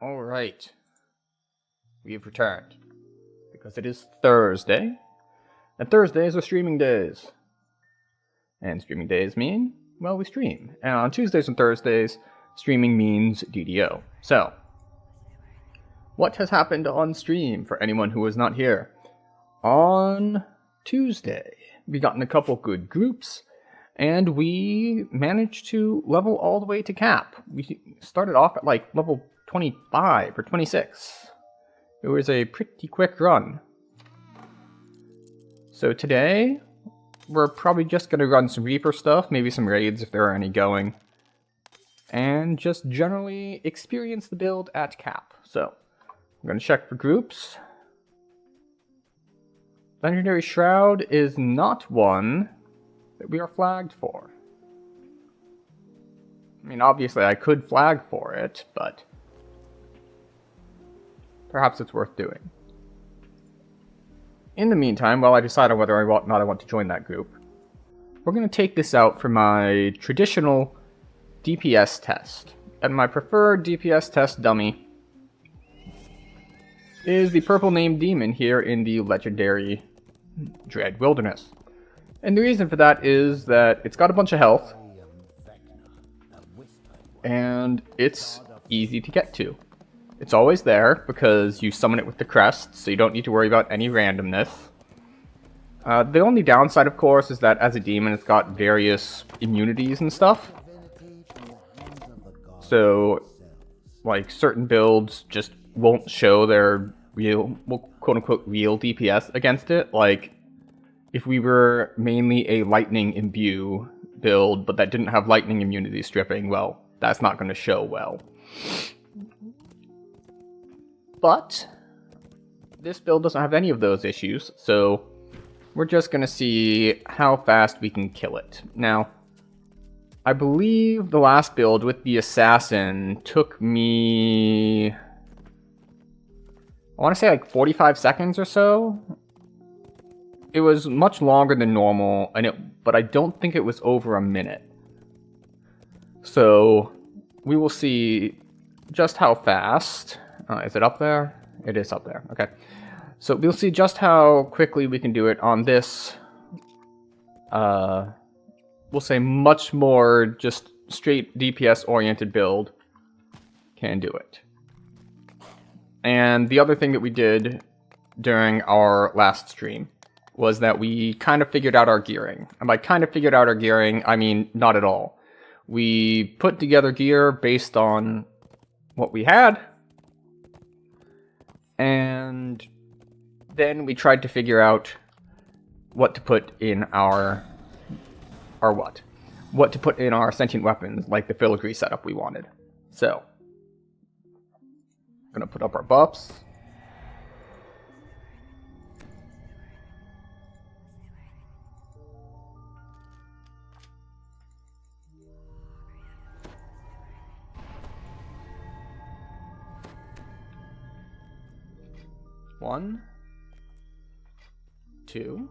Alright. We have returned. Because it is Thursday. And Thursdays are streaming days. And streaming days mean, well, we stream. And on Tuesdays and Thursdays, streaming means DDO. So, what has happened on stream for anyone who was not here? On Tuesday, we got in a couple good groups, and we managed to level all the way to cap. We started off at like level 25 or 26. It was a pretty quick run. So today, we're probably just going to run some Reaper stuff, maybe some raids if there are any going, and just generally experience the build at cap. So, I'm going to check for groups. Legendary Shroud is not one that we are flagged for. I mean, obviously I could flag for it, but perhaps it's worth doing. In the meantime, while I decide on whether or not I want to join that group, we're going to take this out for my traditional DPS test. And my preferred DPS test dummy is the purple named demon here in the legendary Dread Wilderness. And the reason for that is that it's got a bunch of health, and it's easy to get to. It's always there because you summon it with the crest, so you don't need to worry about any randomness. The only downside, of course, is that as a demon it's got various immunities and stuff. So, like, certain builds just won't show their real, well, quote-unquote, real DPS against it. Like, if we were mainly a lightning imbue build, but that didn't have lightning immunity stripping, well, that's not going to show well. But this build doesn't have any of those issues, so we're just going to see how fast we can kill it. Now, I believe the last build with the assassin took me, I want to say like 45 seconds or so. It was much longer than normal, but I don't think it was over a minute. So we will see just how fast. Is it up there? It is up there. Okay. So we'll see just how quickly we can do it on this. We'll say much more just straight DPS oriented build can do it. And the other thing that we did during our last stream was that we kind of figured out our gearing. And by kind of figured out our gearing, I mean not at all. We put together gear based on what we had, and then we tried to figure out what to put in our what to put in our sentient weapons, like the filigree setup we wanted. So, I'm gonna put up our buffs. One, two,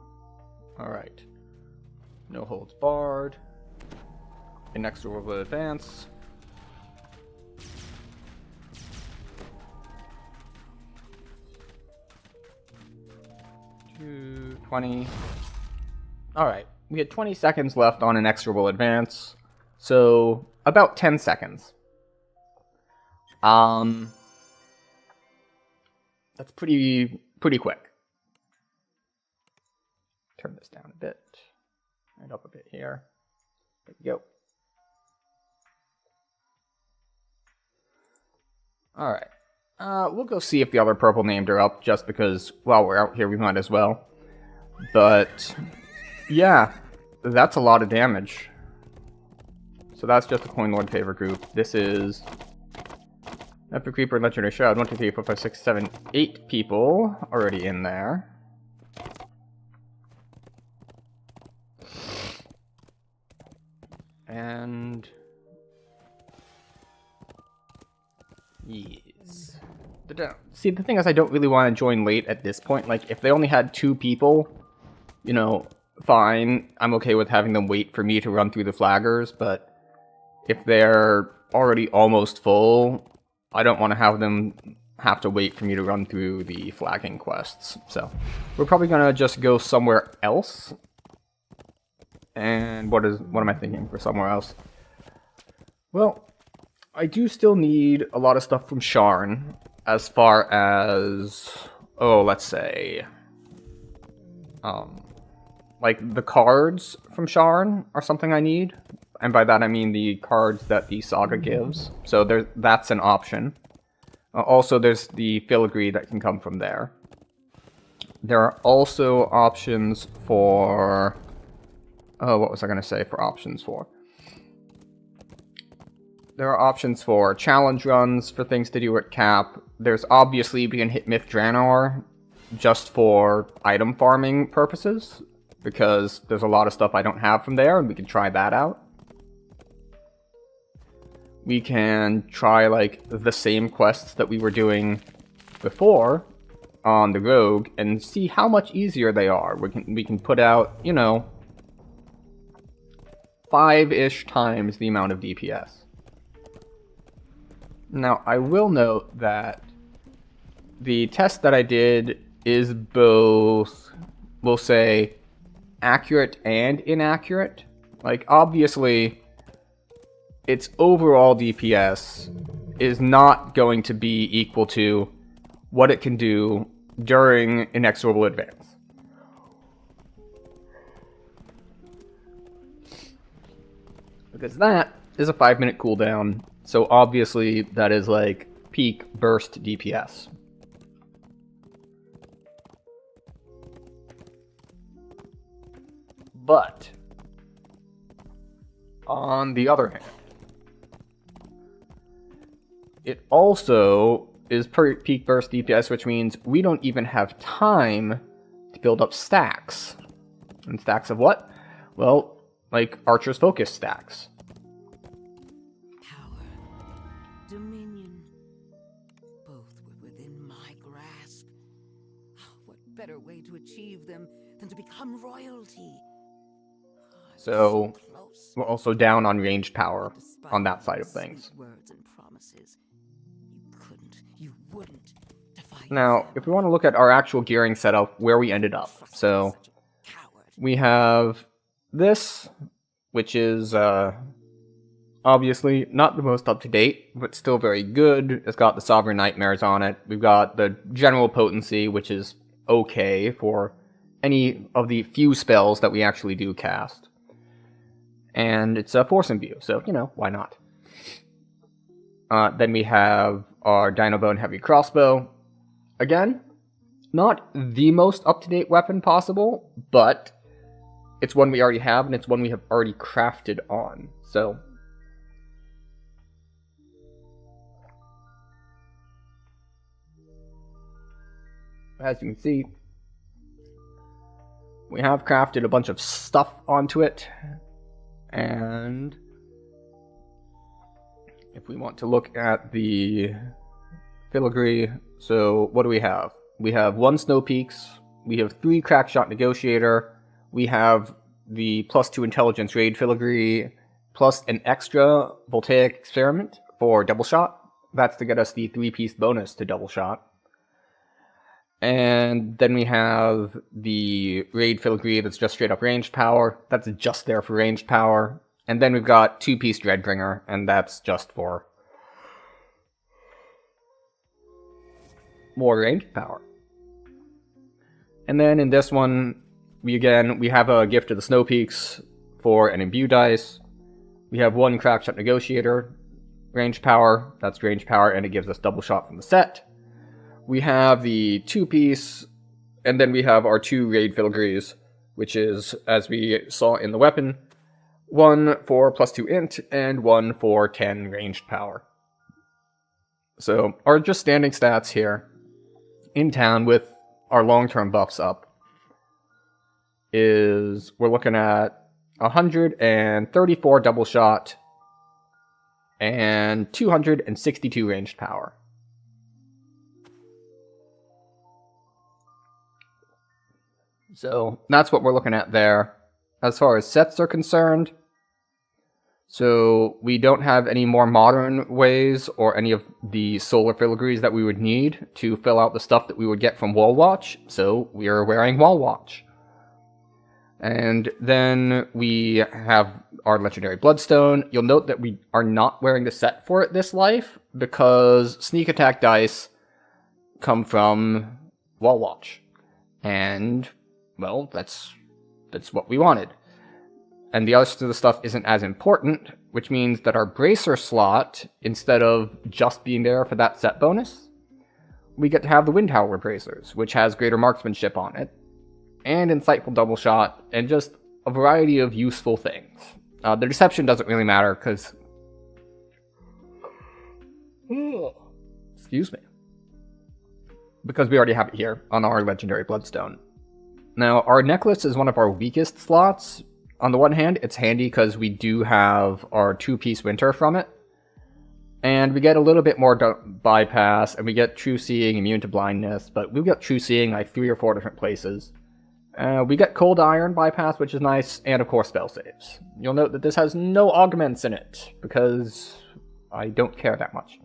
alright. No holds barred. Inexorable advance. 20. Alright, we had 20 seconds left on inexorable advance, so about 10 seconds. That's pretty quick. Turn this down a bit, and up a bit here. There we go. Alright. We'll go see if the other purple named are up, just because while we're out here we might as well. But, yeah, that's a lot of damage. So that's just a Coin Lord favor group. This is Epic Creeper, Legendary Shroud. 1, 2, 3, 4, 5, 6, 7, 8 people already in there. And yes. See, the thing is, I don't really want to join late at this point. Like, if they only had 2 people, you know, fine. I'm okay with having them wait for me to run through the flaggers, but if they're already almost full, I don't want to have them have to wait for me to run through the flagging quests. So we're probably gonna just go somewhere else. And what am I thinking for somewhere else? Well, I do still need a lot of stuff from Sharn, as far as, oh, let's say, like the cards from Sharn are something I need, and by that I mean the cards that the saga gives. So that's an option. Also, there's the filigree that can come from there. There are also options for, oh, what was I going to say for options for? There are options for challenge runs, for things to do at Cap. There's obviously we can hit Myth Draenor just for item farming purposes, because there's a lot of stuff I don't have from there, and we can try that out. We can try, like, the same quests that we were doing before on the Rogue, and see how much easier they are. We can put out, you know, 5-ish times the amount of DPS. Now, I will note that the test that I did is both, we'll say, accurate and inaccurate. Like, obviously, its overall DPS is not going to be equal to what it can do during Inexorable Advance. Because that is a 5-minute cooldown, so obviously that is like peak burst DPS. But, on the other hand, it also is peak burst DPS, which means we don't even have time to build up stacks. And stacks of what? Well, like Archer's Focus stacks. Power, dominion, both were within my grasp. What better way to achieve them than to become royalty? So, we're also down on ranged power on that side of things. Words and promises. You wouldn't defy. Now, if we want to look at our actual gearing setup, where we ended up. So, we have this, which is obviously not the most up-to-date, but still very good. It's got the Sovereign Nightmares on it. We've got the General Potency, which is okay for any of the few spells that we actually do cast. And it's a Force Imbue, so, you know, why not? Then we have our Dinobone Heavy Crossbow. Again, not the most up-to-date weapon possible, but it's one we already have, and it's one we have already crafted on, so... As you can see, we have crafted a bunch of stuff onto it, and if we want to look at the filigree, so what do we have? We have 1 Snow Peaks, we have 3 Crackshot Negotiator, we have the +2 Intelligence Raid filigree, plus an extra Voltaic Experiment for Double Shot. That's to get us the 3-piece bonus to Double Shot. And then we have the Raid Filigree that's just straight up ranged power. That's just there for ranged power. And then we've got 2-piece Dreadbringer, and that's just for more ranged power. And then in this one, we have a Gift of the Snow Peaks for an Imbue dice. We have 1 Crackshot Negotiator, ranged power. That's ranged power, and it gives us double shot from the set. We have the 2-piece, and then we have our 2 Raid Filigrees, which is, as we saw in the weapon, 1 for +2 int, and 1 for 10 ranged power. So, our just standing stats here, in town with our long-term buffs up, is, we're looking at 134 double shot, and 262 ranged power. So that's what we're looking at there. As far as sets are concerned, So we don't have any more modern ways or any of the solar filigrees that we would need to fill out the stuff that we would get from Wall Watch, so we are wearing Wall Watch. And then we have our legendary Bloodstone. You'll note that we are not wearing the set for it this life, because sneak attack dice come from Wall Watch. And, well, that's what we wanted. And the rest of the stuff isn't as important, which means that our bracer slot, instead of just being there for that set bonus, we get to have the Wind Tower bracers, which has greater marksmanship on it, and insightful double shot, and just a variety of useful things. The deception doesn't really matter, because... Excuse me. Because we already have it here on our legendary Bloodstone. Now, our necklace is one of our weakest slots. On the one hand, it's handy because we do have our 2-piece winter from it. And we get a little bit more bypass, and we get true seeing, immune to blindness, but we get true seeing like 3 or 4 different places. We get cold iron bypass, which is nice, and of course spell saves. You'll note that this has no augments in it, because I don't care that much.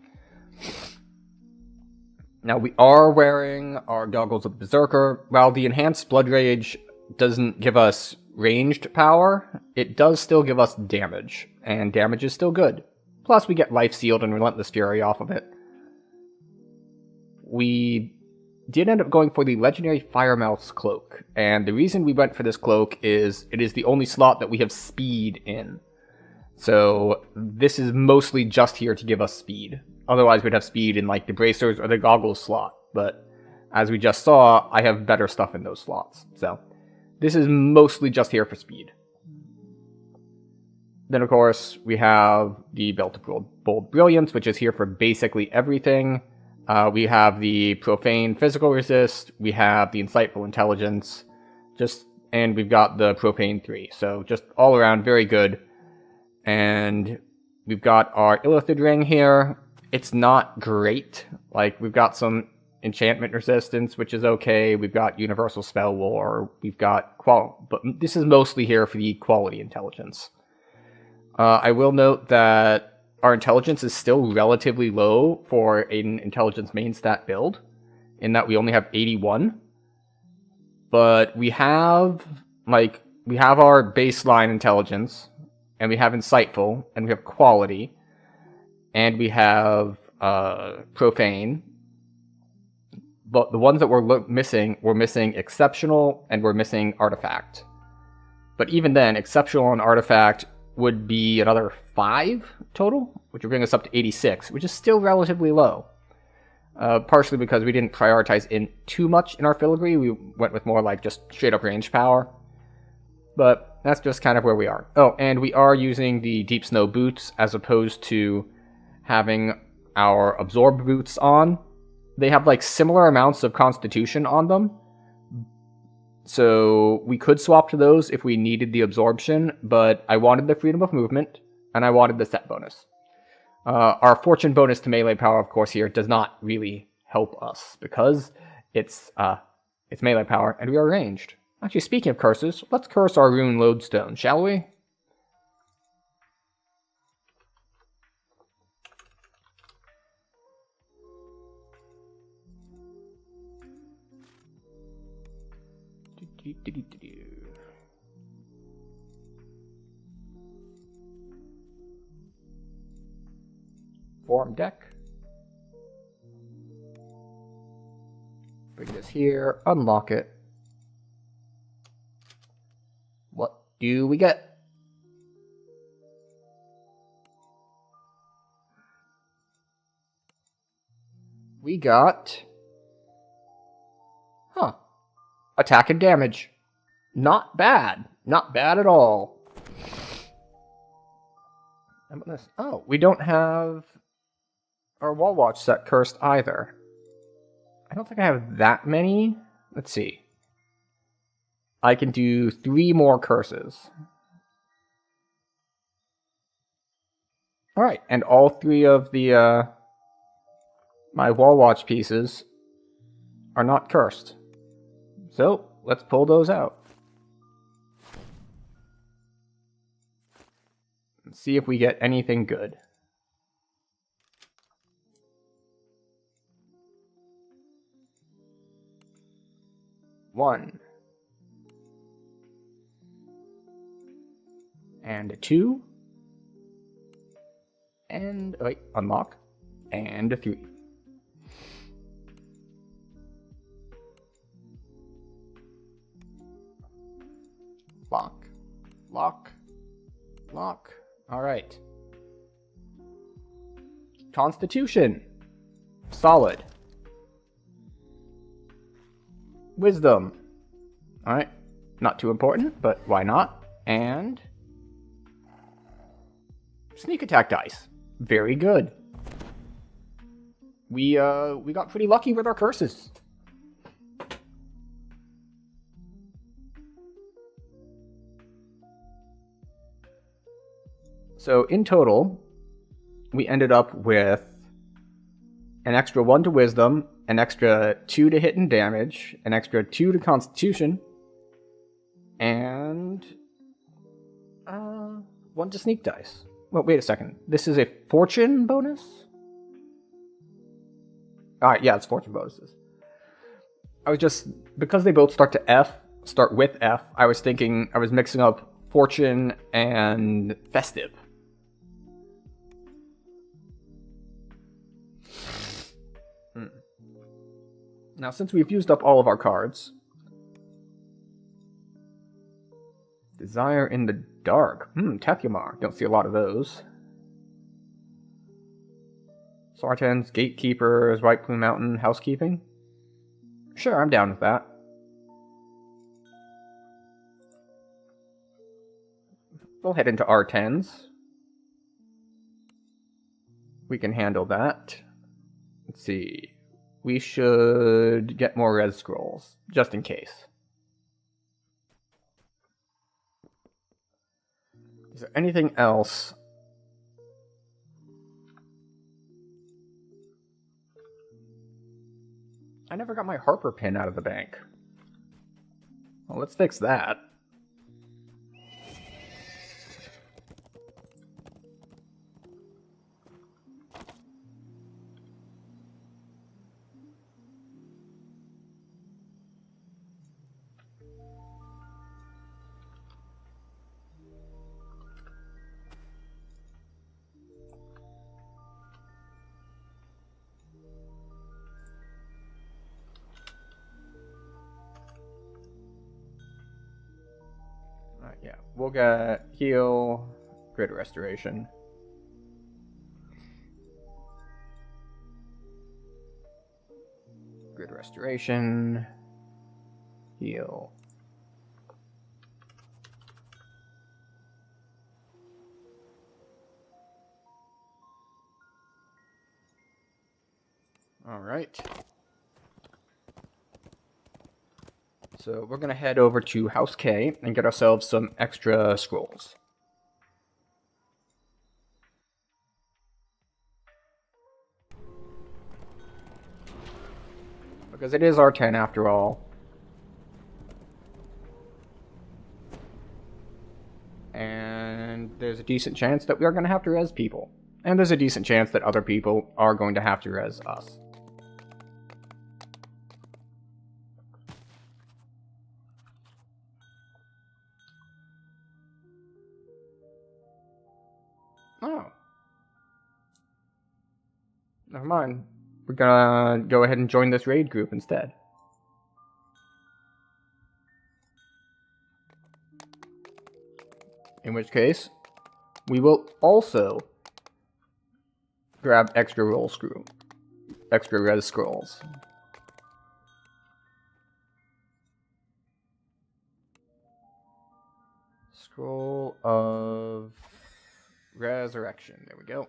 Now, we are wearing our goggles of the Berserker. While the enhanced Blood Rage doesn't give us ranged power, it does still give us damage, and damage is still good. Plus, we get Life Sealed and Relentless Fury off of it. We did end up going for the legendary Firemouth's Cloak, and the reason we went for this cloak is it is the only slot that we have speed in. So, this is mostly just here to give us speed. Otherwise, we'd have speed in like the bracers or the goggles slot, but as we just saw, I have better stuff in those slots, so this is mostly just here for speed. Then, of course, we have the Belt of Bold Brilliance, which is here for basically everything. We have the Profane Physical Resist, we have the Insightful Intelligence, and we've got the Profane 3, so just all around very good. And we've got our Illithid Ring here. It's not great. Like, we've got some enchantment resistance, which is okay. We've got universal spell war. We've got but this is mostly here for the quality intelligence. I will note that our intelligence is still relatively low for an intelligence main stat build, in that we only have 81. But we have our baseline intelligence, and we have insightful, and we have quality, and we have profane. But the ones that we're missing exceptional, and we're missing artifact. But even then, exceptional and artifact would be another 5 total, which would bring us up to 86, which is still relatively low. Partially because we didn't prioritize in too much in our filigree. We went with more like just straight up range power. But that's just kind of where we are. Oh, and we are using the Deep Snow boots as opposed to having our Absorb boots on. They have like similar amounts of Constitution on them. So we could swap to those if we needed the absorption, but I wanted the freedom of movement, and I wanted the set bonus. Our fortune bonus to melee power, of course, here does not really help us, because it's melee power, and we are ranged. Actually, speaking of curses, let's curse our rune lodestone, shall we? Form deck. Bring this here, unlock it. What do we get? We got... attack and damage. Not bad. Not bad at all. Oh, we don't have our Wall Watch set cursed either. I don't think I have that many. Let's see. I can do 3 more curses. Alright, and all 3 of the my Wall Watch pieces are not cursed. So, let's pull those out. and see if we get anything good. One. And a 2. And, wait, unlock. And a 3. Lock. Lock. Lock. Alright. Constitution. Solid. Wisdom. Alright. Not too important, but why not? And sneak attack dice. Very good. We got pretty lucky with our curses. So in total, we ended up with an extra 1 to wisdom, an extra 2 to hit and damage, an extra 2 to constitution, and 1 to sneak dice. Well, wait a second. This is a fortune bonus? Alright, yeah, it's fortune bonuses. I was just, because they both start with F, I was thinking, I was mixing up fortune and festive. Now, since we've used up all of our cards, Desire in the Dark. Tethumar. Don't see a lot of those. Sartans, Gatekeepers, White Plume Mountain, Housekeeping. Sure, I'm down with that. We'll head into R10s. We can handle that. Let's see. We should get more res scrolls, just in case. Is there anything else? I never got my Harper pin out of the bank. Well, let's fix that. Yeah, we'll get heal, greater restoration. Greater restoration, heal. All right. So we're going to head over to House K and get ourselves some extra scrolls. Because it is R10 after all. And there's a decent chance that we are going to have to res people. And there's a decent chance that other people are going to have to res us. Oh. Never mind. We're gonna go ahead and join this raid group instead. In which case, we will also grab extra res scrolls. Scroll of Resurrection. There we go.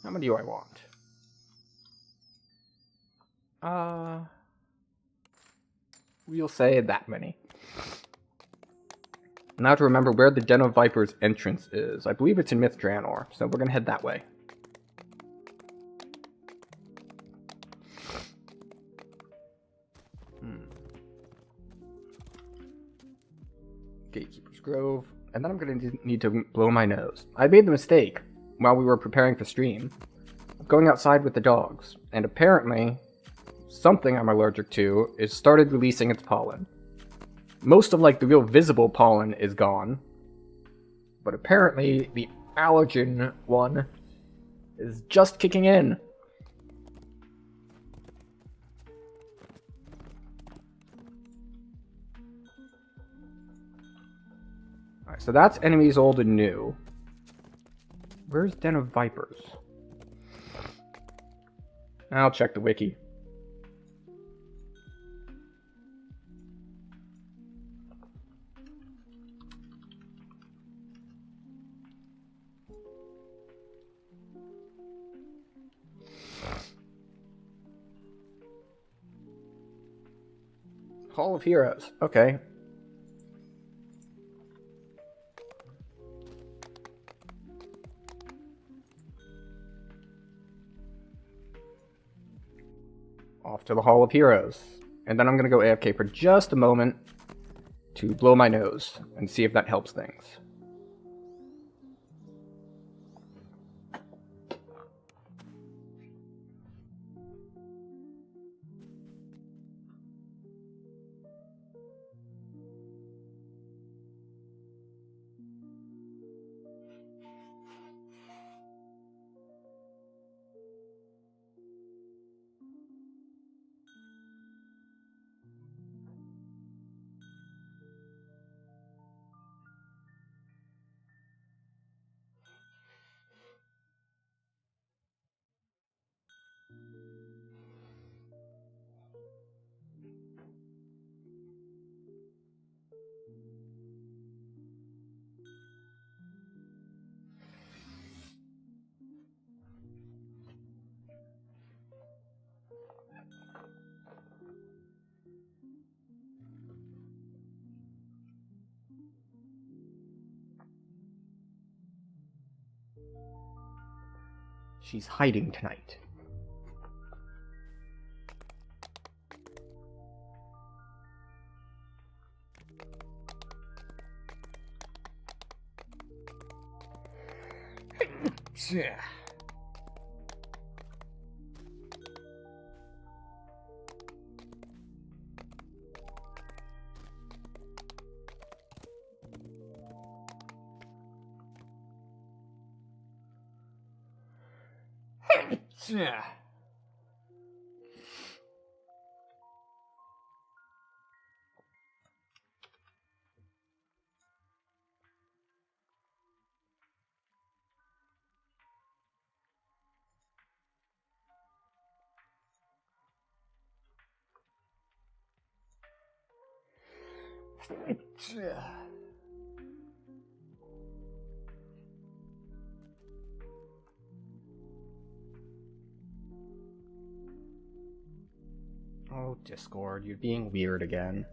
How many do I want? We'll say that many. Now to remember where the Den of Vipers entrance is. I believe it's in Myth Draenor, so we're gonna head that way. Gatekeeper's Grove, and then I'm going to need to blow my nose. I made the mistake, while we were preparing for stream, of going outside with the dogs, and apparently, something I'm allergic to is started releasing its pollen. Most of, like, the real visible pollen is gone, but apparently the allergen one is just kicking in. Alright, so that's enemies old and new. Where's Den of Vipers? I'll check the wiki. Hall of Heroes. Okay. Off to the Hall of Heroes. And then I'm going to go AFK for just a moment to blow my nose and see if that helps things. She's hiding tonight. Yeah. Oh, Discord, you're being weird again.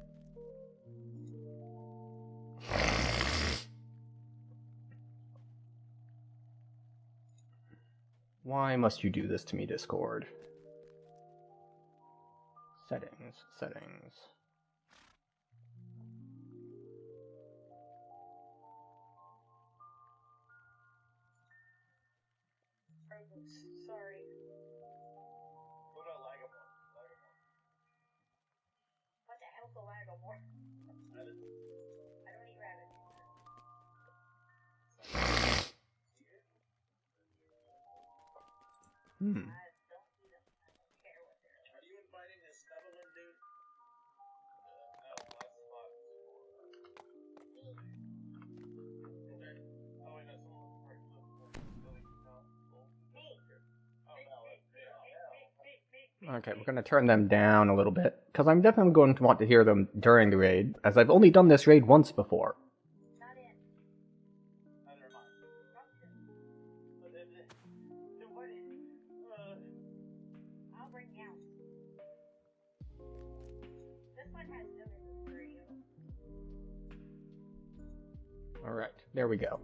Why must you do this to me, Discord? Settings, settings. Sorry. What the hell's a lagomore? I don't eat rabbit. Hmm. Are you inviting this Netherland dude? No, last spot. Okay. Oh, wait, no, someone was right. Okay, we're gonna turn them down a little bit, because I'm definitely going to want to hear them during the raid, as I've only done this raid once before. Not in. Neither am I. But then what? I'll bring you out. This one has villains for you. Alright, there we go.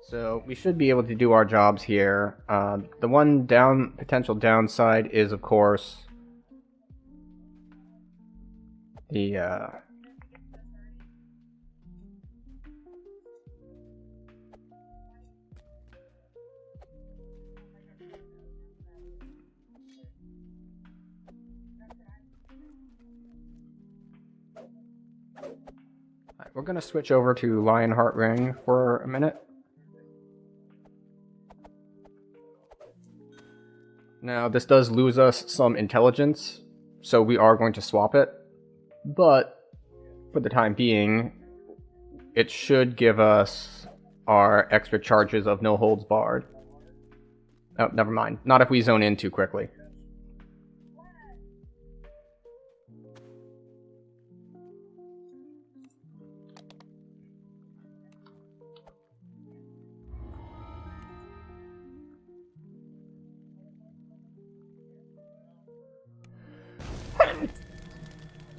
So we should be able to do our jobs here. The one potential downside is, of course, the Alright, we're gonna switch over to Lionheart Ring for a minute. Now, this does lose us some intelligence, so we are going to swap it. But, for the time being, it should give us our extra charges of no holds barred. Oh, never mind. Not if we zone in too quickly.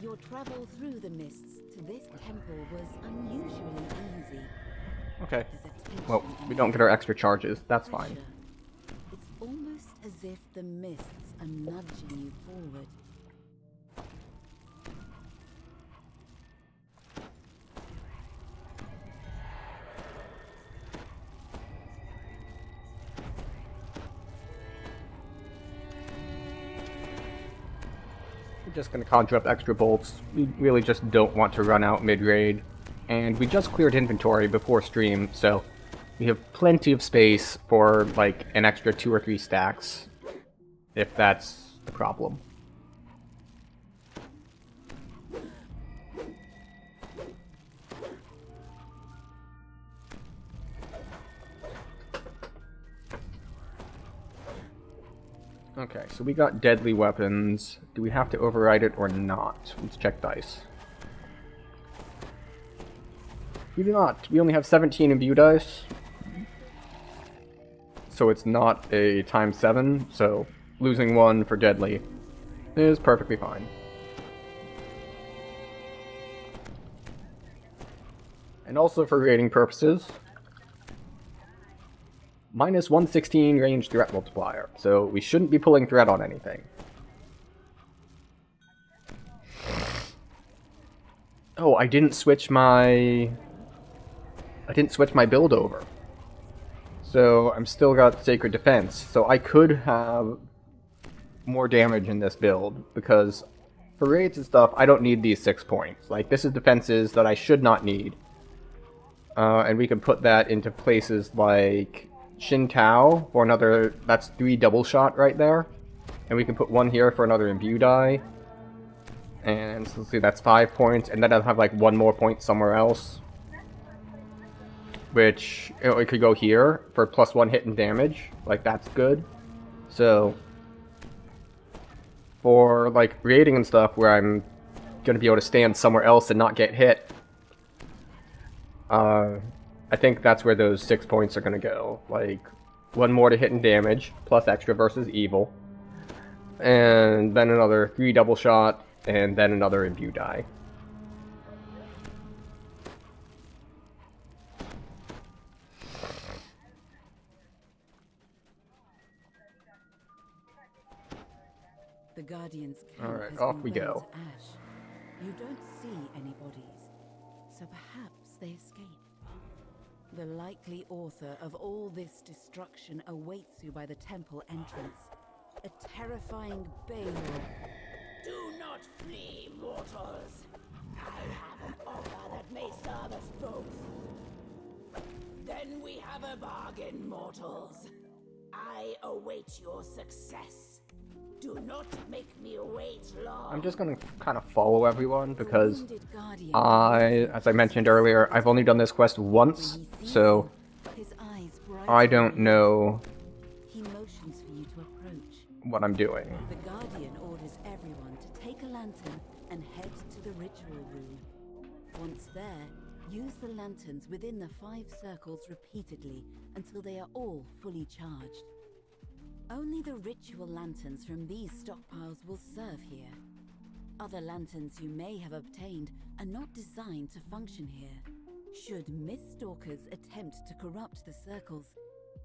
Your travel through the mists to this temple was unusually easy. Okay. Well, we don't get our extra charges. That's fine. It's almost as if the mists are nudging you forward. We're just going to conjure up extra bolts. We really just don't want to run out mid-raid. And we just cleared inventory before stream, so we have plenty of space for like an extra 2 or 3 stacks, if that's the problem. Okay, so we got deadly weapons. Do we have to override it or not? Let's check dice. We do not. We only have 17 imbue dice. So it's not a times 7, so losing 1 for deadly is perfectly fine. And also for rating purposes, minus 116 range threat multiplier, so we shouldn't be pulling threat on anything. Oh, I didn't switch my build over. So I'm still got Sacred Defense, so I could have more damage in this build, because for raids and stuff, I don't need these 6 points. Like, this is defenses that I should not need. And we can put that into places like Shin Tao for another, that's 3 double shot right there. And we can put 1 here for another imbue die. And so let's see, that's 5 points, and then I'll have like 1 more point somewhere else. Which, you know, it could go here for +1 hit and damage. Like, that's good. So, for like raiding and stuff where I'm gonna be able to stand somewhere else and not get hit, I think that's where those 6 points are gonna go. Like, 1 more to hit and damage, plus extra versus evil. And then another 3 double shot, and then another imbue die. The Guardian's camp Alright, has off been we burned go. to ash. You don't see any bodies, so perhaps they escaped. The likely author of all this destruction awaits you by the temple entrance. A terrifying Balor. Do not flee, mortals. I have an offer that may serve us both. Then we have a bargain, mortals. I await your success. Do not make me wait long. I'm just gonna kind of follow everyone because Wounded Guardian as I mentioned earlier, I've only done this quest once, so his eyes I don't know He motions for you to approach. what I'm doing. The Guardian orders everyone to take a lantern and head to the ritual room. Once there, use the lanterns within the 5 circles repeatedly until they are all fully charged. Only the ritual lanterns from these stockpiles will serve here. Other lanterns you may have obtained are not designed to function here. Should Miststalkers attempt to corrupt the circles,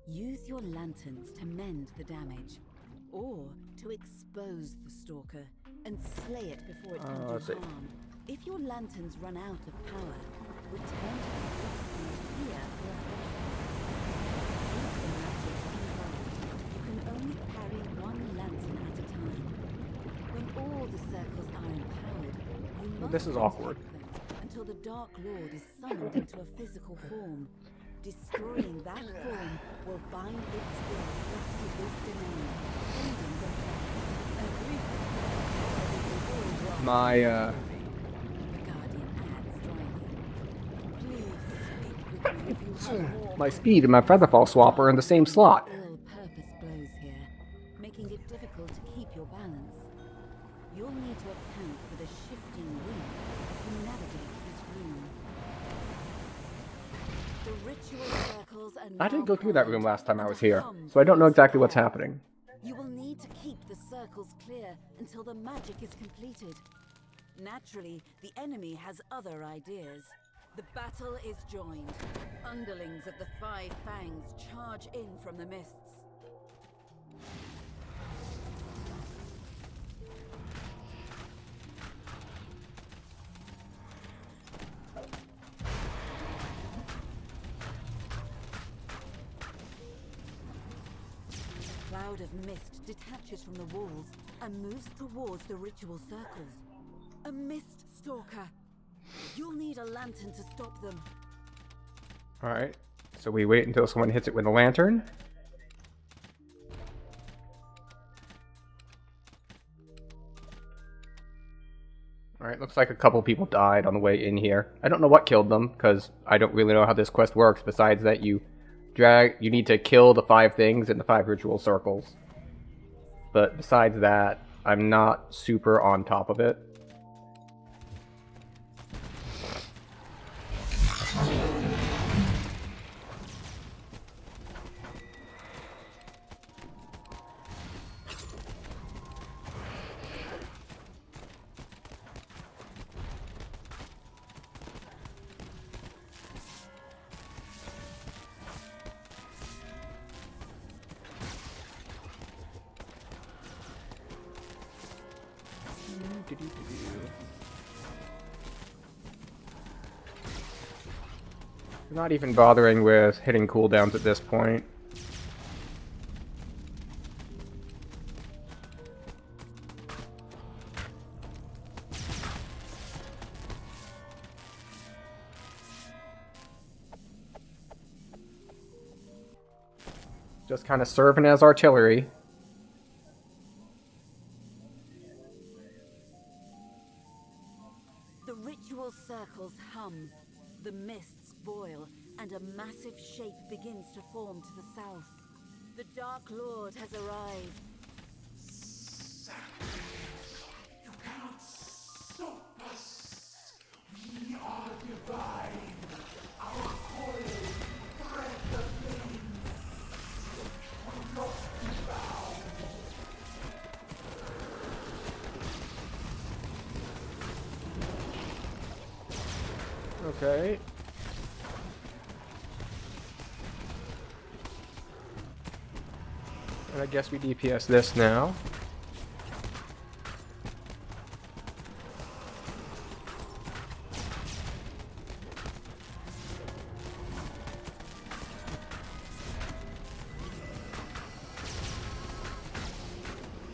use your lanterns to mend the damage, or to expose the stalker and slay it before it can let's do see. harm. If your lanterns run out of power, return to the switch here for a fresh one. If the magic is involved, you can only carry one lantern at a time. When all the circles are empowered, you must This is awkward. protect them until the Dark Lord is summoned into a physical form. Destroying that form will bind its spirit back to this domain, ending the threat. A brief My, The Guardian adds dryly. Please speak with me if you have more. my speed and my featherfall swap are in the same slot. Ill purpose blows here, making it difficult to keep your balance. You'll need to account for the shifting wind as you navigate this room. The ritual circles are I didn't go through that room last time I was here, hum so I don't know fills the exactly what's air. happening. You will need to keep the circles clear until the magic is completed. Naturally, the enemy has other ideas. The battle is joined. Underlings of the Five Fangs charge in from the mists. A cloud of mist detaches from the walls and moves towards the ritual circles. A mist stalker. You'll need a lantern to stop them. Alright, so we wait until someone hits it with a lantern. Alright, looks like a couple people died on the way in here. I don't know what killed them, because I don't really know how this quest works, besides that you need to kill the 5 things in the 5 ritual circles. But besides that, I'm not super on top of it. I'm not even bothering with hitting cooldowns at this point. Just kind of serving as artillery. The ritual circles hum, the mists boil, and a massive shape begins to form to the south. The Dark Lord has arrived. You cannot stop us. We are divine. Our coil thread the flames. Will not be bound. Okay. And I guess we DPS this now.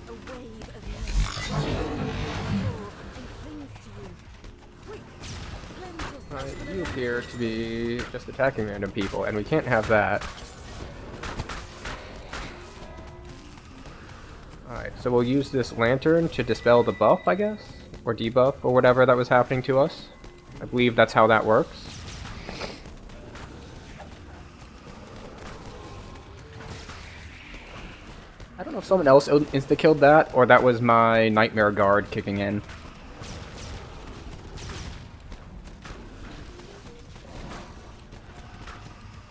A wave of mist and clings to you. Quick, cleanse yourself Alright, with you a appear to be just attacking random people, and we can't have that. Alright, so we'll use this lantern to dispel the buff, I guess? Or debuff, or whatever that was happening to us. I believe that's how that works. I don't know if someone else insta-killed that, or that was my Nightmare Guard kicking in.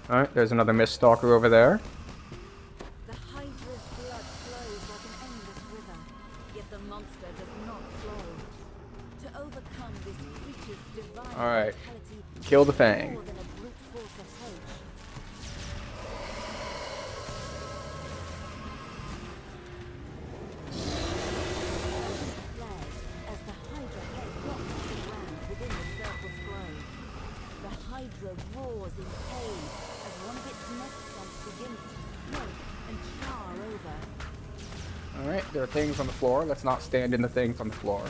Alright, there's another Mist Stalker over there. The Hydra's blood flows like an endless river, yet the monster does not flow. To overcome this creature's divine Alright. vitality, Kill the Fang. more than a Alright, there are things on the floor. Let's not stand in the things on the floor.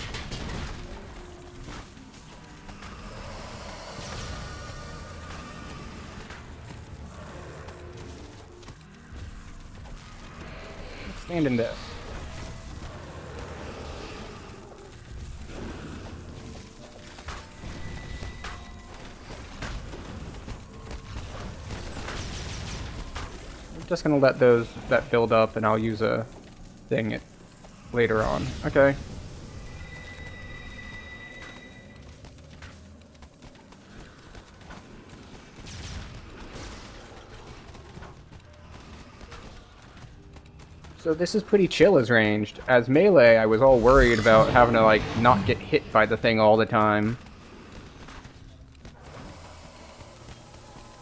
Let's stand in this. I'm just gonna let that build up, and I'll use a thing it later on. Okay. So this is pretty chill as ranged. As melee, I was all worried about having to like not get hit by the thing all the time.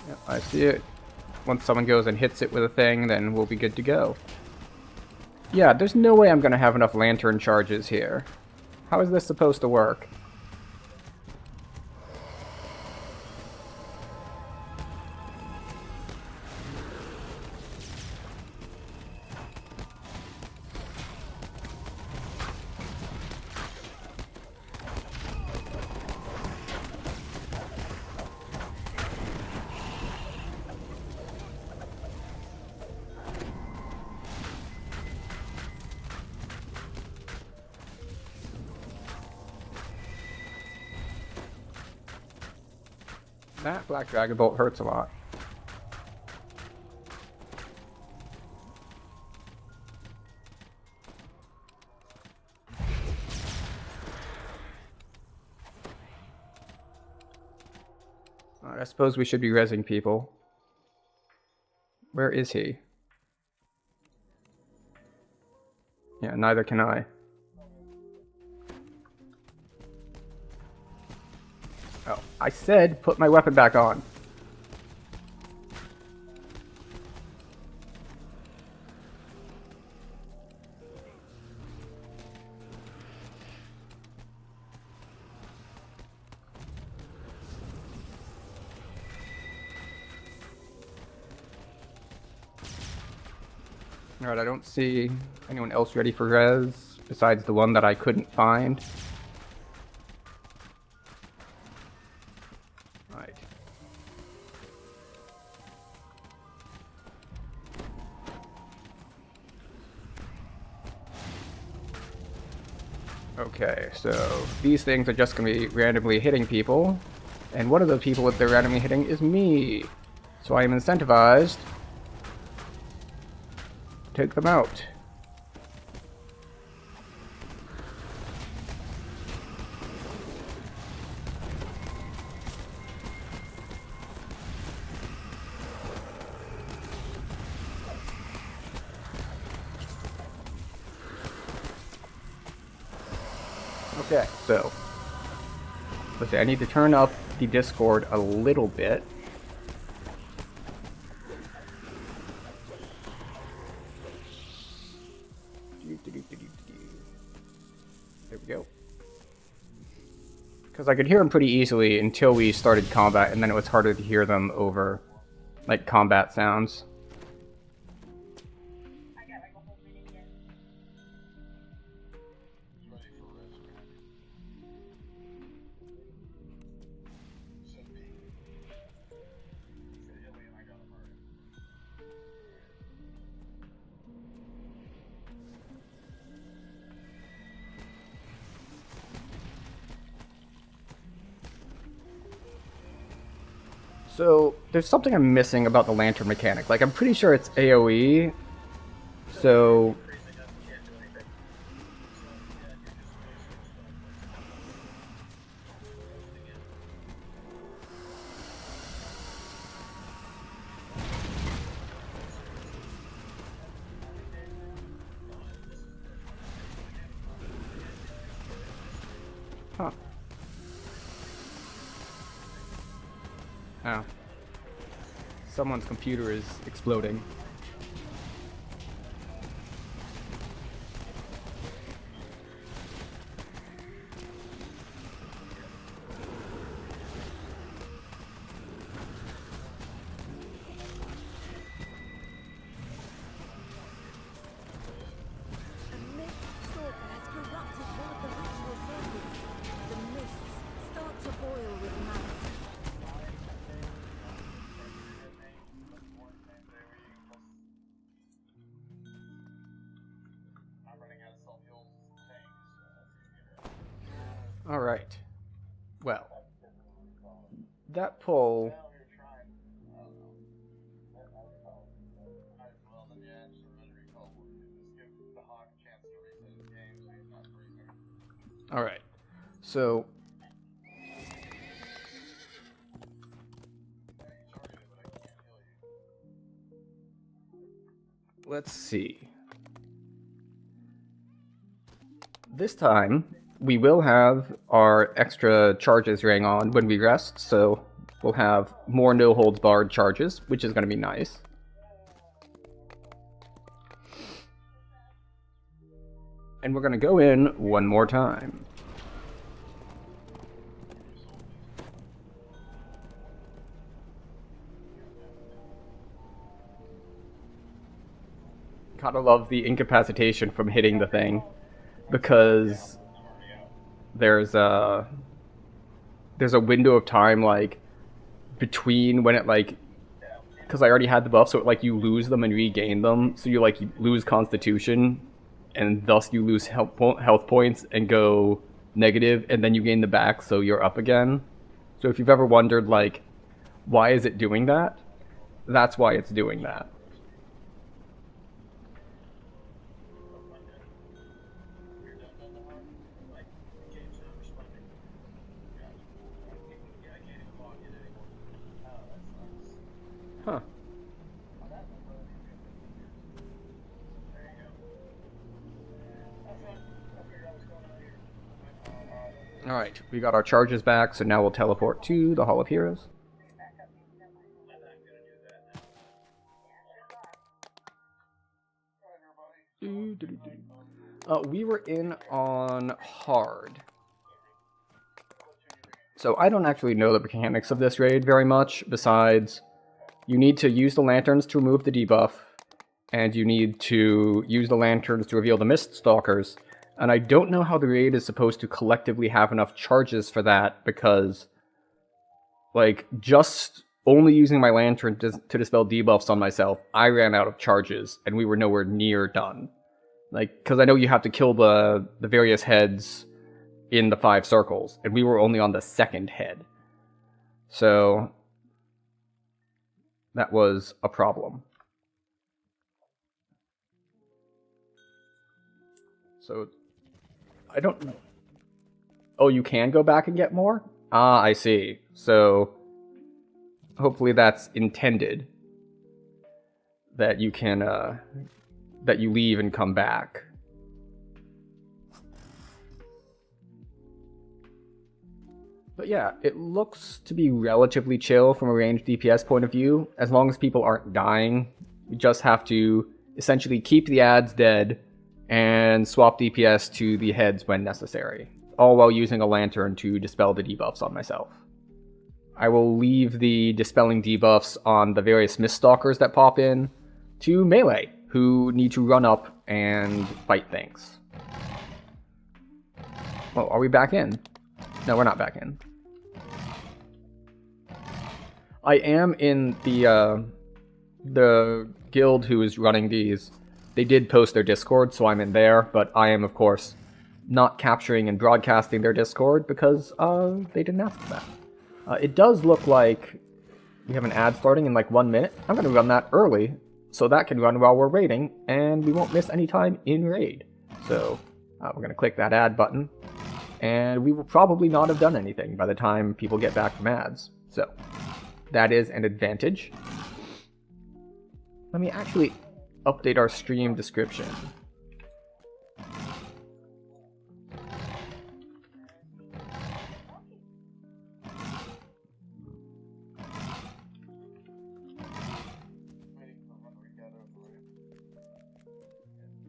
Yep, I see it. Once someone goes and hits it with a thing, then we'll be good to go. Yeah, there's no way I'm gonna have enough lantern charges here. How is this supposed to work? That Black Dragon Bolt hurts a lot. Alright, I suppose we should be rezzing people. Where is he? Yeah, neither can I. Oh, I said put my weapon back on. Alright, I don't see anyone else ready for res besides the one that I couldn't find. Right. Okay, so these things are just going to be randomly hitting people, and one of the people that they're randomly hitting is me. So I am incentivized to take them out. Okay, so let's see, I need to turn up the Discord a little bit. There we go. Because I could hear them pretty easily until we started combat, and then it was harder to hear them over, like, combat sounds. I got like a whole minute yet. So, there's something I'm missing about the lantern mechanic. Like, I'm pretty sure it's AoE, so... Huh. Oh. Someone's computer is exploding. Alright. Well, that pull... Alright, so... Let's see. This time, we will have our extra charges ring on when we rest, so we'll have more no-holds-barred charges, which is going to be nice. And we're going to go in one more time. Gotta love the incapacitation from hitting the thing, because there's a window of time, like, between when it, like, because I already had the buff, so it, like, you lose them and regain them, so you lose constitution, and thus you lose health points and go negative, and then you gain them back, so you're up again. So if you've ever wondered, like, why is it doing that? That's why it's doing that. Huh. Alright, we got our charges back, so now we'll teleport to the Hall of Heroes. We were in on hard. So I don't actually know the mechanics of this raid very much, besides you need to use the lanterns to remove the debuff, and you need to use the lanterns to reveal the Mist Stalkers, and I don't know how the raid is supposed to collectively have enough charges for that, because, like, just only using my lantern to dispel debuffs on myself, I ran out of charges, and we were nowhere near done. Like, because I know you have to kill the various heads in the 5 circles, and we were only on the 2nd head. So that was a problem. So I don't... Oh, you can go back and get more? Ah, I see. So hopefully that's intended. That you can, that you leave and come back. But yeah, it looks to be relatively chill from a ranged DPS point of view. As long as people aren't dying, you just have to essentially keep the ads dead and swap DPS to the heads when necessary, all while using a lantern to dispel the debuffs on myself. I will leave the dispelling debuffs on the various Miststalkers that pop in to melee, who need to run up and fight things. Oh, are we back in? No, we're not back in. I am in the guild who is running these. They did post their Discord, so I'm in there, but I am, of course, not capturing and broadcasting their Discord because they didn't ask for that. It does look like we have an ad starting in like 1 minute. I'm going to run that early, so that can run while we're raiding, and we won't miss any time in raid. So we're going to click that ad button, and we will probably not have done anything by the time people get back from ads. So that is an advantage. Let me actually update our stream description.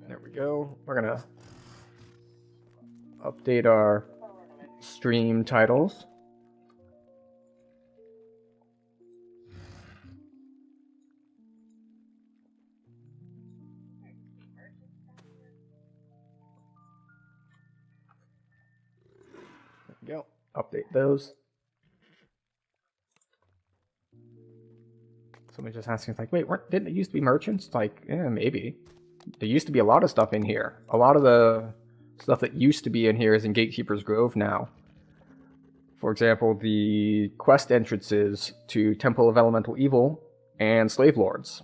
There we go. We're gonna update our stream titles. There we go. Update those. Somebody just asking, like, wait, didn't it used to be merchants? It's like, yeah, maybe. There used to be a lot of stuff in here. A lot of the stuff that used to be in here is in Gatekeeper's Grove now. For example, the quest entrances to Temple of Elemental Evil and Slave Lords.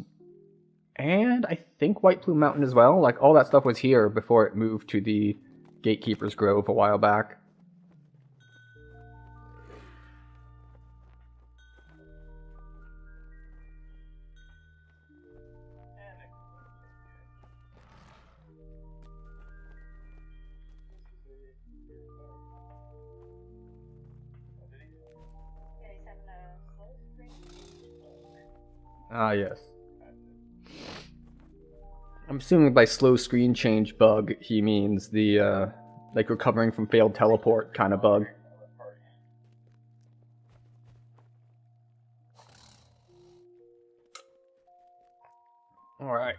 And I think White Plume Mountain as well. Like, all that stuff was here before it moved to the Gatekeeper's Grove a while back. Ah, yes. I'm assuming by slow screen change bug, he means the, like recovering from failed teleport kind of bug. Alright.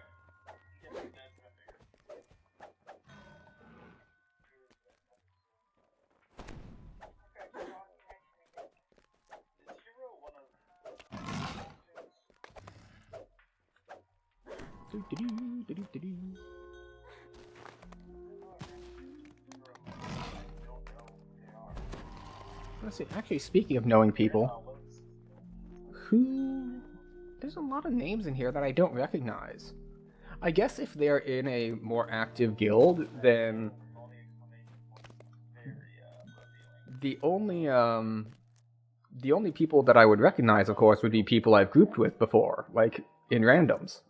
Let's see, actually, speaking of knowing people, there's a lot of names in here that I don't recognize. I guess if they're in a more active guild, then the only people that I would recognize, of course, would be people I've grouped with before, like in randoms.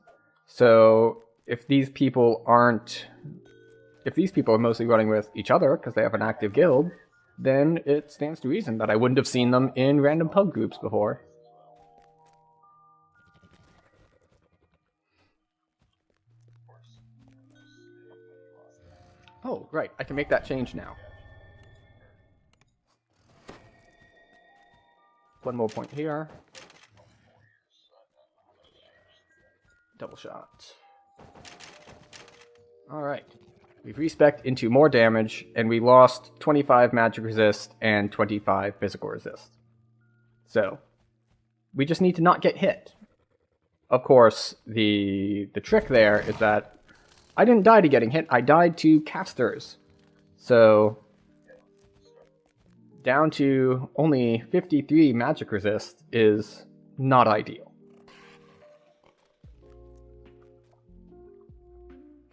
So if these people are mostly running with each other because they have an active guild, then it stands to reason that I wouldn't have seen them in random pub groups before. Oh, right, I can make that change now. One more point here. Double shot. Alright. We've respec'd into more damage, and we lost 25 magic resist and 25 physical resist. So, we just need to not get hit. Of course, the trick there is that I didn't die to getting hit, I died to casters. So, down to only 53 magic resist is not ideal.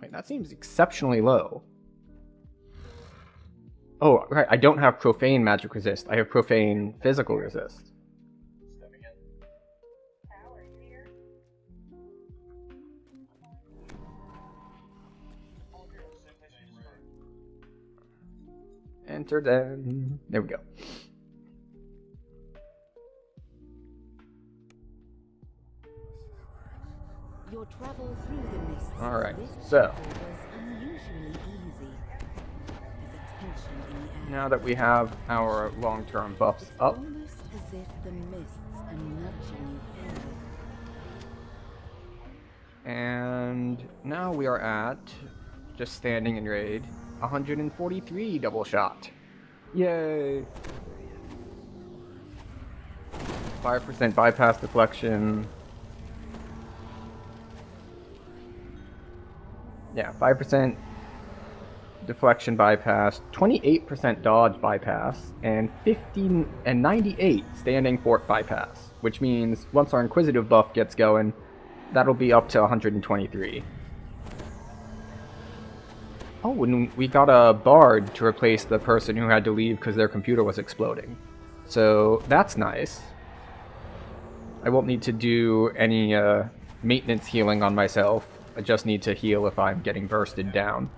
Wait, that seems exceptionally low. Oh, right, I don't have profane magic resist. I have profane physical resist. Enter then. There we go. Your travel through the mists. Alright, This so travel was unusually easy. There's a tension in the air. now that we have our long-term buffs It's up, almost as if the mists are nudging you forward. and now we are at, just standing in raid, 143 double shot. Yay! 5% bypass deflection. Yeah, 5% deflection bypass, 28% dodge bypass, and 15 and 98 standing fort bypass, which means once our inquisitive buff gets going, that'll be up to 123. Oh, and we got a bard to replace the person who had to leave because their computer was exploding. So that's nice. I won't need to do any maintenance healing on myself. I just need to heal if I'm getting bursted down.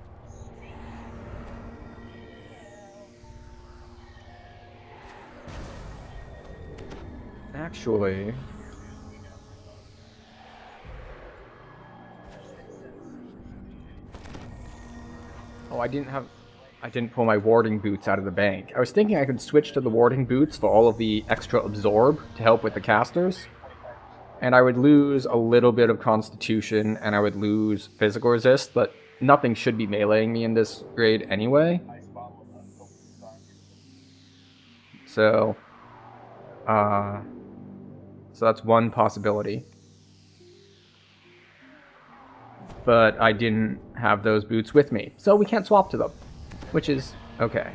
Actually... Oh, I didn't pull my warding boots out of the bank. I was thinking I could switch to the warding boots for all of the extra absorb to help with the casters. And I would lose a little bit of constitution, and I would lose physical resist, but nothing should be meleeing me in this raid anyway. So that's one possibility. But I didn't have those boots with me, so we can't swap to them, which is okay.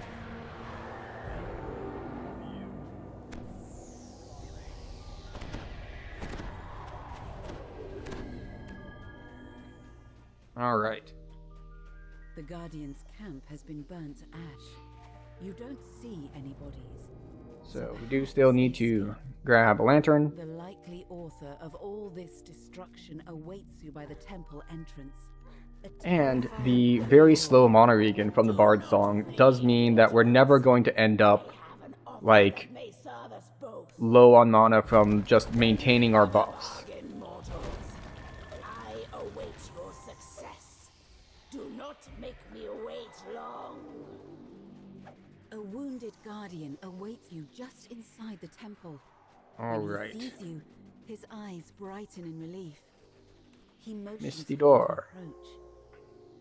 Alright. The Guardian's camp has been burnt to ash. You don't see any bodies. So we do still need to grab a lantern. The likely author of all this destruction awaits you by the temple entrance. And the very slow monoregen from the Bard song does mean that we're never going to end up, like, May serve us both. low on mana from just maintaining our buffs. Bargain mortals. I await your success. Do not make me wait long. A wounded Guardian awaits you just inside the temple. Alright. When he sees you, his eyes brighten in relief. He motions Misty you to door. approach.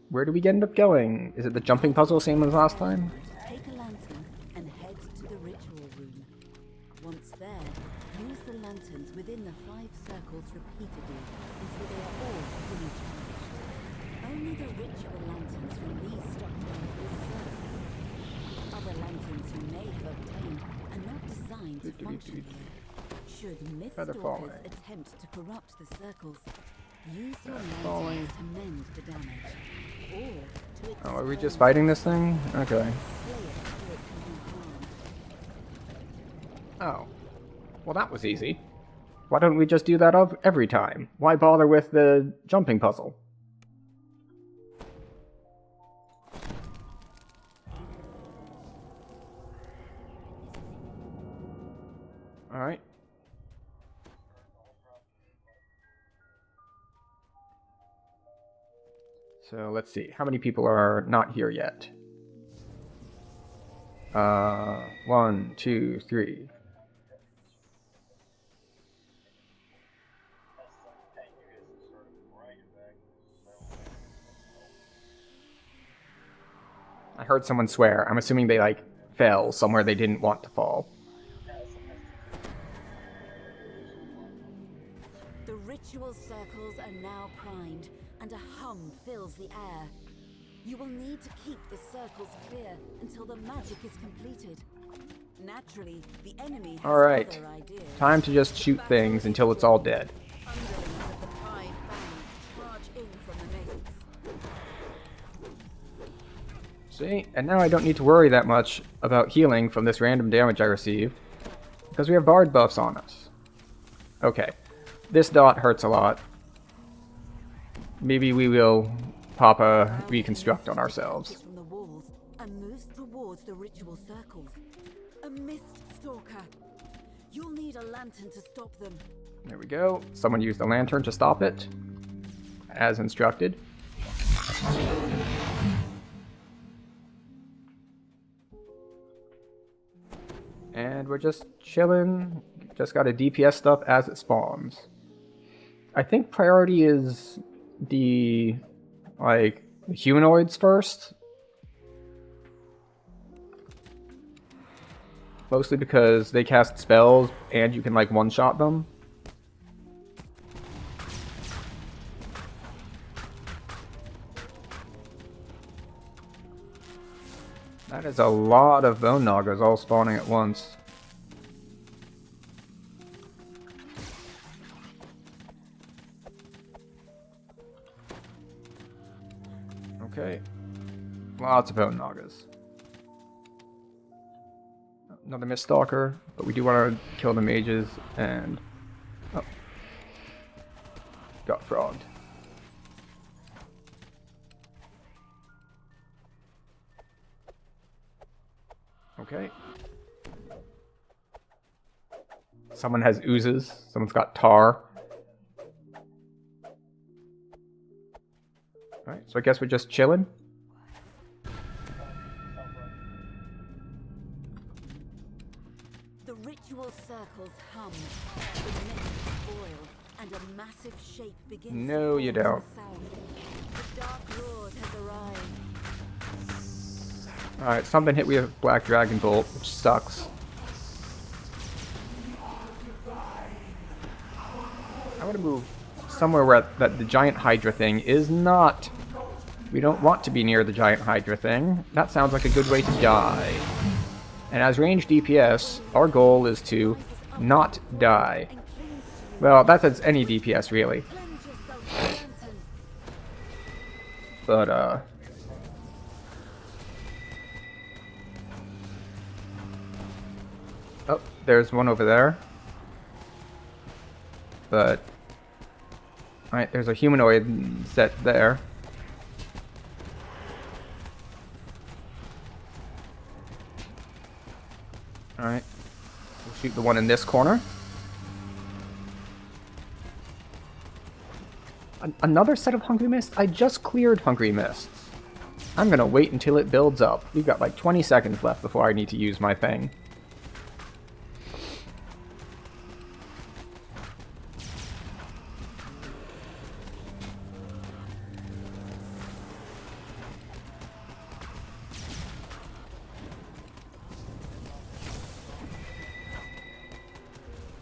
Where do we end up going? Is it the jumping puzzle, same as last time? Take a lantern and head to the ritual room. Once there, use the lanterns within the 5 circles repeatedly until they are all fully charged. Only the ritual lanterns from these stockpiles will serve. Other lanterns you may have obtained are not designed to function here. Should falling. Miststalkers attempt to corrupt the circles, use your falling. lanterns to mend the damage. Or to Oh, are we just expose fighting this thing? Okay. slay it before it can do harm. Oh. Well, that was easy. Why don't we just do that every time? Why bother with the jumping puzzle? Alright. So let's see. How many people are not here yet? 1, 2, 3. I heard someone swear. I'm assuming they, like, fell somewhere they didn't want to fall. The ritual circles are now primed, and a hum fills the air. You will need to keep the circles clear until the magic is completed. Naturally, the enemy has Alright. other ideas. Time to just shoot things until it's all dead. Underlings of the Five Bands charge in from the mists. See? And now I don't need to worry that much about healing from this random damage I received, because we have Bard buffs on us. Okay. This dot hurts a lot. Maybe we will pop a reconstruct on ourselves. From the walls and moves towards the ritual circles. A mist stalker. You'll need a lantern to stop them. There we go. Someone used the lantern to stop it, as instructed. And we're just chilling. Just gotta DPS stuff as it spawns. I think priority is the, like, humanoids first. Mostly because they cast spells and you can, like, one-shot them. That is a lot of bone nagas all spawning at once. Okay. Lots of bone nagas. Another Mist Stalker, but we do want to kill the mages and... Oh. Got frogged. Okay. Someone has oozes. Someone's got tar. Alright, so I guess we're just chilling. The ritual circles hum. The mist boil, and a massive shape begins. No, to you form don't. from the sound. The Dark Lord has arrived. Alright, something hit me with Black Dragon Bolt, which sucks. I want to move somewhere where that the giant Hydra thing is not. We don't want to be near the giant Hydra thing. That sounds like a good way to die. And as ranged DPS, our goal is to not die. Well, that's as any DPS really. Cleanse yourself with the lantern. But, oh, there's one over there. But... Alright, there's a humanoid set there. Alright. We'll shoot the one in this corner. Another set of Hungry Mists? I just cleared Hungry Mists. I'm gonna wait until it builds up. We've got like 20 seconds left before I need to use my thing.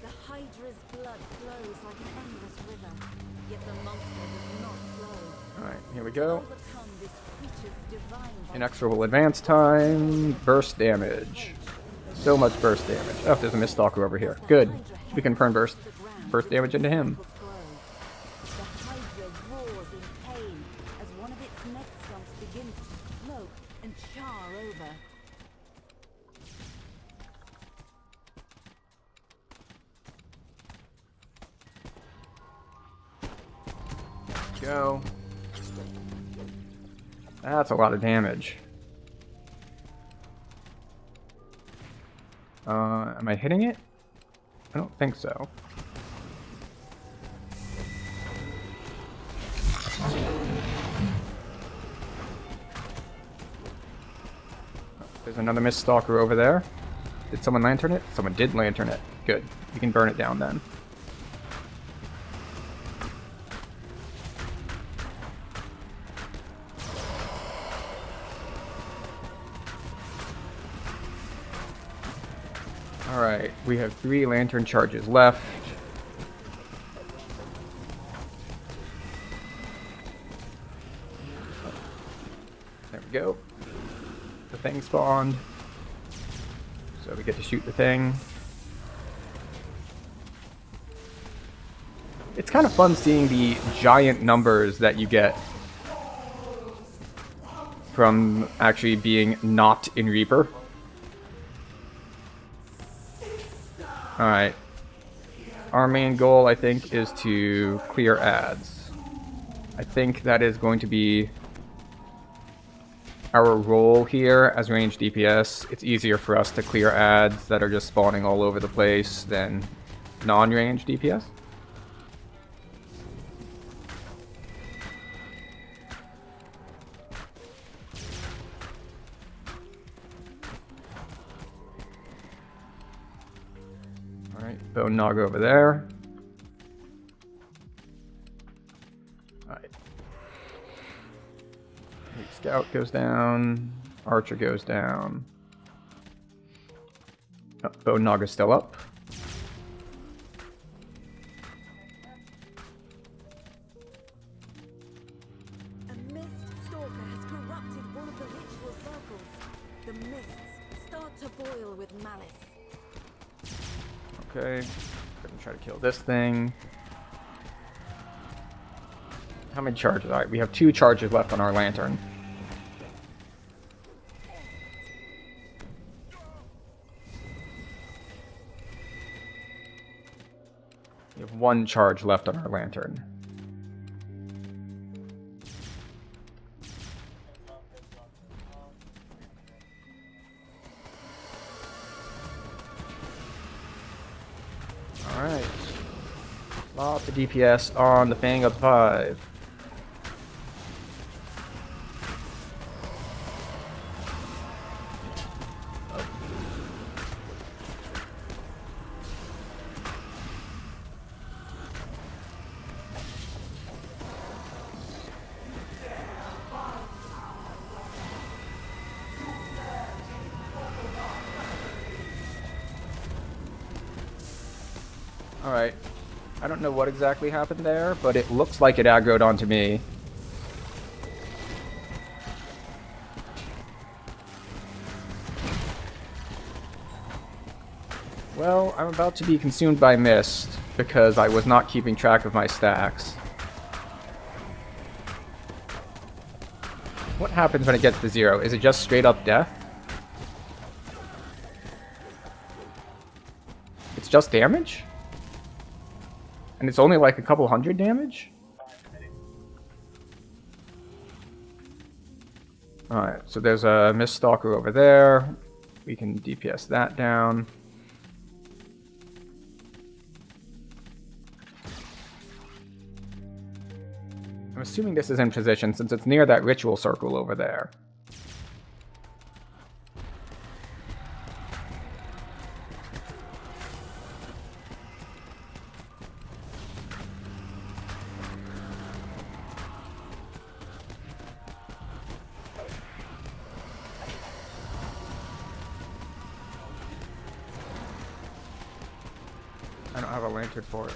The Hydra's blood flows like an endless river, yet the monster does not flow. Alright, here we go. Overcome this creature's divine Inexorable advance time, burst damage. So much burst damage. Oh, there's a Miststalker over here. Good. We can burn burst damage into him. The Hydra roars in pain as one of its neck stumps begins to smoke and char over. Go. That's a lot of damage. Am I hitting it? I don't think so. There's another Miststalker over there. Did someone lantern it? Someone did lantern it. Good. We can burn it down then. Alright, we have 3 lantern charges left. There we go. The thing spawned. So we get to shoot the thing. It's kind of fun seeing the giant numbers that you get from actually being not in Reaper. Alright. Our main goal, I think, is to clear ads. I think that is going to be our role here as ranged DPS. It's easier for us to clear ads that are just spawning all over the place than non-ranged DPS. Alright, Bone Nog over there. Alright. Scout goes down. Archer goes down. Oh, Bone Nog is still up. A mist stalker has corrupted one of the ritual circles. The mists start to boil with malice. Okay, gonna try to kill this thing. How many charges? Alright, we have 2 charges left on our lantern. We have 1 charge left on our lantern. Alright. Lots of DPS on the Fang of 5. Alright. I don't know what exactly happened there, but it looks like it aggroed onto me. Well, I'm about to be consumed by mist because I was not keeping track of my stacks. What happens when it gets to 0? Is it just straight up death? It's just damage? And it's only like a couple hundred damage? Alright, so there's a Mist Stalker over there. We can DPS that down. I'm assuming this is in position since it's near that ritual circle over there. I don't have a lantern for it.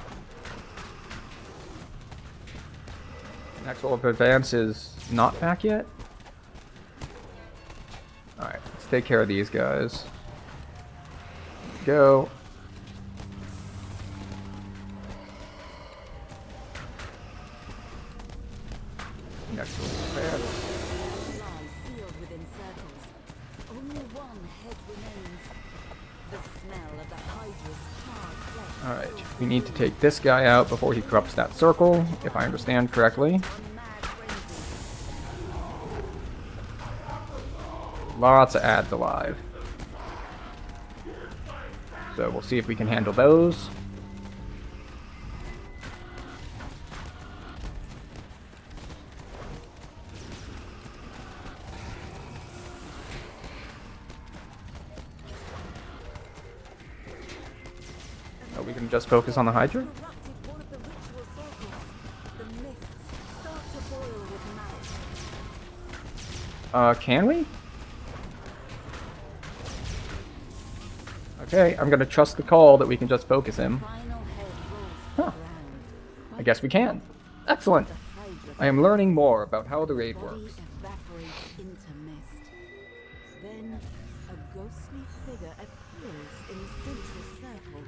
Next level of advance is not back yet? Alright, let's take care of these guys. Go. Next level of advance. Lies sealed within circles. Only one head remains. The smell of the Hydra's charred flesh. Alright, we need to take this guy out before he corrupts that circle, if I understand correctly. Lots of ads alive. So we'll see if we can handle those. Oh, we can just focus on the Hydra? Corrupted one of the ritual circles. The mists start to boil with malice. Can we? Okay, I'm gonna trust the call that we can just focus him. Final head rolls Huh. ground. I guess we can. Excellent. The Hydra I am learning more about how the raid body works. evaporates into mist. Then a ghostly figure appears in the central circle.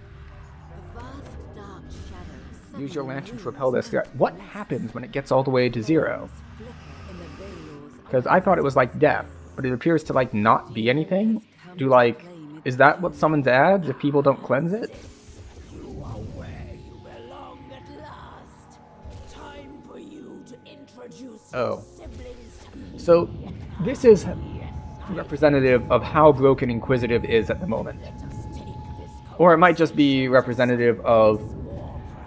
A vast dark shadow. Use your suddenly lantern to looms repel this out threat. of What the mist. happens when it gets all the way to 0? Flicker in the veils of Because I thought it was like death, but it appears to like not be anything. Do like, is that what summons ads if people don't cleanse it? You are where you belong at last. Time for you to introduce Oh. your siblings to me. So this is representative of how broken Inquisitive is at the moment. Let us take this Or it might just be representative of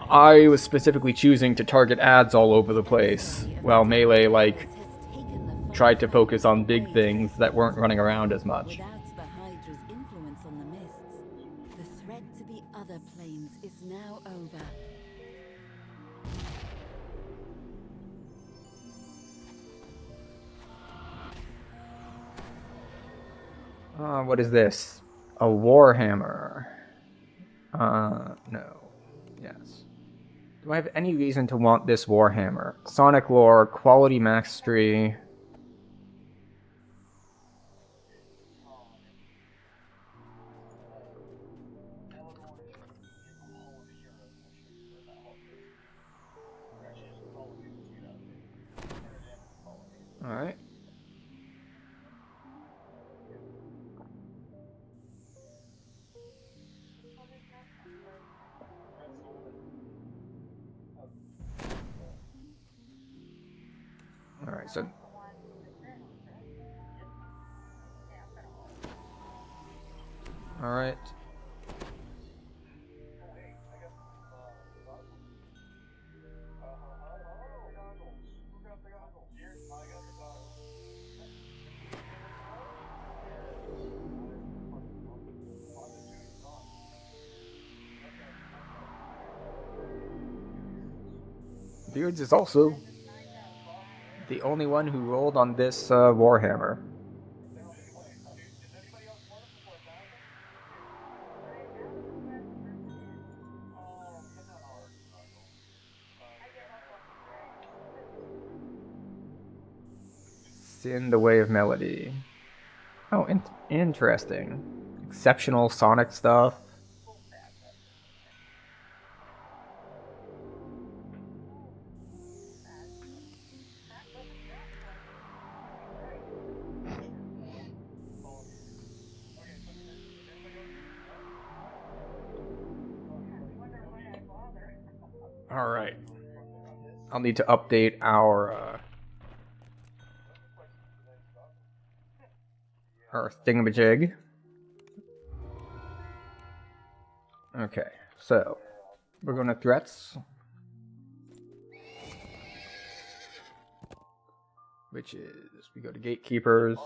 I was specifically choosing to target ads all over the place, while Melee like has taken the tried to focus on big things that weren't running around as much. Without the Hydra's influence on the mists, the threat to the other planes is now over. What is this? A Warhammer. No. Yes. Do I have any reason to want this Warhammer? Sonic lore, quality mastery. Alright. Alright, so alright. Beards is also the only one who rolled on this Warhammer. Sin, the Way of Melody. Oh, interesting. Exceptional Sonic stuff. Alright. I'll need to update our thingamajig. Okay, so we're going to threats, which is we go to gatekeepers.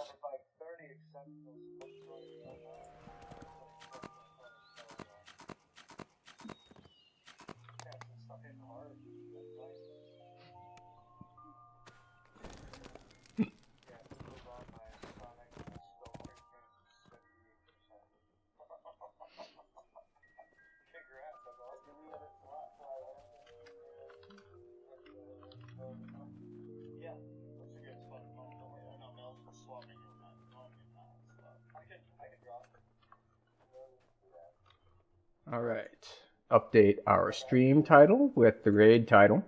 Alright, update our stream title with the raid title.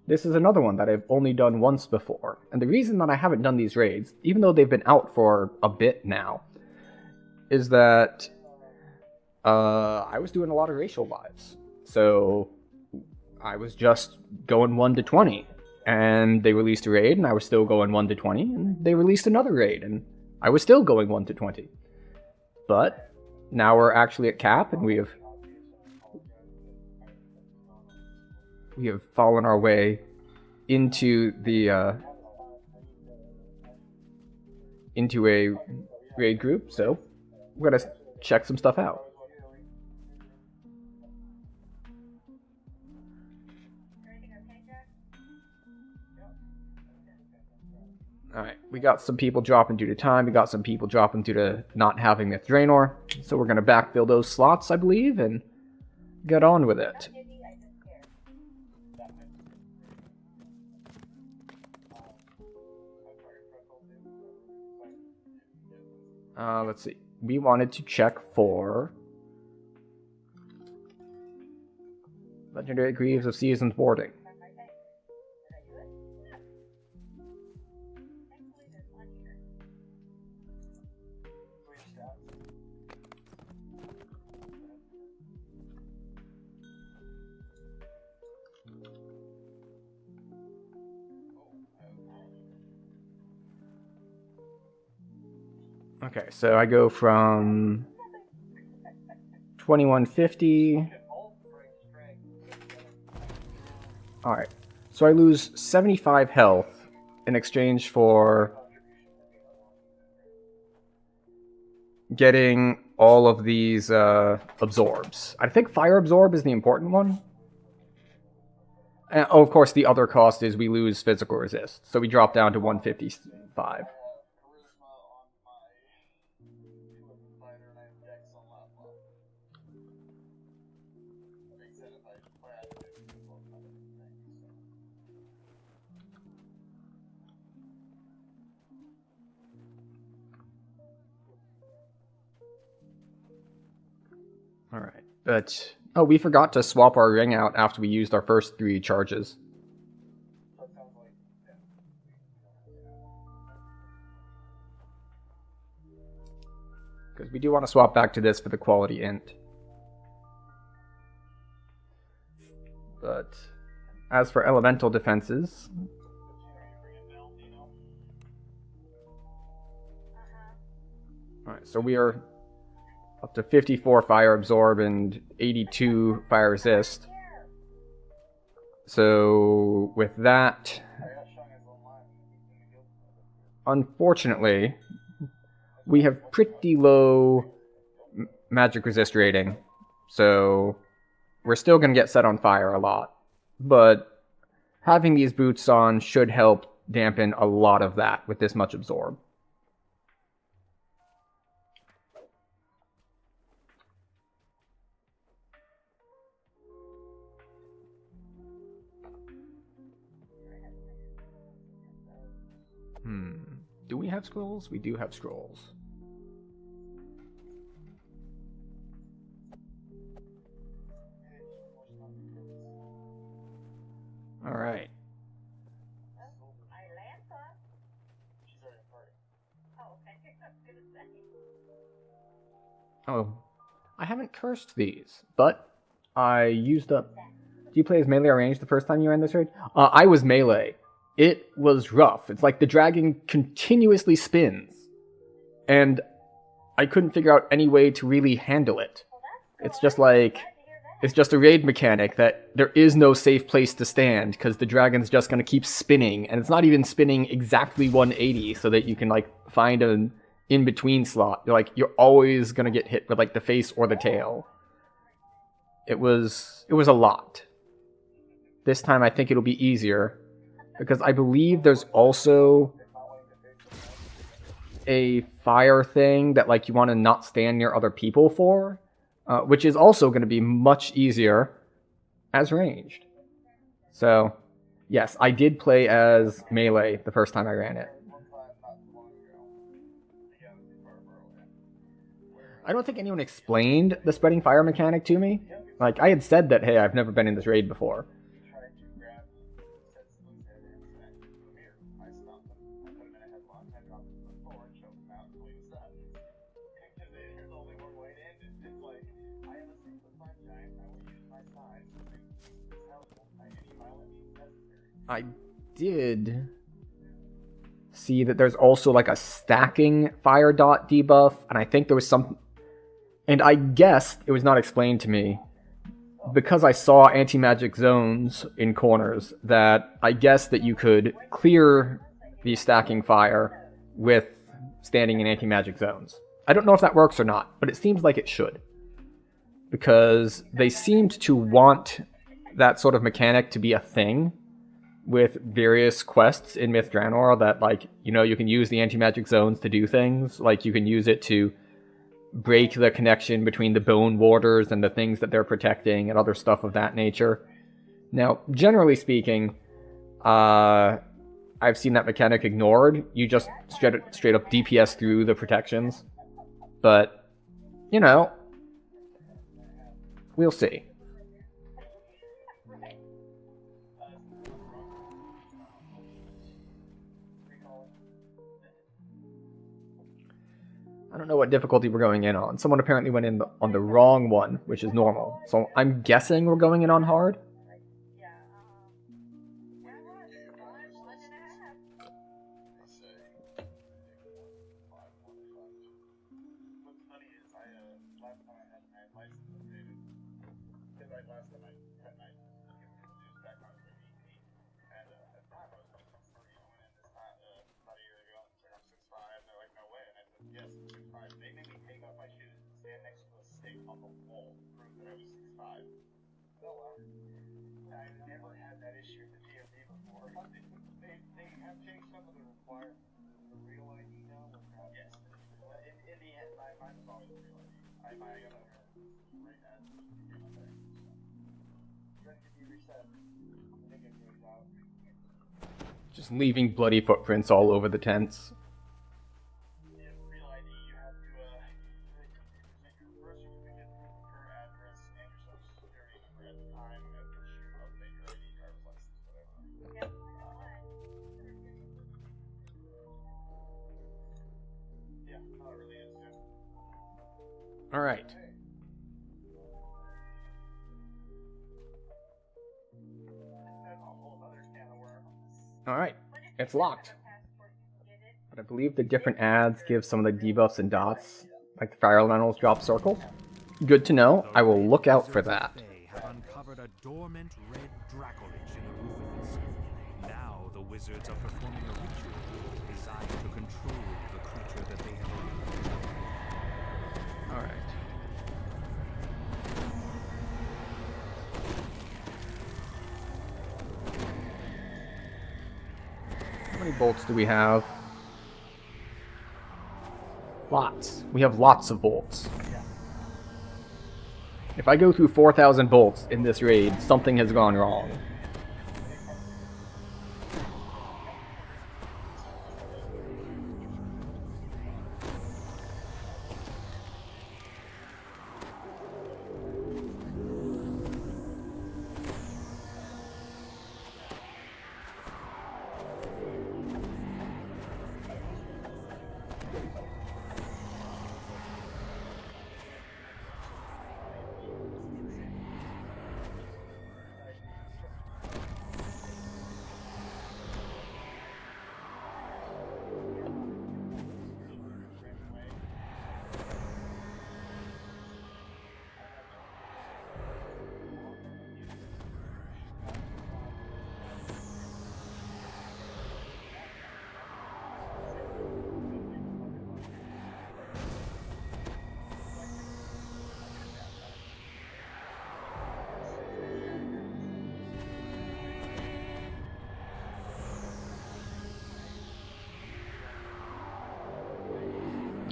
This is another one that I've only done once before, and the reason that I haven't done these raids, even though they've been out for a bit now, is that I was doing a lot of racial lives. So I was just going 1 to 20, and they released a raid, and I was still going 1 to 20, and they released another raid, and I was still going 1 to 20. But now we're actually at cap, and we have fallen our way into the into a raid group, so we're gonna check some stuff out. Alright, we got some people dropping due to time, we got some people dropping due to not having the Draenor, so we're gonna backfill those slots, I believe, and get on with it. Let's see. We wanted to check for Legendary Greaves of Seasoned Warding. Okay, so I go from 2150. Alright, so I lose 75 health in exchange for getting all of these absorbs. I think fire absorb is the important one. And, oh, of course, the other cost is we lose physical resist, so we drop down to 155. Alright, but... oh, we forgot to swap our ring out after we used our first 3 charges. Because we do want to swap back to this for the quality int. But as for elemental defenses... alright, so we are up to 54 fire absorb and 82 fire resist. So with that, unfortunately, we have pretty low magic resist rating. So we're still going to get set on fire a lot. But having these boots on should help dampen a lot of that with this much absorb. Do we have scrolls? We do have scrolls. Alright. Oh, I haven't cursed these, but I used up Do you play as melee or range the first time you ran this raid? I was melee. It was rough. It's like the dragon continuously spins. And I couldn't figure out any way to really handle it. It's just like... It's just a raid mechanic that there is no safe place to stand because the dragon's just going to keep spinning. And it's not even spinning exactly 180 so that you can like find an in-between slot. You're always going to get hit with like the face or the tail. It was a lot. This time I think it'll be easier because I believe there's also a fire thing that like you want to not stand near other people for, which is also going to be much easier as ranged. So, yes, I did play as melee the first time I ran it. I don't think anyone explained the spreading fire mechanic to me. Like, I had said that, hey, I've never been in this raid before. I did see that there's also like a stacking fire dot debuff, and I think there was some... And I guessed, it was not explained to me, because I saw anti-magic zones in corners, that I guessed that you could clear the stacking fire with standing in anti-magic zones. I don't know if that works or not, but it seems like it should. Because they seemed to want that sort of mechanic to be a thing with various quests in Myth Draenor that, like, you know, you can use the anti-magic zones to do things. Like, you can use it to break the connection between the Bone Warders and the things that they're protecting and other stuff of that nature. Now, generally speaking, I've seen that mechanic ignored. You just straight up DPS through the protections. But, you know, we'll see. I don't know what difficulty we're going in on. Someone apparently went in on the wrong one, which is normal. So I'm guessing we're going in on hard. Just leaving bloody footprints all over the tents. All right. All right, it's locked. But I believe the different ads give some of the debuffs and dots, like the fire elementals drop circles. Good to know. I will look out for that. They have uncovered a dormant red dracolich in the ruins. Now the wizards are performing a ritual designed to control the creature that they have awakened. All right. How many bolts do we have? Lots. We have lots of bolts. If I go through 4,000 bolts in this raid, something has gone wrong.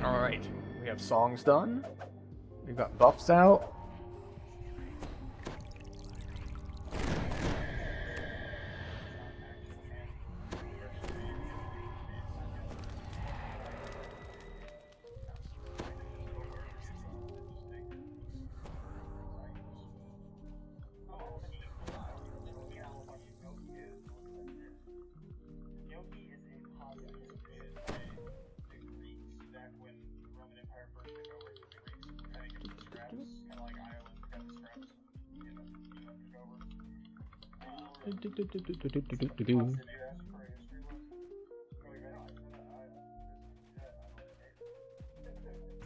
Alright, we have songs done. We've got buffs out.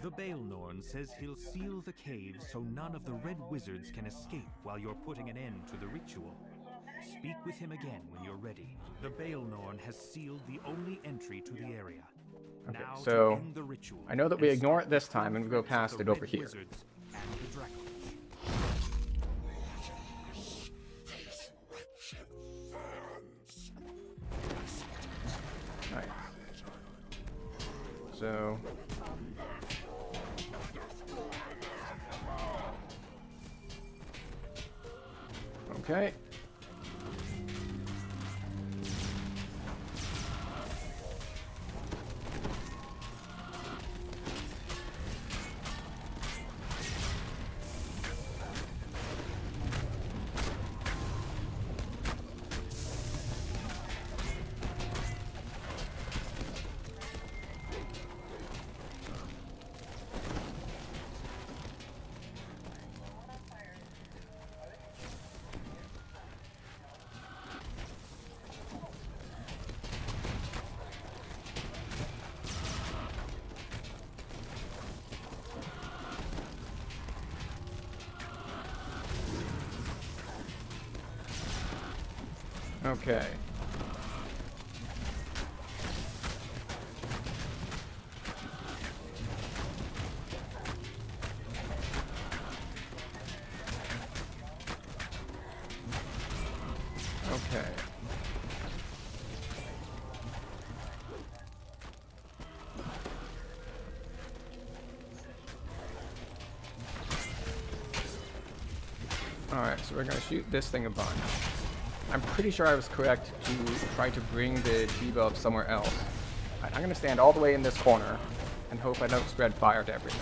The Baelnorn says he'll seal the caves so none of the Red Wizards can escape while you're putting an end to the ritual. Speak with him again when you're ready. The Baelnorn has sealed the only entry to the area. Okay, Now so to end the ritual I know that we and ignore stop it this time and we go the past it Red over here. Wizards and the Dracolich. Alright. So okay. Okay. Okay. Alright, so we're gonna shoot this thing a bunch. I'm pretty sure I was correct to try to bring the debuff somewhere else. Alright, I'm gonna stand all the way in this corner and hope I don't spread fire to everything.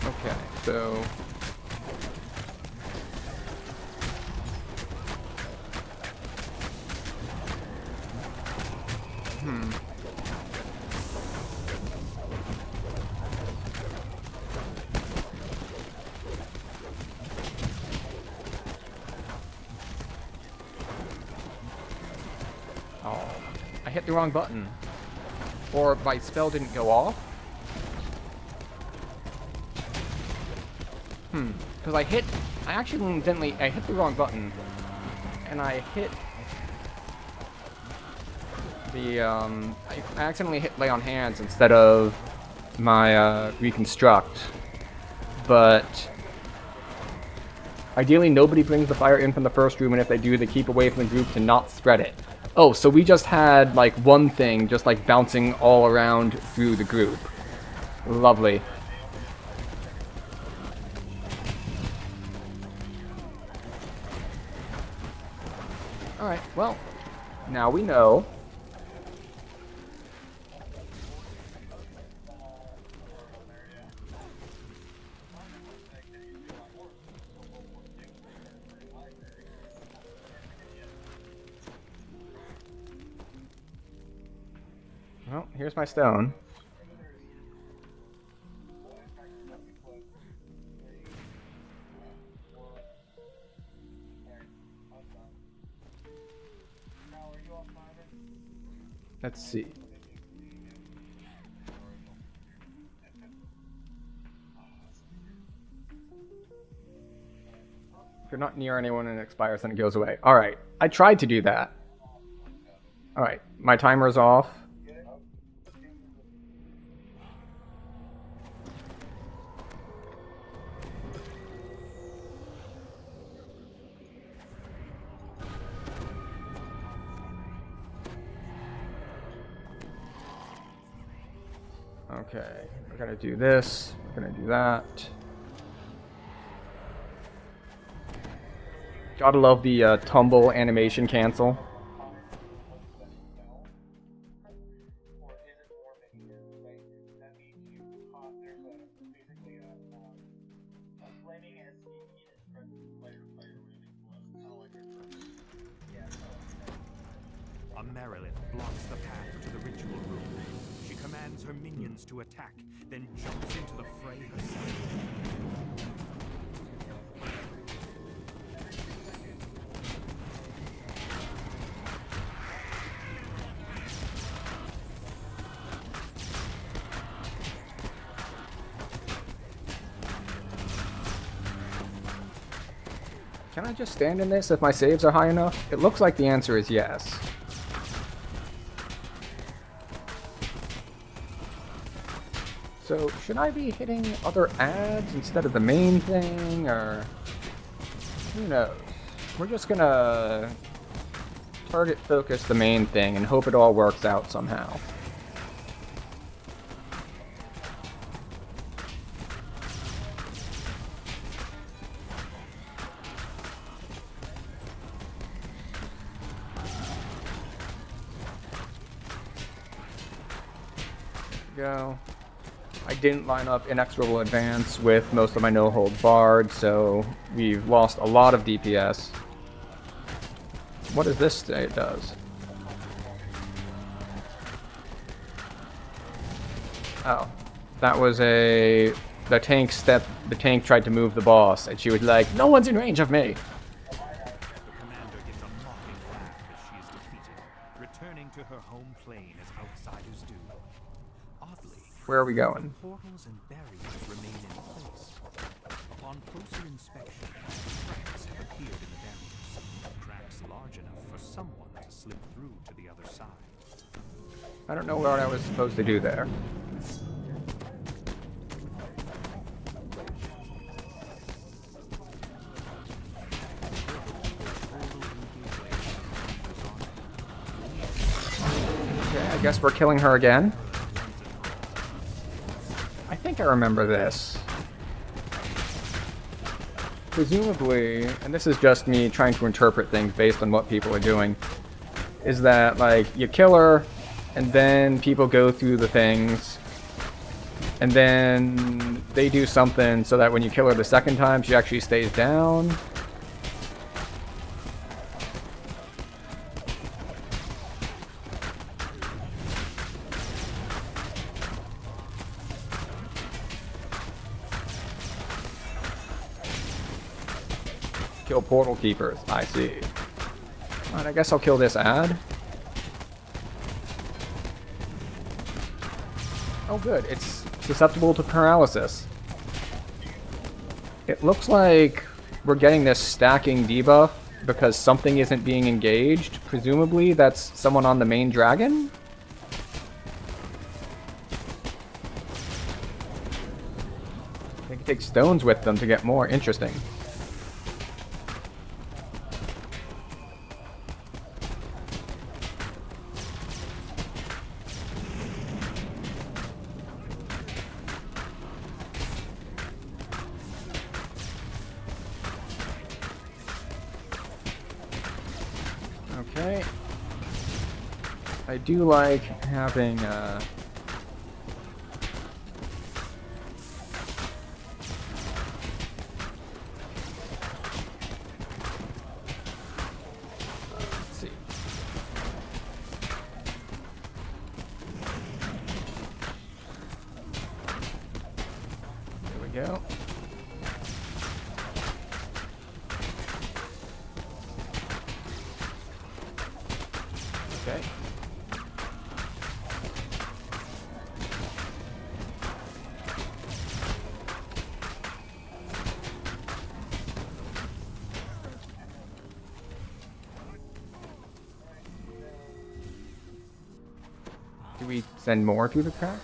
Okay, so oh, I hit the wrong button. Or my spell didn't go off. Because I hit the wrong button. And I hit the, I accidentally hit lay on hands instead of my, reconstruct. But ideally nobody brings the fire in from the first room, and if they do, they keep away from the group to not spread it. Oh, so we just had, like, one thing just, like, bouncing all around through the group. Lovely. Alright, well, now we know. Well, here's my stone. Let's see. If you're not near anyone and it expires, then it goes away. Alright, I tried to do that. Alright, my timer is off. Okay, we're gonna do this, we're gonna do that. Gotta love the tumble animation cancel. A Marilith blocks the path to the ritual room. She commands her minions to attack, then jumps into the fray herself. Can I just stand in this if my saves are high enough? It looks like the answer is yes. So, should I be hitting other ads instead of the main thing, or... who knows? We're just gonna target focus the main thing and hope it all works out somehow. Go. I didn't line up Inexorable Advance with most of my no-hold bard, so we've lost a lot of DPS. What does this say it does? Oh, that was the tank tried to move the boss, and she was like, "No one's in range of me." The commander gives a mocking laugh as she is defeated, returning to her home plane as outsiders do. Oddly, Where are we going? portals and barriers remain in place. Upon closer inspection, cracks have appeared in the barriers. Cracks large enough for someone to slip through to the other side. I don't know what I was supposed to do there. Okay, I guess we're killing her again. I think I remember this. Presumably, and this is just me trying to interpret things based on what people are doing, is that, like, you kill her, and then people go through the things, and then they do something so that when you kill her the second time, she actually stays down. Kill portal keepers, I see. Alright, I guess I'll kill this ad. Oh good, it's susceptible to paralysis. It looks like we're getting this stacking debuff because something isn't being engaged. Presumably that's someone on the main dragon? They can take stones with them to get more interesting. Okay. I do like having let's see. go. Okay. Do we send more through the cracks?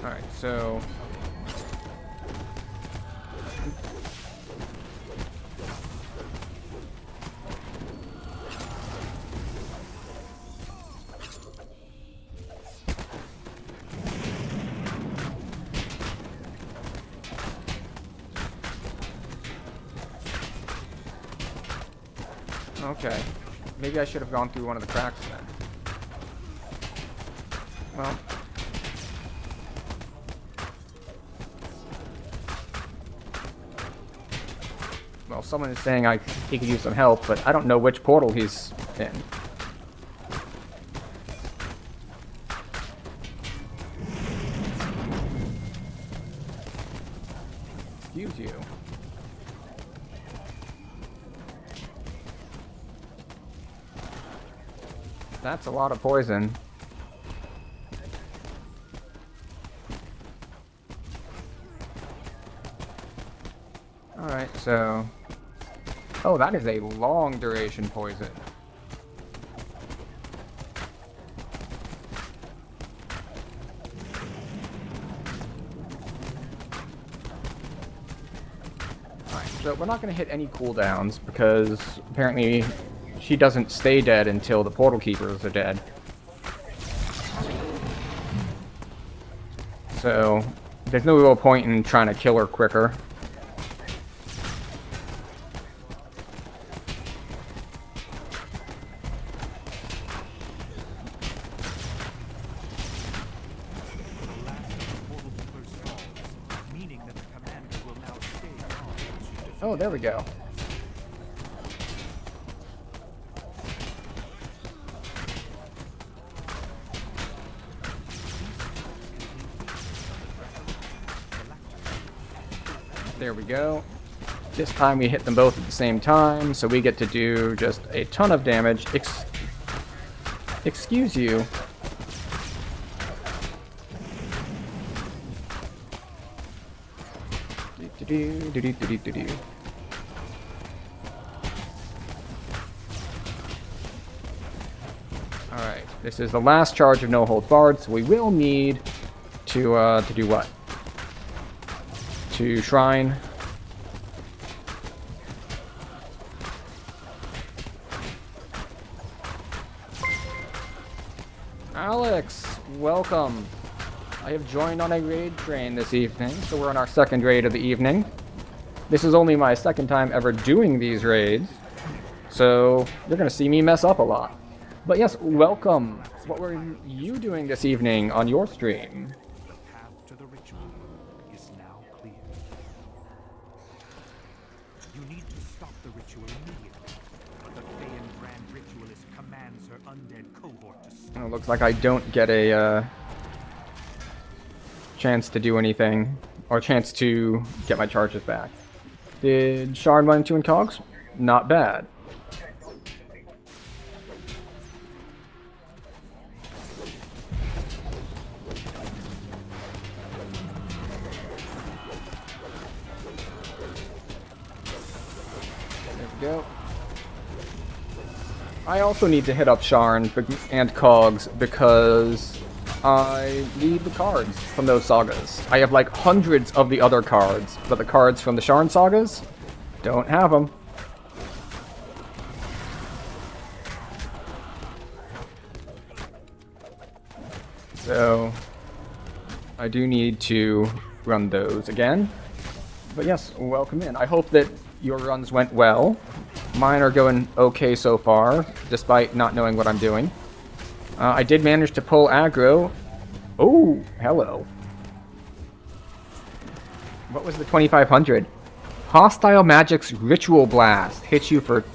Alright, so... Okay. Maybe I should have gone through one of the cracks then. Well... Well, someone is saying he could use some help, but I don't know which portal he's in. Excuse you. That's a lot of poison. Alright, so... Oh, that is a long duration poison. Alright, so we're not going to hit any cooldowns because apparently she doesn't stay dead until the portal keepers are dead. So there's no real point in trying to kill her quicker. Oh, there we go. There we go. This time we hit them both at the same time, so we get to do just a ton of damage. Excuse you. Alright, this is the last charge of No Holds Barred, so we will need to do what? To shrine. Alex, welcome. I have joined on a raid train this evening, so we're on our second raid of the evening. This is only my second time ever doing these raids, so you're going to see me mess up a lot. But yes, welcome. What were you doing this evening on your stream? The path to the ritual is now clear. You need to stop the ritual immediately, but the Feyan Grand Ritualist commands her undead cohort to stop. Oh, looks like I don't get a chance to do anything, or chance to get my charges back. Did Shard run into in cogs? Not bad. There we go. I also need to hit up Sharn and Cogs because I need the cards from those sagas. I have like hundreds of the other cards, but the cards from the Sharn sagas, don't have them. So I do need to run those again. But yes, welcome in. I hope that your runs went well. Mine are going okay so far, despite not knowing what I'm doing. I did manage to pull aggro. Oh, hello. What was the 2500? Hostile Magic's Ritual Blast hits you for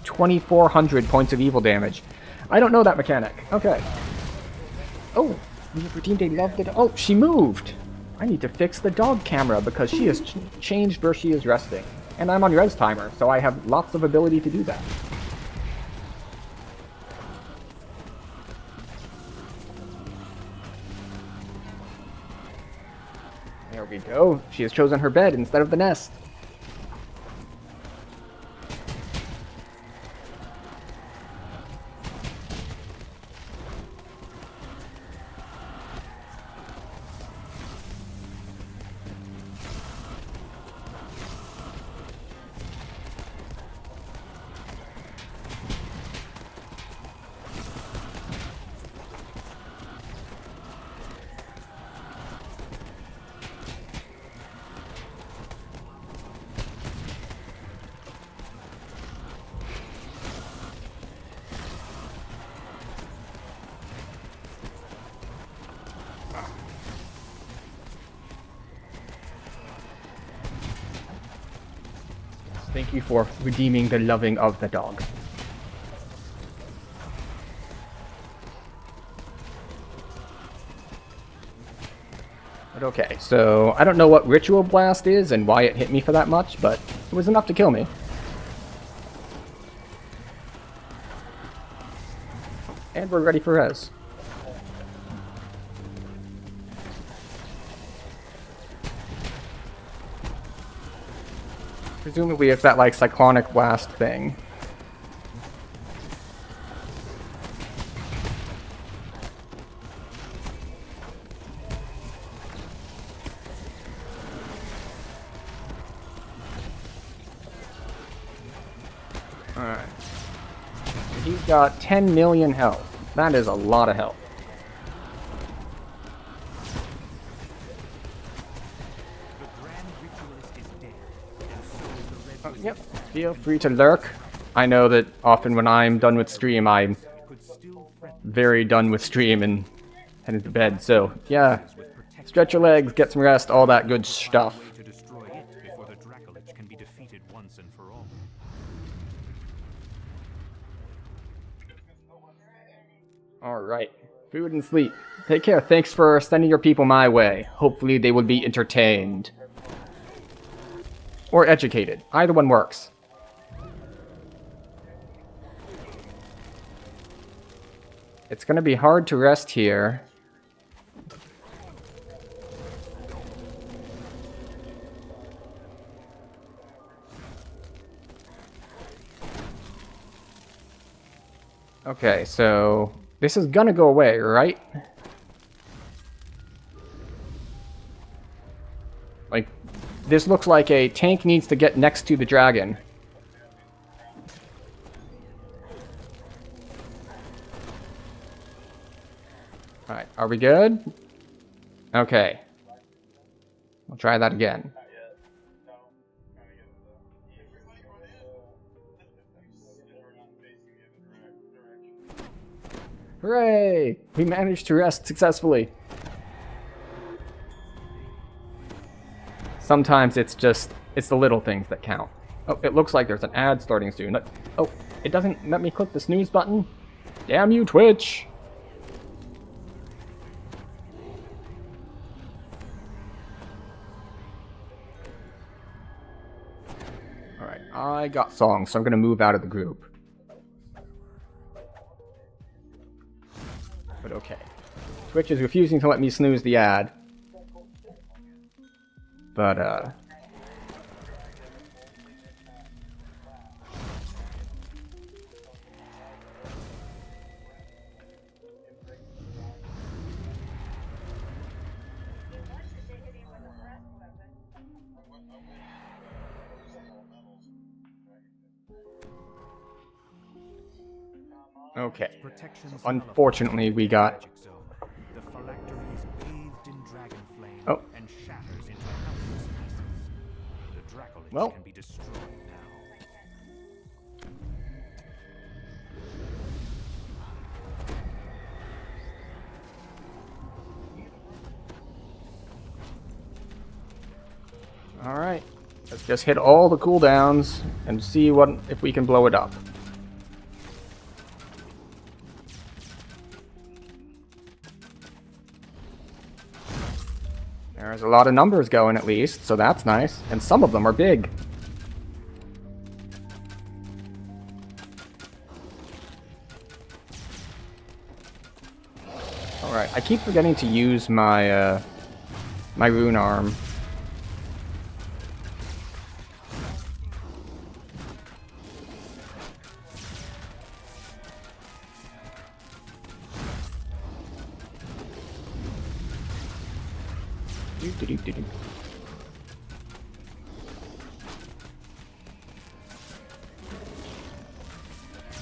2400 points of evil damage. I don't know that mechanic. Okay. Oh, we have redeemed a love the... Oh, she moved. I need to fix the dog camera because she has changed where she is resting. And I'm on res timer, so I have lots of ability to do that. There we go. She has chosen her bed instead of the nest. Thank you for redeeming the loving of the dog. But okay, so I don't know what Ritual Blast is and why it hit me for that much, but it was enough to kill me. And we're ready for res. Presumably it's that, like, cyclonic blast thing. Alright. He's got 10 million health. That is a lot of health. Yep, feel free to lurk. I know that often when I'm done with stream, I'm very done with stream and heading to bed. So, yeah, stretch your legs, get some rest, all that good stuff. Alright, food and sleep. Take care, thanks for sending your people my way. Hopefully they will be entertained. Or educated. Either one works. It's gonna be hard to rest here. Okay, so this is gonna go away, right? Like, this looks like a tank needs to get next to the dragon. Alright, are we good? Okay. We'll try that again. Hooray! We managed to rest successfully. Sometimes it's the little things that count. Oh, it looks like there's an ad starting soon. Oh, it doesn't let me click the snooze button? Damn you, Twitch! Alright, I got songs, so I'm gonna move out of the group. But okay. Twitch is refusing to let me snooze the ad. But, okay. Unfortunately, we got... Oh. Well, Alright. Let's just hit all the cooldowns and see if we can blow it up. There's a lot of numbers going at least, so that's nice. And some of them are big. Alright, I keep forgetting to use my, my rune arm.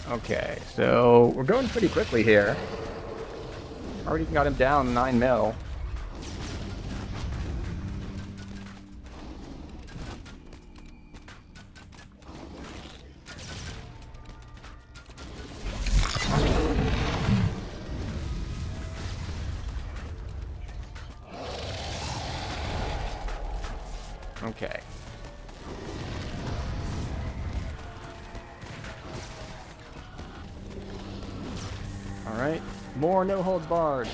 Okay, so we're going pretty quickly here. Already got him down 9 mil. Okay. Alright, more no holds barred.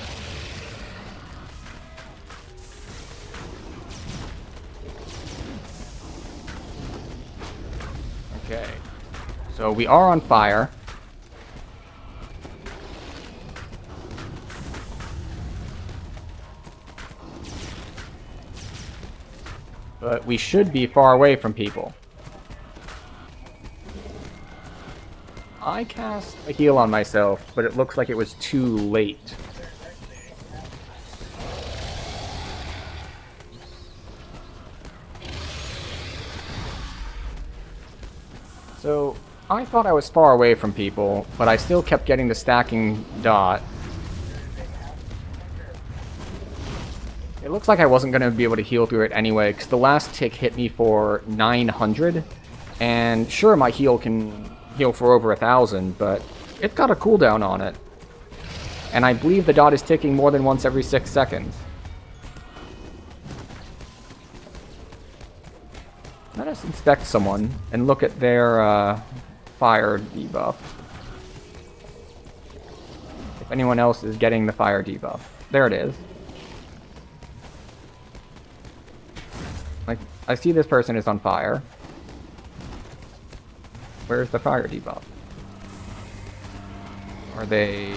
Okay, so we are on fire. But we should be far away from people. I cast a heal on myself, but it looks like it was too late. So, I thought I was far away from people, but I still kept getting the stacking dot. It looks like I wasn't going to be able to heal through it anyway, because the last tick hit me for 900, and sure, my heal can heal for over 1,000, but it's got a cooldown on it. And I believe the dot is ticking more than once every 6 seconds. Let us inspect someone and look at their fire debuff. If anyone else is getting the fire debuff. There it is. Like, I see this person is on fire. Where's the fire debuff? Are they...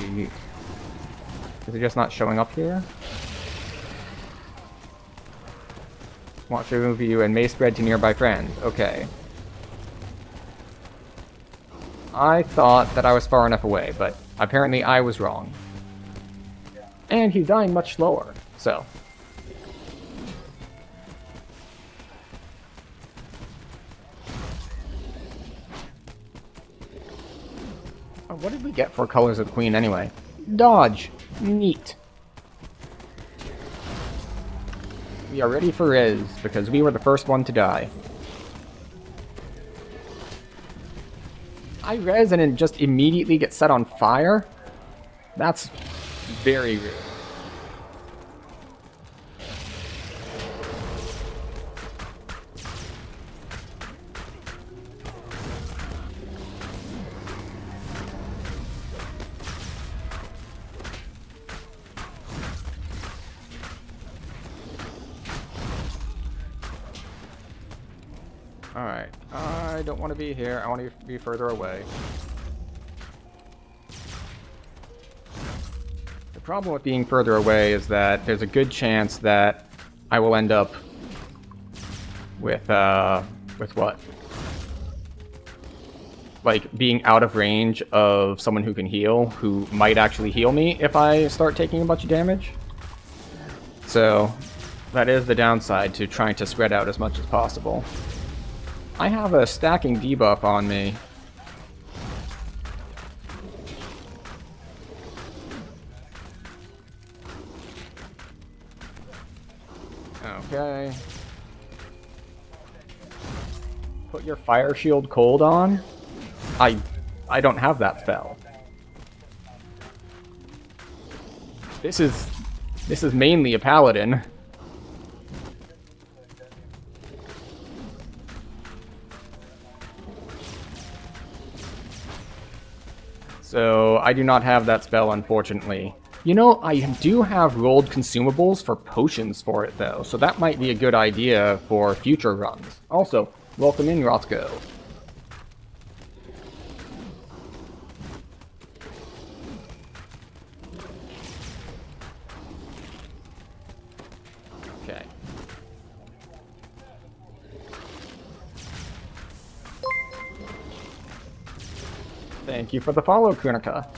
Is it just not showing up here? Want to remove you and may spread to nearby friends. Okay. I thought that I was far enough away, but apparently I was wrong. And he's dying much slower, so... What did we get for Colors of the Queen anyway? Dodge! Neat. We are ready for Riz, because we were the first one to die. I res and then just immediately get set on fire? That's very rude. Alright, I don't want to be here, I want to be further away. The problem with being further away is that there's a good chance that I will end up with what? Like, being out of range of someone who can heal, who might actually heal me if I start taking a bunch of damage. So, that is the downside to trying to spread out as much as possible. I have a stacking debuff on me. Okay. Put your fire shield cold on? I don't have that spell. This is mainly a paladin. So I do not have that spell, unfortunately. You know, I do have rolled consumables for potions for it, though, so that might be a good idea for future runs. Also, welcome in, Rothko. Okay. Thank you for the follow, Kunika.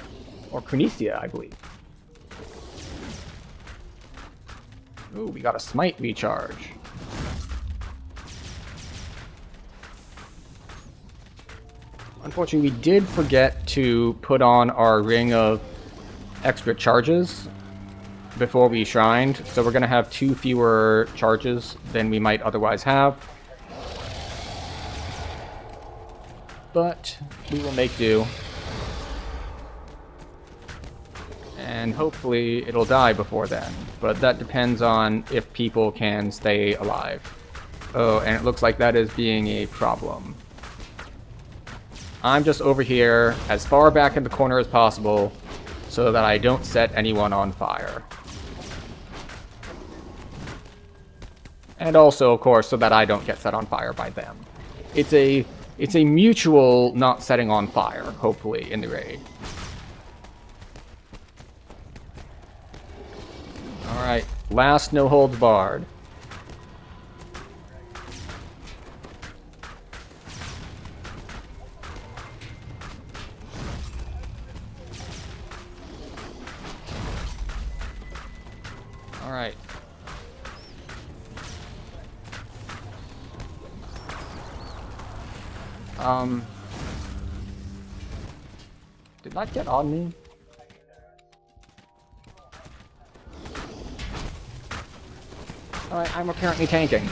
Or Kunicia, I believe. Ooh, we got a smite recharge. Unfortunately, we did forget to put on our ring of extra charges before we shrined, so we're going to have 2 fewer charges than we might otherwise have. But we will make do. And hopefully it'll die before then. But that depends on if people can stay alive. Oh, and it looks like that is being a problem. I'm just over here as far back in the corner as possible so that I don't set anyone on fire. And also, of course, so that I don't get set on fire by them. It's a mutual not setting on fire, hopefully, in the raid. Alright, last no holds barred. Alright. Did that get on me? Alright, I'm apparently tanking.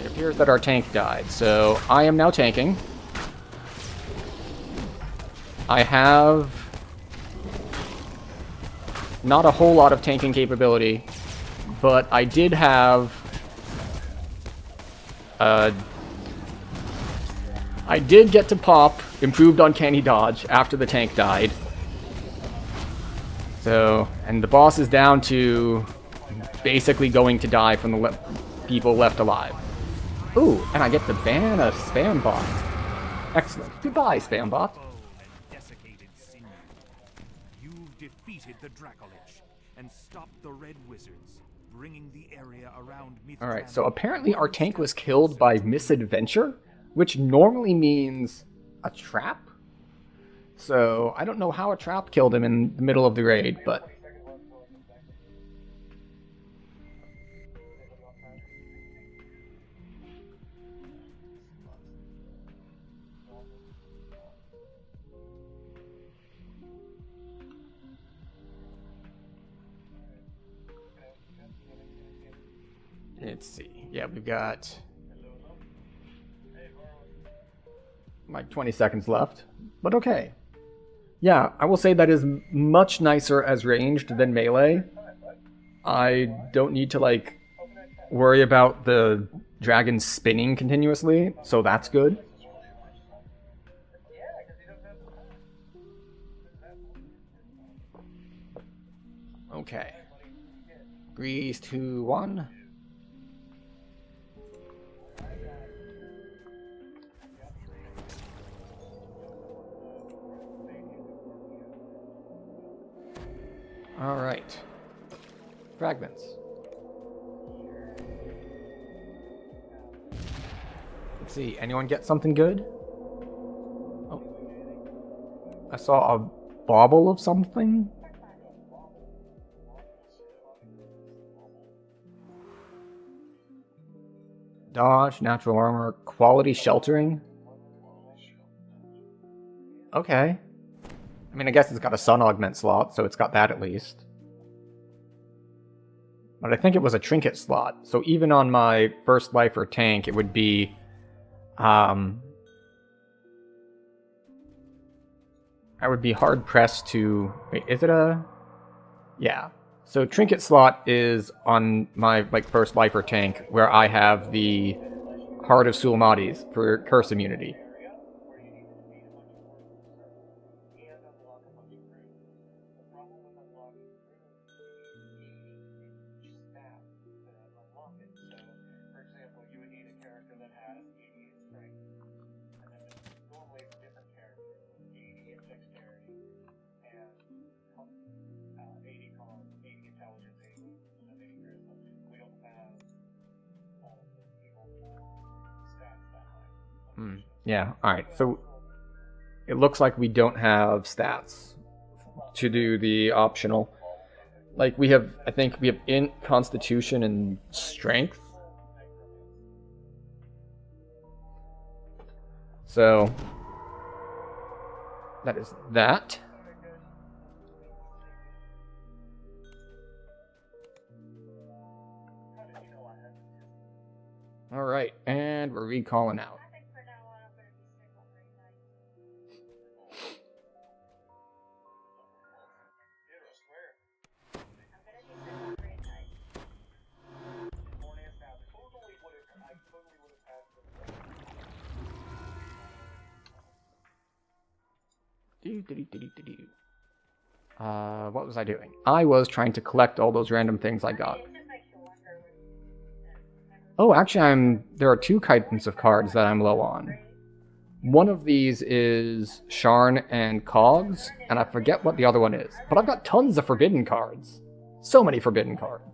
It appears that our tank died, so I am now tanking. I have not a whole lot of tanking capability, but I did have I did get to pop improved uncanny dodge after the tank died. So, and the boss is down to basically going to die from the people left alive. Ooh, and I get to ban a spam bot. Excellent. Goodbye, spam bot. Desiccated sinew. You've defeated the Dracolich and stopped the Red Wizards, bringing the area around Mithran. Alright, so apparently our tank was killed by misadventure, which normally means a trap. So, I don't know how a trap killed him in the middle of the raid, but... Let's see. Yeah, we've got like 20 seconds left, but okay. Yeah, I will say that is much nicer as ranged than melee. I don't need to, like, worry about the dragon spinning continuously, so that's good. Okay. 3, 2, 1. Alright. Fragments. Let's see, anyone get something good? Oh. I saw a bauble of something. Dodge, natural armor, quality sheltering. Okay. I mean, I guess it's got a sun augment slot, so it's got that at least. But I think it was a trinket slot, so even on my first life or tank, it would be... I would be hard-pressed to... Wait, is it a... Yeah. So trinket slot is on my first life or tank, where I have the Heart of Sulmadis for curse immunity. problem with unlocking each stat to unlock it. So, for example, you would need a character that has 80 in strength, and then normally it's different characters, 80 in dexterity, and 80 con, 80 intelligence, 80 charisma. We don't have all of the people stats that high. Yeah, alright, so it looks like we don't have stats to do the optional. Like, we have, I think we have int, constitution, and strength. So, that is that. Alright, and we're recalling out. I think for now on, I'm going to be single for tonight. I'm going to be single for tonight. What was I doing? I was trying to collect all those random things I got. It just makes you wonder when. Oh, actually, there are 2 titans of cards that I'm low on. One of these is Sharn and Cogs, and I forget what the other one is. But I've got tons of forbidden cards. So many forbidden cards.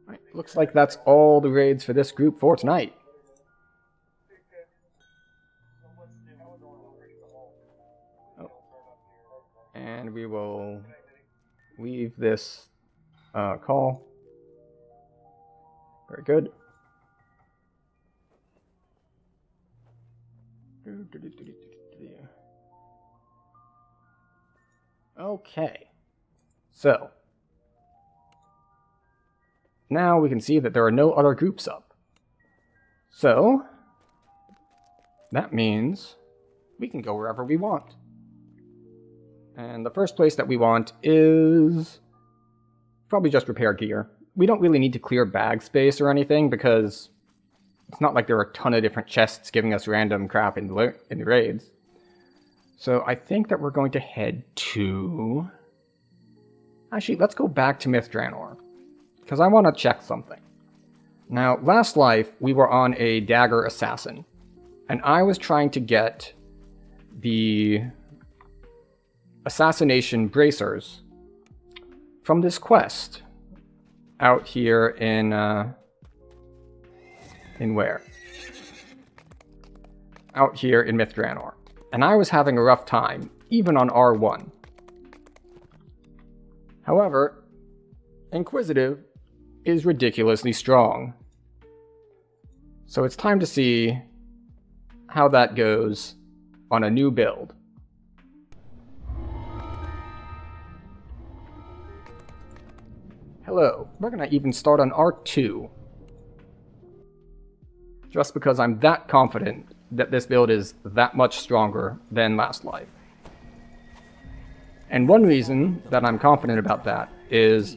Right, looks like that's all the raids for this group for tonight. Oh. And we will leave this call. Very good. Okay. So, now we can see that there are no other groups up. So, that means we can go wherever we want. And the first place that we want is probably just repair gear. We don't really need to clear bag space or anything because it's not like there are a ton of different chests giving us random crap in the raids. So I think that we're going to head to... Actually, let's go back to Mithranor, because I want to check something. Now, last life, we were on a dagger assassin, and I was trying to get the assassination bracers from this quest out here in where? Out here in Mithranor. And I was having a rough time, even on R1. However, Inquisitive is ridiculously strong. So it's time to see how that goes on a new build. Hello, we're gonna even start on R2. Just because I'm that confident that this build is that much stronger than last life. And one reason that I'm confident about that is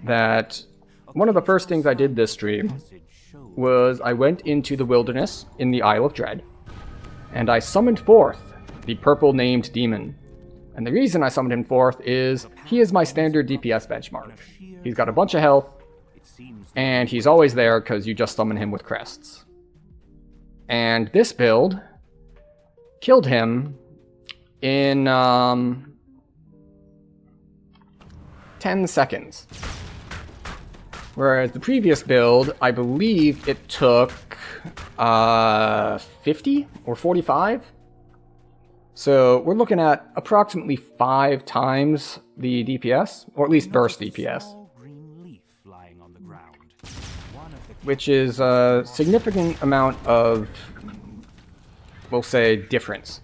that one of the first things I did this stream was I went into the wilderness in the Isle of Dread, and I summoned forth the purple named demon. And the reason I summoned him forth is he is my standard DPS benchmark. He's got a bunch of health, and he's always there because you just summon him with crests. And this build killed him in 10 seconds. Whereas the previous build, I believe it took 50 or 45. So we're looking at approximately 5 times the DPS, or at least burst DPS. Which is a significant amount of, we'll say, difference.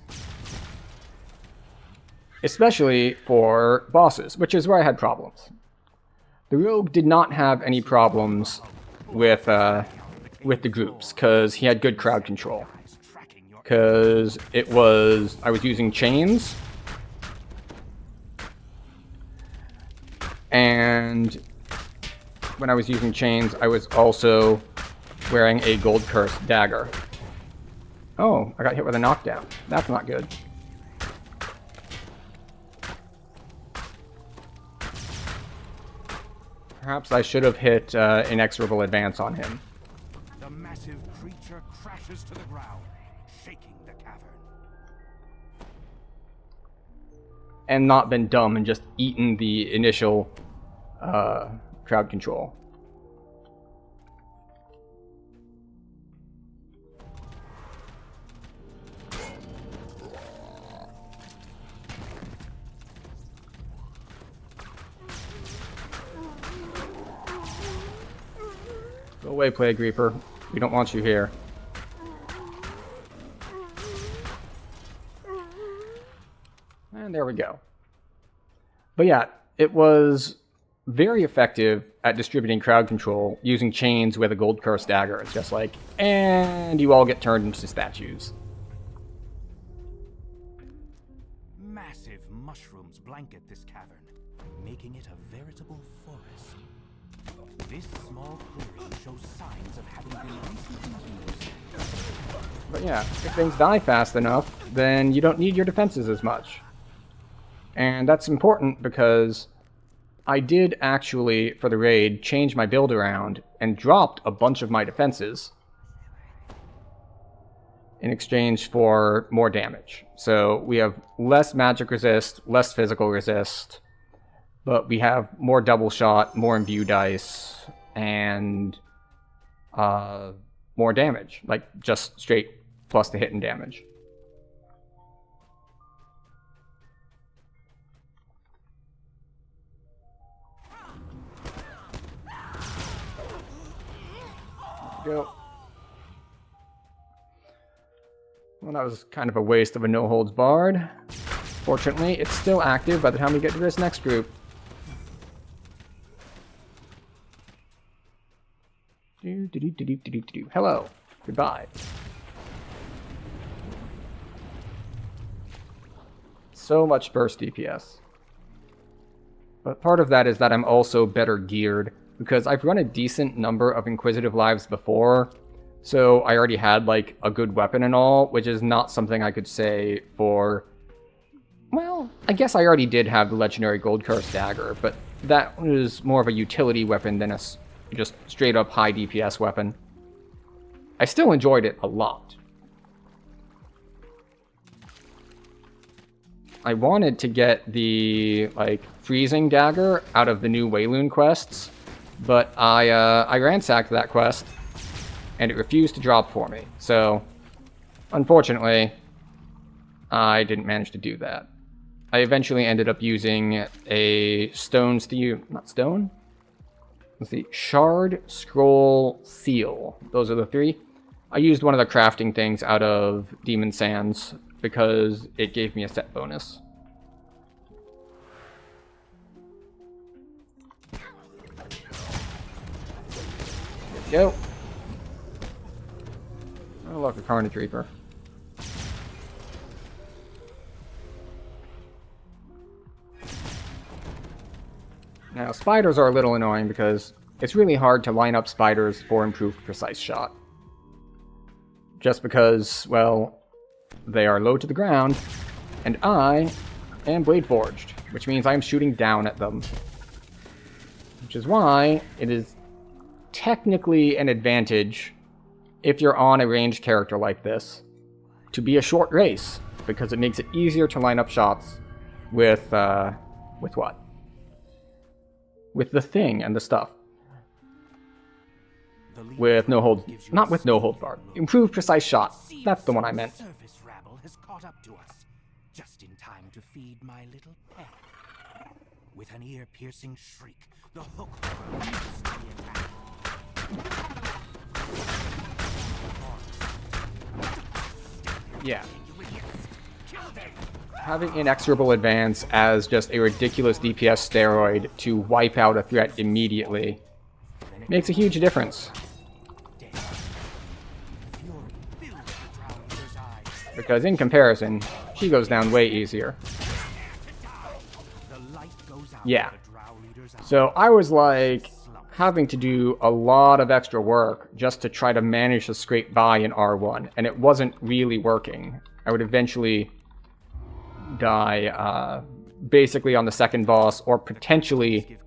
Especially for bosses, which is where I had problems. The rogue did not have any problems with the groups, because he had good crowd control. Because I was using chains, and when I was using chains, I was also wearing a gold cursed dagger. Oh, I got hit with a knockdown. That's not good. Perhaps I should have hit inexorable advance on him. The massive creature crashes to the ground, shaking the cavern. And not been dumb and just eaten the initial crowd control. Go away, Plague Reaper. We don't want you here. And there we go. But yeah, it was very effective at distributing crowd control using chains with a gold curse dagger. It's just like, and you all get turned into statues. Massive mushrooms blanket this cavern, making it a veritable forest. This small clearing shows signs of having been recently used. But yeah, if things die fast enough, then you don't need your defenses as much. And that's important because I did actually, for the raid, change my build around and dropped a bunch of my defenses in exchange for more damage. So we have less magic resist, less physical resist, but we have more double shot, more imbue dice, and more damage. Like, just straight plus the hit and damage. Go. Well, that was kind of a waste of a no-holds barred. Fortunately, it's still active by the time we get to this next group. Hello. Goodbye. So much burst DPS. But part of that is that I'm also better geared, because I've run a decent number of Inquisitive Lives before, so I already had, like, a good weapon and all, which is not something I could say for... Well, I guess I already did have the legendary Gold Curse Dagger, but that was more of a utility weapon than a just straight-up high DPS weapon. I still enjoyed it a lot. I wanted to get the, like, Freezing Dagger out of the new Wayloon quests, but I ransacked that quest, and it refused to drop for me. So, unfortunately, I didn't manage to do that. I eventually ended up using a stone steel, not stone? Let's see, Shard, Scroll, Seal. Those are the three. I used one of the crafting things out of Demon Sands because it gave me a set bonus. Go. Oh, look, a Carnage Reaper. Now, spiders are a little annoying because it's really hard to line up spiders for improved precise shot. Just because, well, they are low to the ground, and I am Blade Forged, which means I'm shooting down at them. Which is why it is technically an advantage if you're on a ranged character like this to be a short race, because it makes it easier to line up shots with what? With the thing and the stuff. With no hold, not with no hold bar. Improved precise shot. That's the one I meant. Surface rabble has caught up to us, just in time to feed my little pet. With an ear-piercing shriek, the hook leaps to the attack. Yeah. Having inexorable advance as just a ridiculous DPS steroid to wipe out a threat immediately makes a huge difference. Because in comparison, she goes down way easier. Yeah. So I was like, having to do a lot of extra work just to try to manage to scrape by in R1, and it wasn't really working. I would eventually die basically on the second boss, or potentially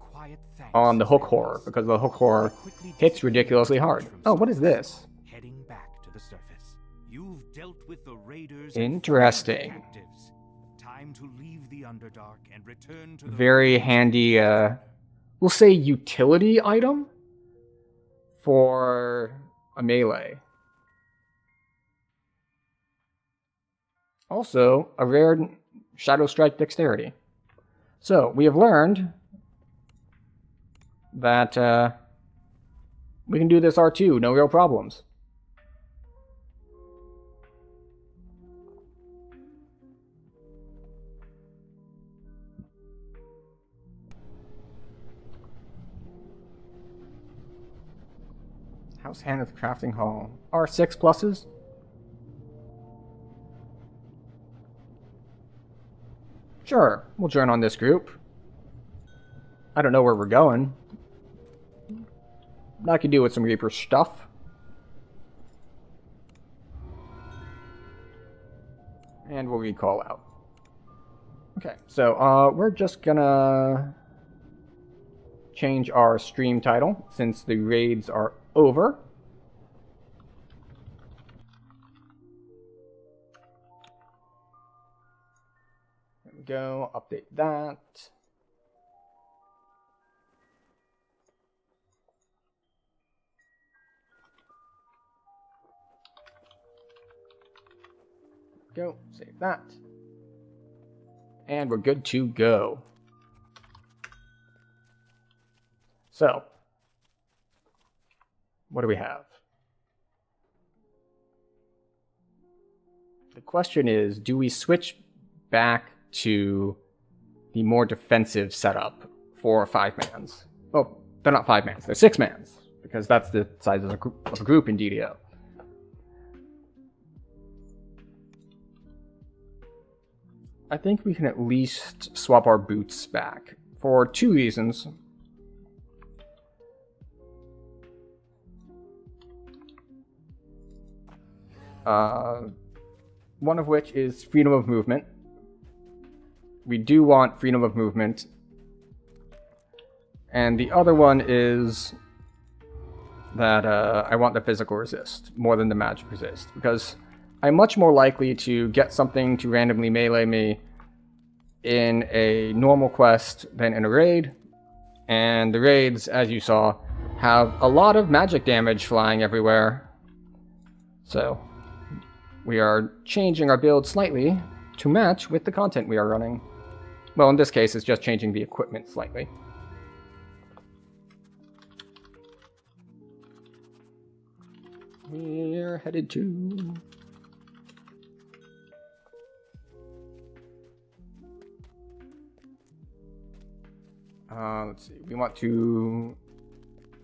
on the hook horror, because the hook horror hits ridiculously hard. Oh, what is this? Heading back to the surface. You've dealt with the raiders. Interesting. Time to leave the Underdark and return to the Very handy, we'll say utility item for a melee. Also, a rare Shadow Strike dexterity. So, we have learned that we can do this R2, no real problems. House Hannah's Crafting Hall. R6 pluses? Sure, we'll join on this group. I don't know where we're going. I could do with some Reaper stuff. And we'll recall out. Okay, so we're just gonna change our stream title since the raids are over. There we go, update that. Go, save that. And we're good to go. So, what do we have? The question is, do we switch back to the more defensive setup for 5-mans? Well, they're not 5-mans, they're 6-mans, because that's the size of a group in DDO. I think we can at least swap our boots back for 2 reasons. One of which is freedom of movement. We do want freedom of movement. And the other one is that I want the physical resist more than the magic resist, because I'm much more likely to get something to randomly melee me in a normal quest than in a raid. And the raids, as you saw, have a lot of magic damage flying everywhere. So we are changing our build slightly to match with the content we are running. Well, in this case, it's just changing the equipment slightly. We're headed to... let's see, we want to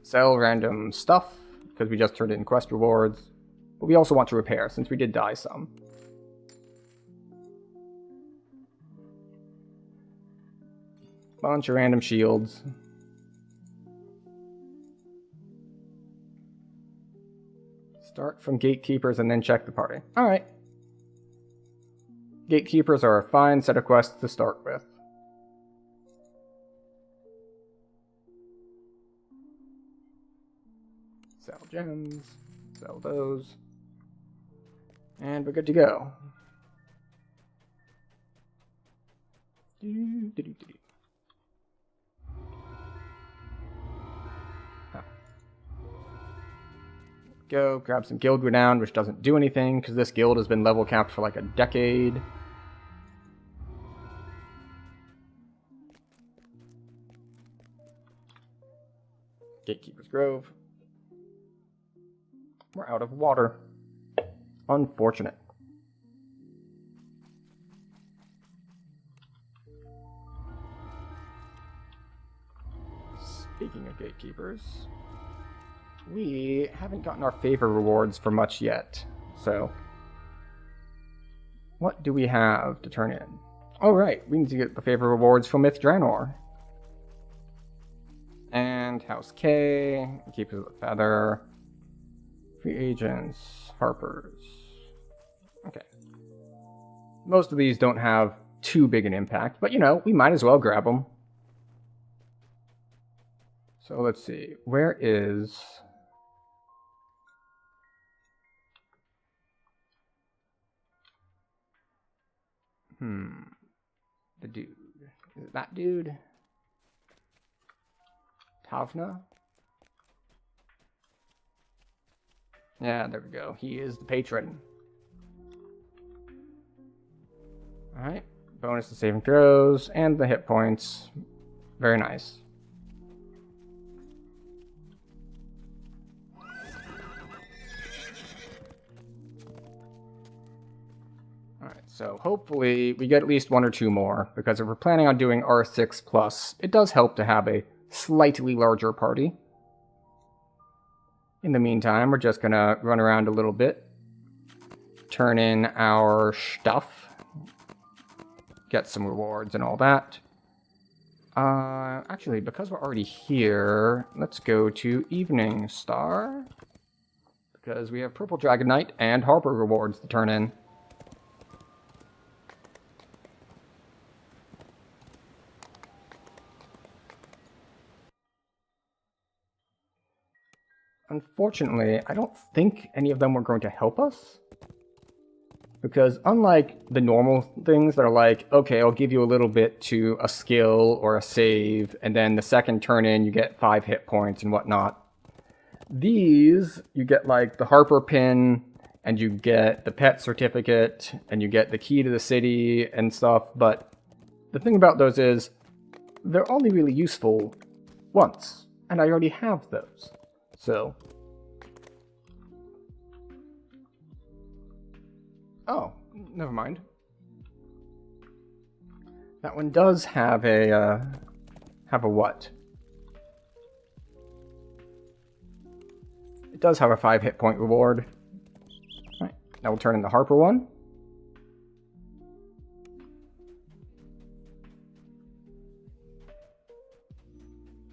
sell random stuff, because we just turned in quest rewards. But we also want to repair, since we did die some. Bunch of random shields. Start from gatekeepers and then check the party. Alright. Gatekeepers are a fine set of quests to start with. Sell gems. Sell those. And we're good to go. Go, grab some guild renown, which doesn't do anything, because this guild has been level capped for like a decade. Gatekeeper's Grove. We're out of water. Unfortunate. Speaking of gatekeepers, we haven't gotten our favor rewards for much yet. So, what do we have to turn in? Oh right, we need to get the favor rewards from Myth Draenor. And House K, keep it with Feather. Free agents, Harpers. Okay. Most of these don't have too big an impact, but you know, we might as well grab them. So let's see, where is... the dude. Is it that dude? Tavna? Yeah, there we go. He is the patron. Alright. Bonus to saving throws and the hit points. Very nice. Alright, so hopefully we get at least one or two more, because if we're planning on doing R6 plus, it does help to have a slightly larger party. In the meantime, we're just gonna run around a little bit, turn in our stuff, get some rewards and all that. Actually, because we're already here, let's go to Evening Star, because we have Purple Dragon Knight and Harper rewards to turn in. Unfortunately, I don't think any of them were going to help us. Because unlike the normal things that are like, okay, I'll give you a little bit to a skill or a save, and then the second turn in you get 5 hit points and whatnot. These, you get like the Harper pin, and you get the pet certificate, and you get the key to the city and stuff, but the thing about those is, they're only really useful once, and I already have those. So... oh, never mind. That one does have a what? It does have a 5 hit point reward. All right, now we'll turn in the Harper one.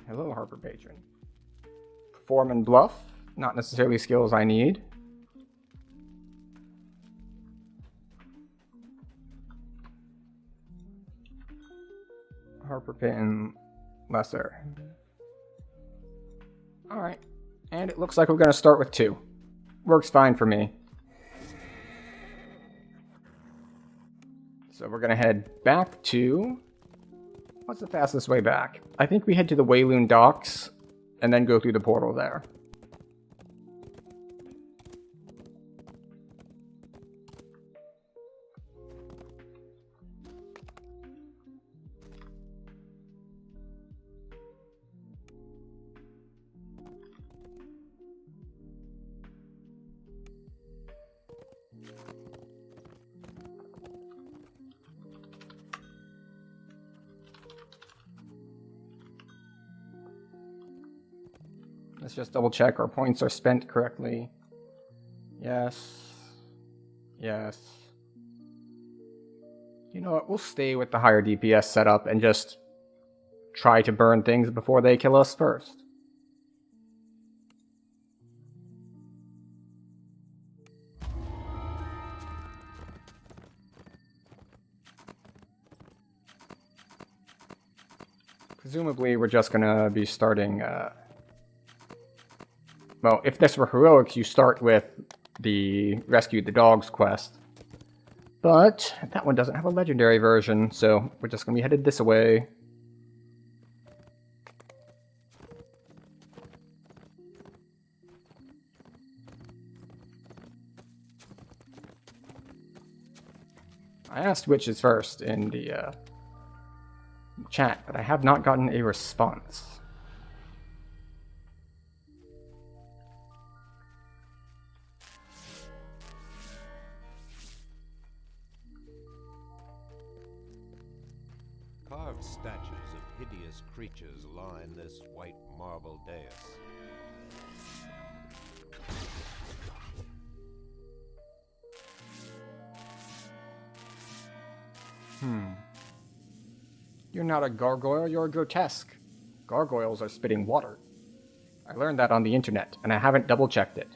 Hello, Harper Patron. Perform and Bluff, not necessarily skills I need. Harper Pin Lesser. Alright. And it looks like we're going to start with 2. Works fine for me. So we're going to head back to... what's the fastest way back? I think we head to the Wayloon Docks and then go through the portal there. Let's just double check our points are spent correctly. Yes. Yes. You know what, we'll stay with the higher DPS setup and just try to burn things before they kill us first. Presumably we're just gonna be starting, well, if this were Heroics, you start with the Rescue the Dogs quest. But that one doesn't have a legendary version, so we're just going to be headed this way. I asked which is first in the chat, but I have not gotten a response. Carved statues of hideous creatures line this white marble dais. You're not a gargoyle, you're a grotesque. Gargoyles are spitting water. I learned that on the internet, and I haven't double-checked it.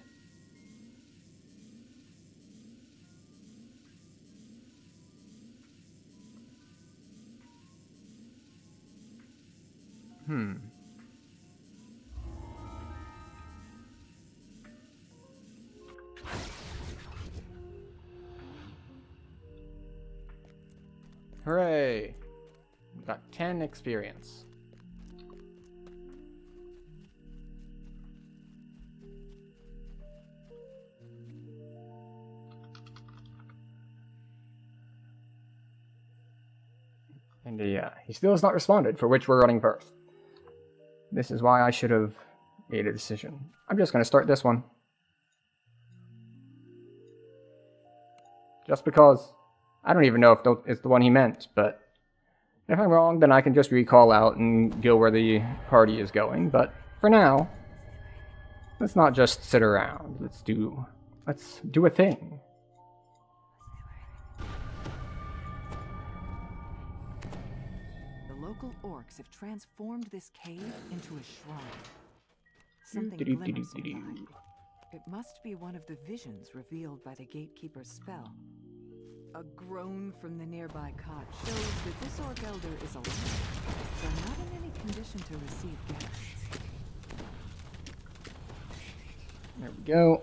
Hooray! We got 10 experience. And he still has not responded, for which we're running first. This is why I should have made a decision. I'm just going to start this one. Just because. I don't even know if it's the one he meant, but if I'm wrong, then I can just recall out and go where the party is going. But for now, let's not just sit around. Let's do a thing. The local orcs have transformed this cave into a shrine. Something glimmers nearby. It must be one of the visions revealed by the gatekeeper's spell. A groan from the nearby cot shows that this orc elder is alive, though not in any condition to receive guests. There we go.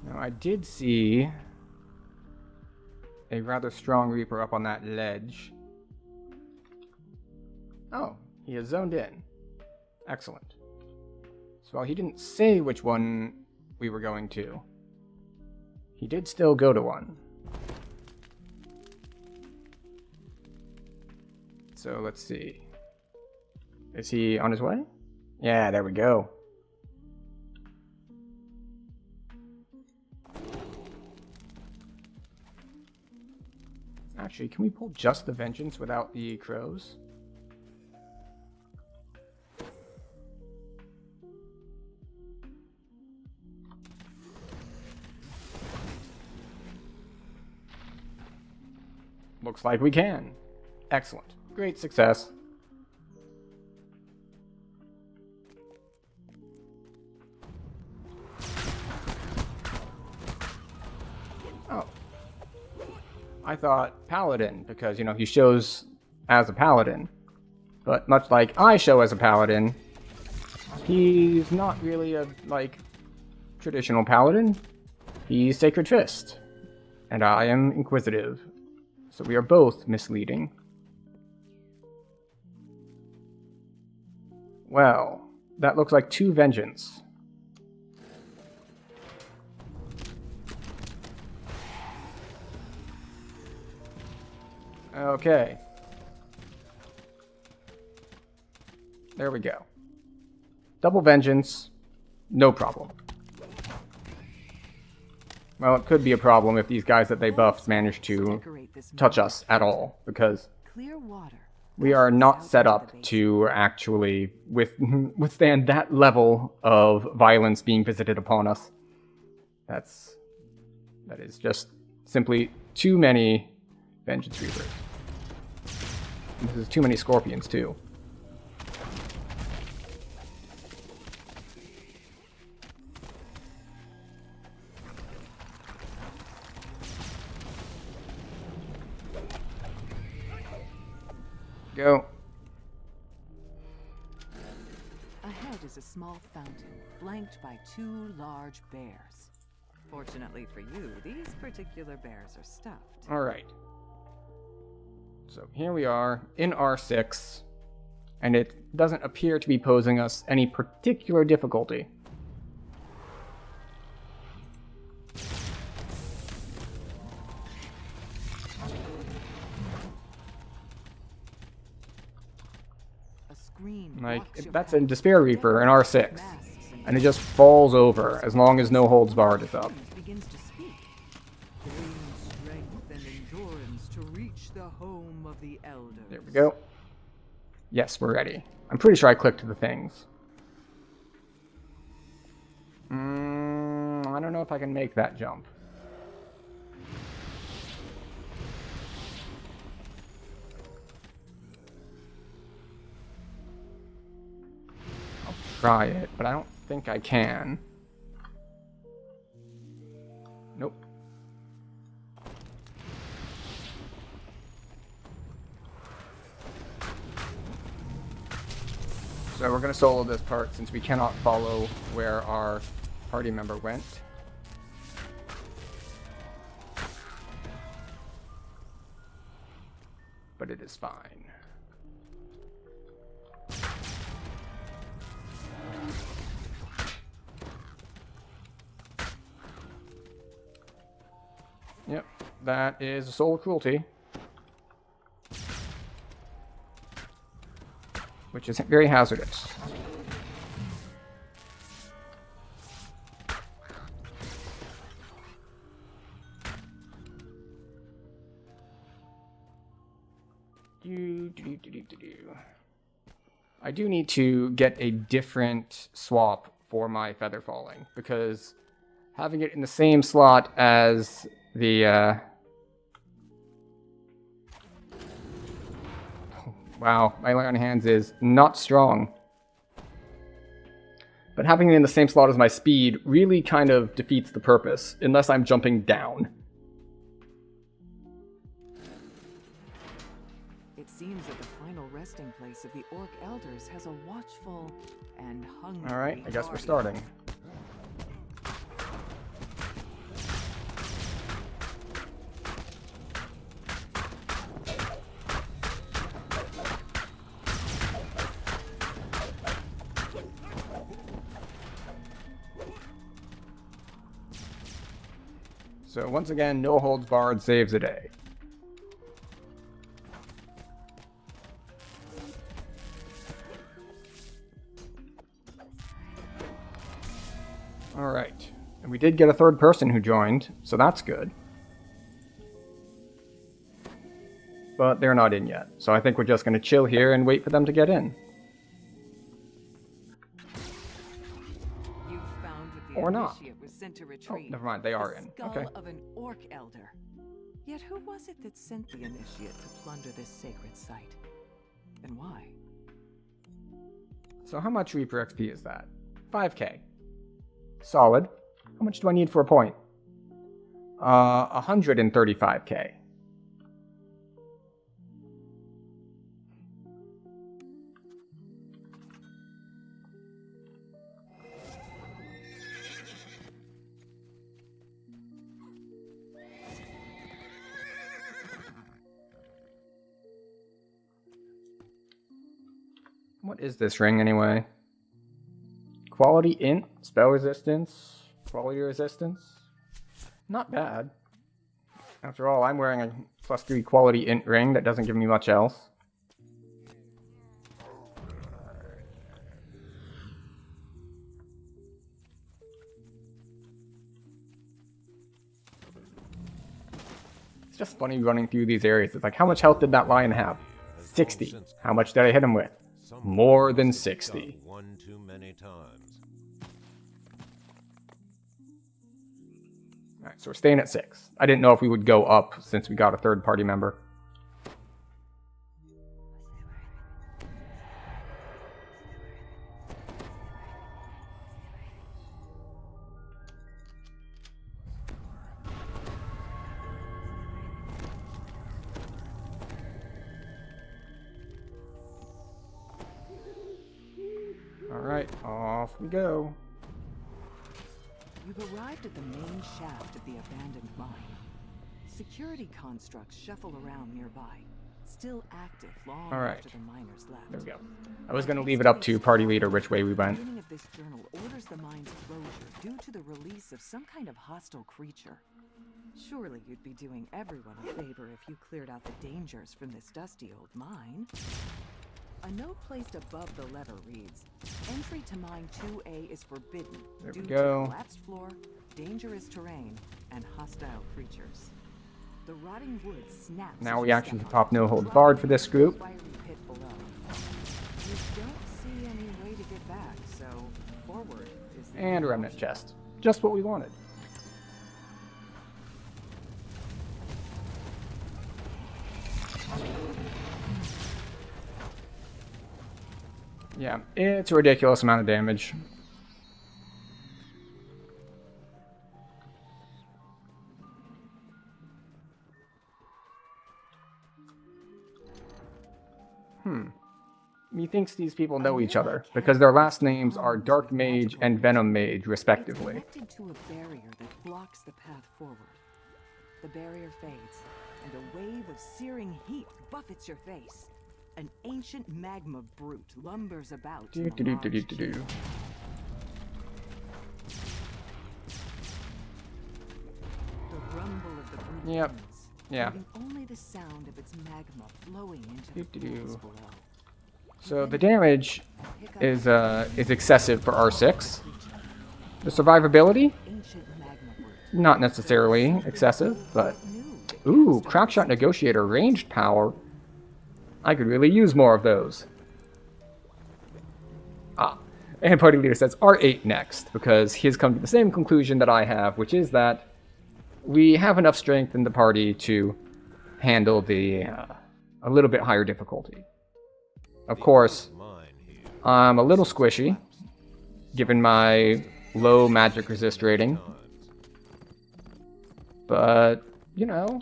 Now, I did see a rather strong Reaper up on that ledge. Oh, he is zoned in. Excellent. So while he didn't say which one we were going to, he did still go to one. So let's see. Is he on his way? Yeah, there we go. Actually, can we pull just the Vengeance without the crows? Looks like we can. Excellent. Great success. Oh. I thought Paladin, because, you know, he shows as a Paladin. But much like I show as a Paladin, he's not really a, like, traditional Paladin. He's Sacred Fist. And I am Inquisitive. So we are both misleading. Well, that looks like 2 Vengeance. Okay. There we go. Double Vengeance, no problem. Well, it could be a problem if these guys that they buffed manage to touch us at all, because we are not set up to actually withstand that level of violence being visited upon us. That is just simply too many Vengeance Reapers. This is too many Scorpions, too. Go. Ahead is a small fountain, flanked by 2 large bears. Fortunately for you, these particular bears are stuffed. Alright. So here we are in R6, and it doesn't appear to be posing us any particular difficulty. Like, that's a Despair Reaper in R6, and it just falls over as long as no holds barred is up. Strength and endurance to reach the home of the elders. There we go. Yes, we're ready. I'm pretty sure I clicked the things. I don't know if I can make that jump. I'll try it, but I don't think I can. Nope. So we're going to solo this part since we cannot follow where our party member went. But it is fine. Yep, that is a soul cruelty. Which is very hazardous. I do need to get a different swap for my feather falling, because having it in the same slot as the wow, my lay on hands is not strong. But having it in the same slot as my speed really kind of defeats the purpose, unless I'm jumping down. It seems that the final resting place of the Orc Elders has a watchful and hungry Alright, I guess we're guard. starting. So once again, no holds barred saves a day. Alright, and we did get a third person who joined, so that's good. But they're not in yet, so I think we're just going to chill here and wait for them to get in. You found that the Or not. initiate was sent to Oh, retreat. never mind, they are The in. skull Okay. of an Orc Elder. Yet who was it that sent the initiate to plunder this sacred site? And why? So how much Reaper XP is that? 5k. Solid. How much do I need for a point? 135k. What is this ring anyway? Quality int, spell resistance, quality resistance. Not bad. After all, I'm wearing a +3 quality int ring that doesn't give me much else. It's just funny running through these areas. It's like, how much health did that lion have? 60. How much did I hit him with? More than 60. One too many times. Alright, so we're staying at 6. I didn't know if we would go up since we got a third party member. Alright, off we go. You've arrived at the main shaft of the abandoned mine. Security constructs shuffle around nearby, still active long All right. after the miners left. There we go. I was going to leave it up to party leader which way we The went. beginning of this journal orders the mine's closure due to the release of some kind of hostile creature. Surely you'd be doing everyone a favor if you cleared out the dangers from this dusty old mine. A note placed above the lever reads, "Entry to mine 2A is forbidden There we due go. to collapsed floor, dangerous terrain, and hostile creatures." The rotting wood snaps. Now as we you actually step on pop it, no holds dropping barred for into this the group. fiery pit below. You don't see any way to get back, so forward is the And a only remnant option. chest. Just what we wanted. Yeah, it's a ridiculous amount of damage. Methinks these people know each other, because their last names are Dark Mage and Venom Mage, respectively. It's connected to a barrier that blocks the path forward. The barrier fades, and a wave of searing heat buffets your face. An ancient magma brute lumbers about in a large Do-do-do-do-do-do. cube. The rumble of the brute Yep. ends, Yeah. leaving only the sound of its magma flowing into the Do-do-do. pools below. So the damage is excessive for R6. The survivability, Ancient magma brute. not necessarily excessive, but ooh, Crackshot Negotiator ranged power. I could really use more of those. Ah, and Party Leader says R8 next, because he has come to the same conclusion that I have, which is that we have enough strength in the party to handle the a little bit higher difficulty. Of course, I'm a little squishy, given my low magic resist rating. But, you know,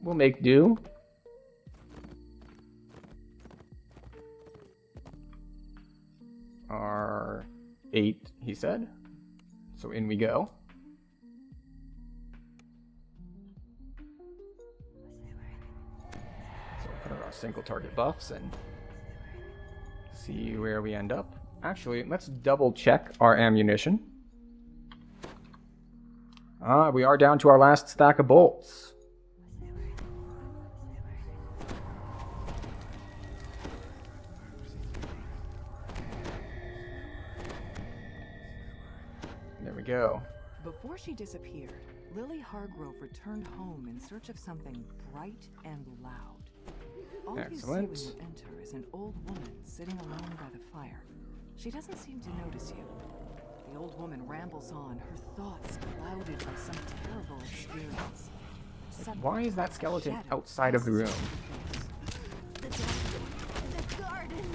we'll make do. R8, he said. So in we go. So put our single target buffs and see where we end up. Actually, let's double check our ammunition. We are down to our last stack of bolts. There we go. Before she disappeared, Lily Hargrove returned home in search of something bright and loud. All Excellent. you see when you enter is an old woman sitting alone by the fire. She doesn't seem to notice you. The old woman rambles on, her thoughts clouded by some terrible experience. Suddenly, Why is that skeleton shadow outside of the room? The garden!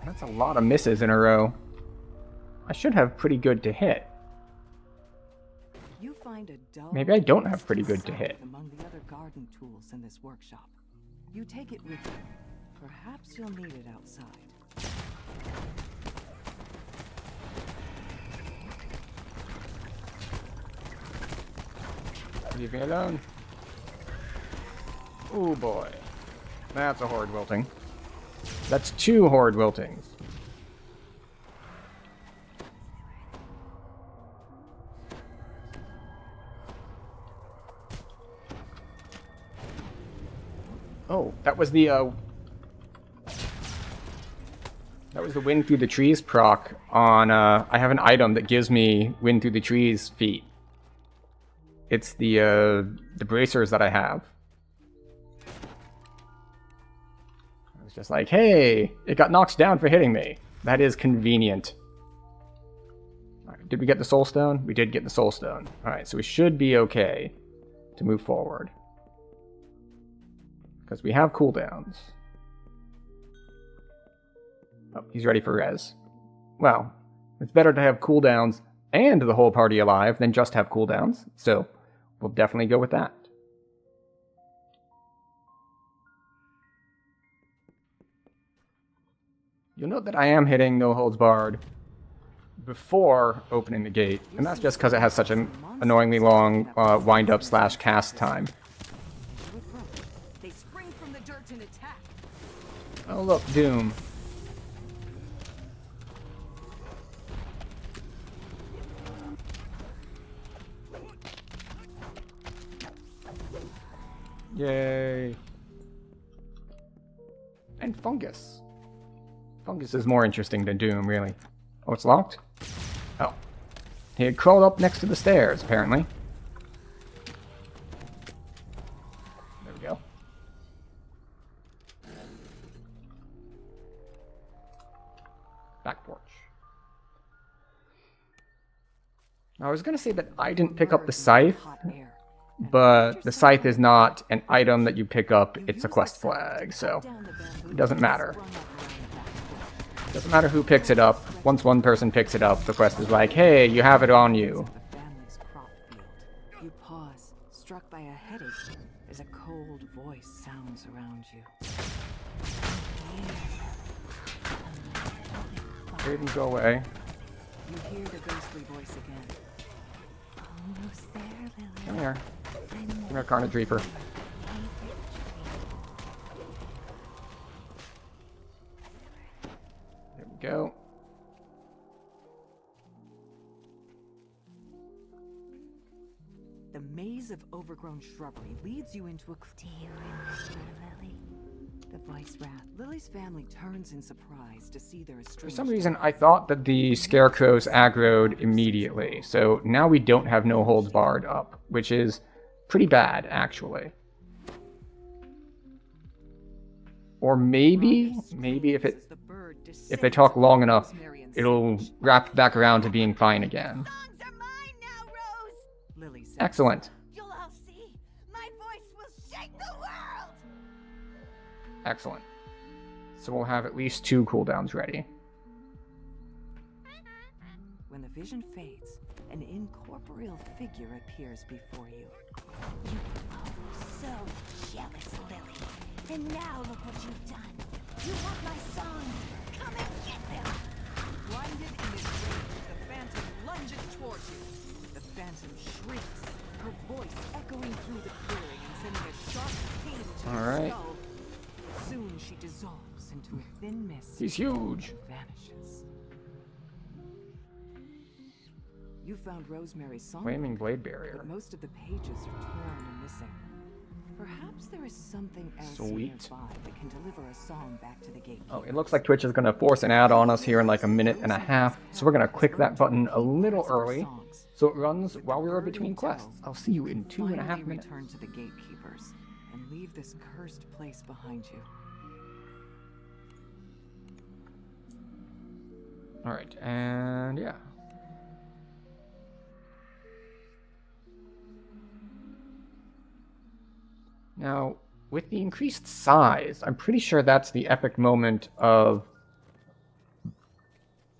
That's a lot of misses in a row. I should have pretty good to hit. You find a dull, Maybe I don't have pretty good to scythe hit. among the other garden tools in this workshop. You take it with you. Perhaps you'll need it outside. Leave me alone. Oh boy. That's a horde wilting. That's 2 horde wiltings. Oh, that was the wind through the trees proc on I have an item that gives me wind through the trees feat. It's the bracers that I have. I was just like, hey, it got knocked down for hitting me. That is convenient. Alright, did we get the soul stone? We did get the soul stone. Alright, so we should be okay to move forward. Because we have cooldowns. Oh, he's ready for res. Well, it's better to have cooldowns and the whole party alive than just have cooldowns, so we'll definitely go with that. You'll note that I am hitting no holds barred before opening the gate, and that's just because it has such an annoyingly long wind up / cast time. They spring from the dirt and attack. Oh look, Doom. Yay. And Fungus. Fungus is more interesting than Doom, really. Oh, it's locked? Oh. He had crawled up next to the stairs, apparently. There we go. Back porch. Now, I was going to say that I didn't pick up the scythe, but the scythe is not an item that you pick up. It's a quest flag, so it doesn't matter. Doesn't matter who picks it up. Once one person picks it up, the quest is like, hey, you have it on you. You pause, struck by a headache, as a cold voice sounds around you. Didn't go away. You hear the ghostly voice again. Almost there, Lily. Come here. Come here, Carnage Reaper. There we go. The maze of overgrown shrubbery leads you into a... Do you remember, Lily? The voice rapped. Lily's family turns in surprise to see their estranged... For some reason, I thought that the scarecrows aggroed immediately, so now we don't have no holds barred up, which is pretty bad, actually. Or maybe if they talk long enough, it'll wrap back around to being fine again. Songs are mine now, Rose! Lily said. Excellent. You'll all see. My voice will shake the world! Excellent. So we'll have at least 2 cooldowns ready. When the vision fades, an incorporeal figure appears before you. You were so jealous, Lily. And now look what you've done. You want my song. Come and get them. Blinded in his rage, the phantom lunges towards you. The phantom shrieks, her voice echoing through the clearing and sending a sharp pain to your skull. Soon she dissolves into a thin mist. He's huge. And vanishes. You found Rosemary's song. Flaming Blade Barrier. But most of the pages are torn and missing. Perhaps there is something else nearby that can deliver a song back to the gatekeeper. Oh, it looks like Twitch is going to force an ad on us here in like a minute and a half. So we're going to click that button a little early, so it runs while we are between quests. I'll see you in 2.5 minutes. Return to the gatekeepers and leave this cursed place behind you. Alright, and yeah. Now, with the increased size, I'm pretty sure that's the epic moment of...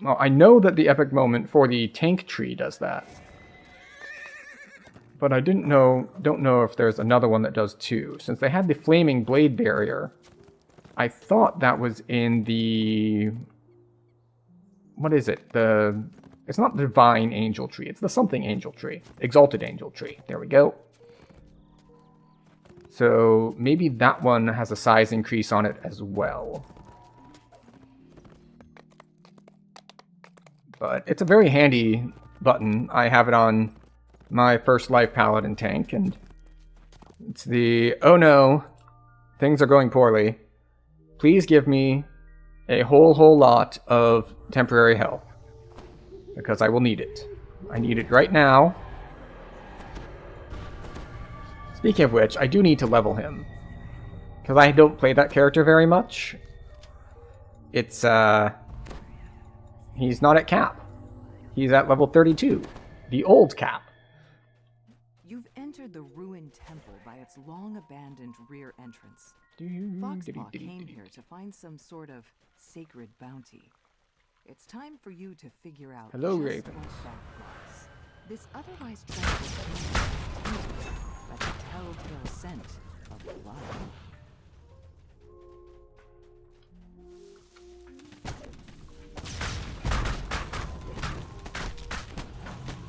Well, I know that the epic moment for the tank tree does that. But I don't know if there's another one that does too. Since they had the flaming blade barrier, I thought that was in the... What is it? It's not the divine angel tree, it's the something angel tree. Exalted angel tree. There we go. So maybe that one has a size increase on it as well. But it's a very handy button. I have it on my first life paladin tank, and it's the, oh no, things are going poorly. Please give me a whole lot of temporary health, because I will need it. I need it right now. Speaking of which, I do need to level him, because I don't play that character very much. It's, he's not at cap. He's at level 32, the old cap. You've entered the ruined temple by its long-abandoned rear entrance. Foxpaw came here to find some sort of sacred bounty. It's time for you to figure out Hello, just Raven. what that was. This otherwise tranquil community is tainted by the telltale scent of blood.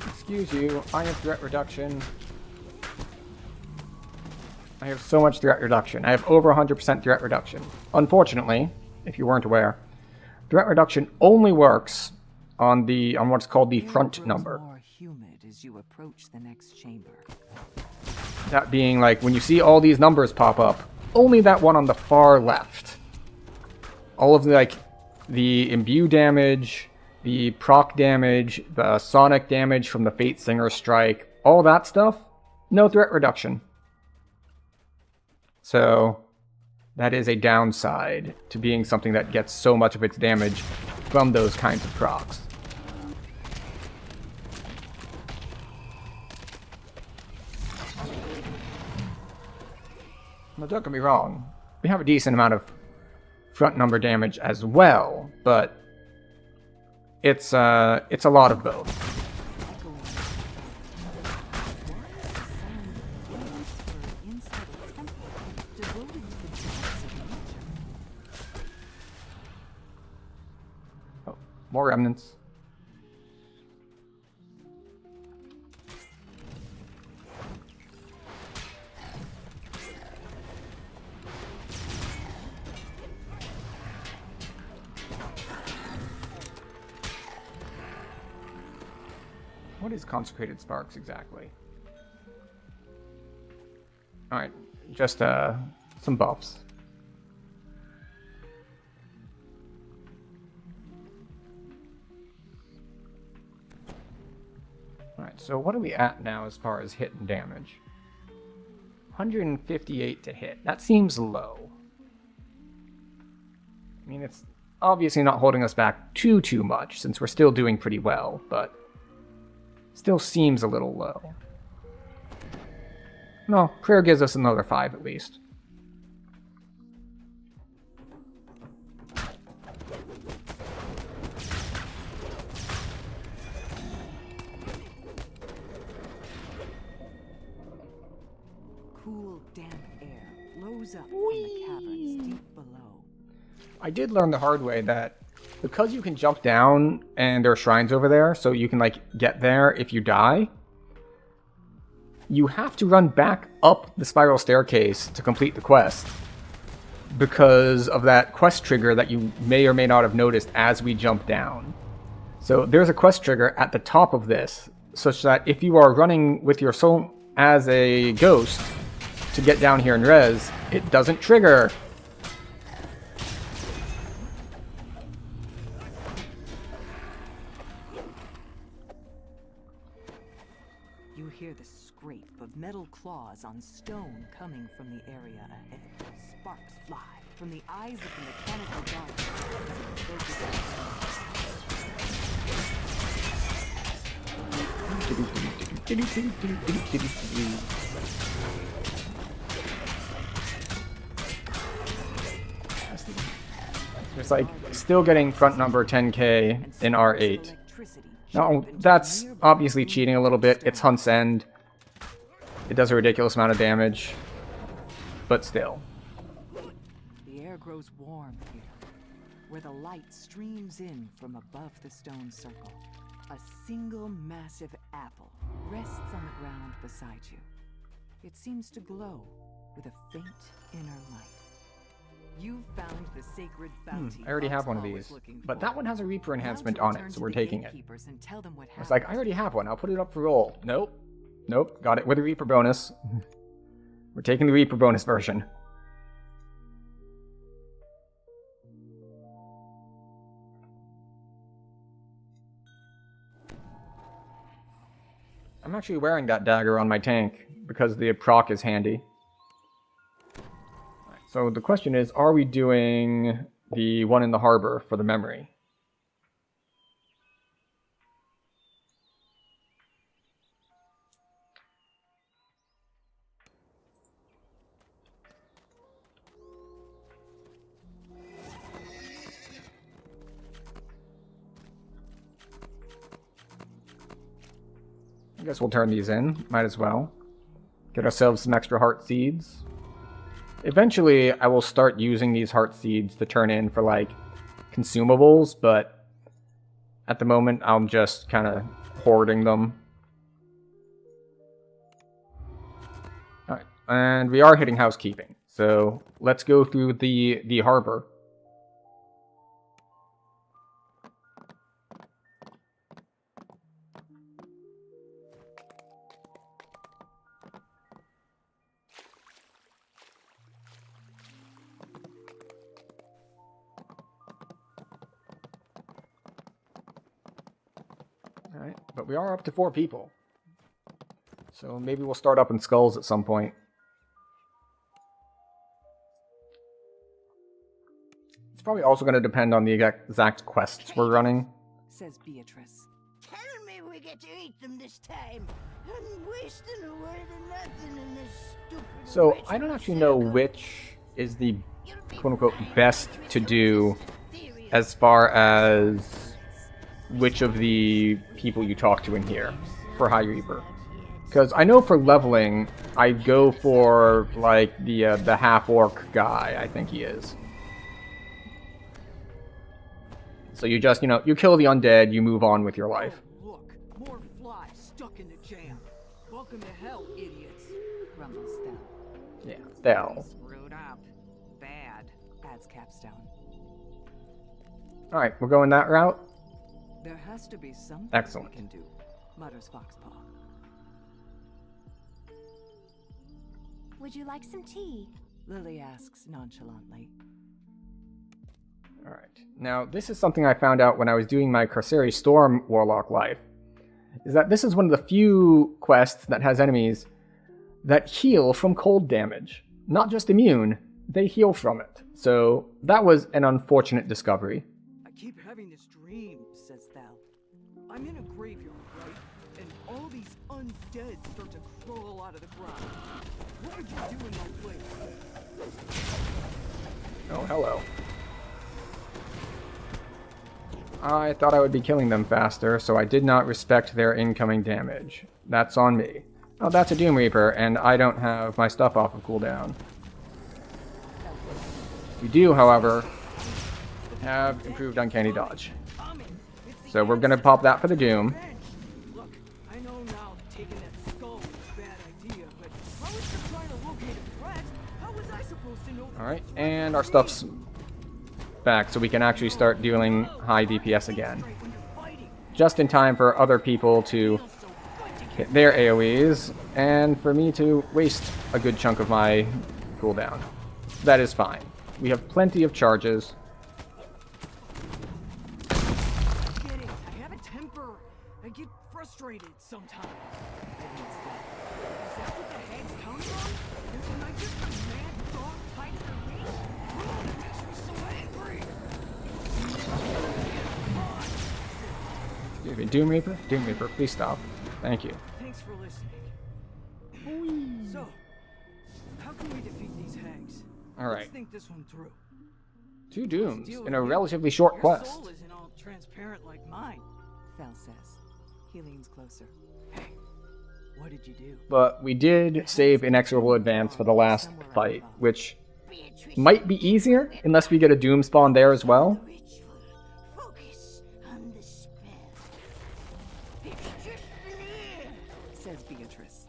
Excuse you, I have threat reduction. I have so much threat reduction. I have over 100% threat reduction. Unfortunately, if you weren't aware, threat reduction only works on what's called the front number. More humid as you approach the next chamber. That being like when you see all these numbers pop up, only that one on the far left. All of the imbue damage the proc damage, the sonic damage from the Fate Singer strike, all that stuff, no threat reduction. So that is a downside to being something that gets so much of its damage from those kinds of procs. Now don't get me wrong, we have a decent amount of front number damage as well, but it's a lot of both. Oh, more remnants. What is Consecrated Sparks exactly? Alright, just some buffs. Alright, so what are we at now as far as hit and damage? 158 to hit. That seems low. I mean, it's obviously not holding us back too much, since we're still doing pretty well, but still seems a little low. No, prayer gives us another 5 at least. Cool, damp air flows up from the caverns deep below. I did learn the hard way that because you can jump down and there are shrines over there, so you can like get there if you die, you have to run back up the spiral staircase to complete the quest because of that quest trigger that you may or may not have noticed as we jump down. So there's a quest trigger at the top of this, such that if you are running with your soul as a ghost to get down here in res, it doesn't trigger. You hear the scrape of metal claws on stone coming from the area ahead. Sparks fly from the eyes of the mechanical guard as it It's like still getting front number 10k in R8. Now, that's obviously cheating a little bit. It's Hunt's End. It does a ridiculous amount of damage. But still. The air grows warm here, where the light streams in from above the stone circle. A single massive apple rests on the ground beside you. It seems to glow with a faint inner light. You found the sacred bounty. I already have one of these. But that one has a Reaper enhancement on it, so we're taking it. I was like, I already have one. I'll put it up for roll. Nope. Nope. Got it with a Reaper bonus. We're taking the Reaper bonus version. I'm actually wearing that dagger on my tank because the proc is handy. So the question is, are we doing the one in the harbor for the memory? I guess we'll turn these in. Might as well. Get ourselves some extra heart seeds. Eventually, I will start using these heart seeds to turn in for, like, consumables, but at the moment, I'm just kind of hoarding them. Alright, and we are hitting housekeeping, so let's go through the harbor. Alright, but we are up to 4 people. So maybe we'll start up in skulls at some point. It's probably also going to depend on the exact quests we're running. Says Beatrice. Tell me we get to eat them this time. I'm wasting away to nothing in this stupid So ritual I don't actually know circle. which is the quote-unquote best to do as far as which of the people you talk to in here for High Reaper. Because I know for leveling, I go for like the half-orc guy, I think he is. So you just, you kill the undead, you move on with your life. Oh, look, more flies stuck in the jam. Welcome to hell, idiots. Grumbles Thel. Yeah, Thel. Screwed up. Bad. Adds Capstone. Alright, we're going that route? There has to be something Excellent. we can do, mutters Foxpaw. Would you like some tea? Lily asks nonchalantly. Alright, now this is something I found out when I was doing my Carceri Storm Warlock life. Is that this is one of the few quests that has enemies that heal from cold damage. Not just immune, they heal from it. So that was an unfortunate discovery. I keep having this dream, says Thel. I'm in a graveyard, right? And all these undead start to crawl out of the ground. What would you do in my place? Oh, hello. I thought I would be killing them faster, so I did not respect their incoming damage. That's on me. Oh, that's a Doom Reaper, and I don't have my stuff off of cooldown. We do, however, have improved Uncanny Dodge. So we're going to pop that for the Doom. Look, I know now taking that skull was a bad idea, but if I was just trying to locate a threat, how was I supposed to know? Alright, and our stuff's back, so we can actually start dealing high DPS again. Just in time for other people to hit their AoEs, and for me to waste a good chunk of my cooldown. That is fine. We have plenty of charges. I have a temper. I get frustrated sometimes. Is that what the hag's counting on? Am I just a mad dog tied to their leash? Oh, that makes me so angry. Excuse me, Doom Reaper? Doom Reaper, please stop. Thank you. Thanks for listening. So, how can we defeat these hags? Alright. Let's think this one through. 2 Dooms Deal in a with you. relatively short Your quest. soul isn't all transparent like mine. Thel says. He leans closer. Hey, what did you do? But we did save Inexorable Advance for the last fight, which might be easier, unless we get a Doom spawn there as well. Ritual. Focus on the spell. It's just an ear. Says Beatrice.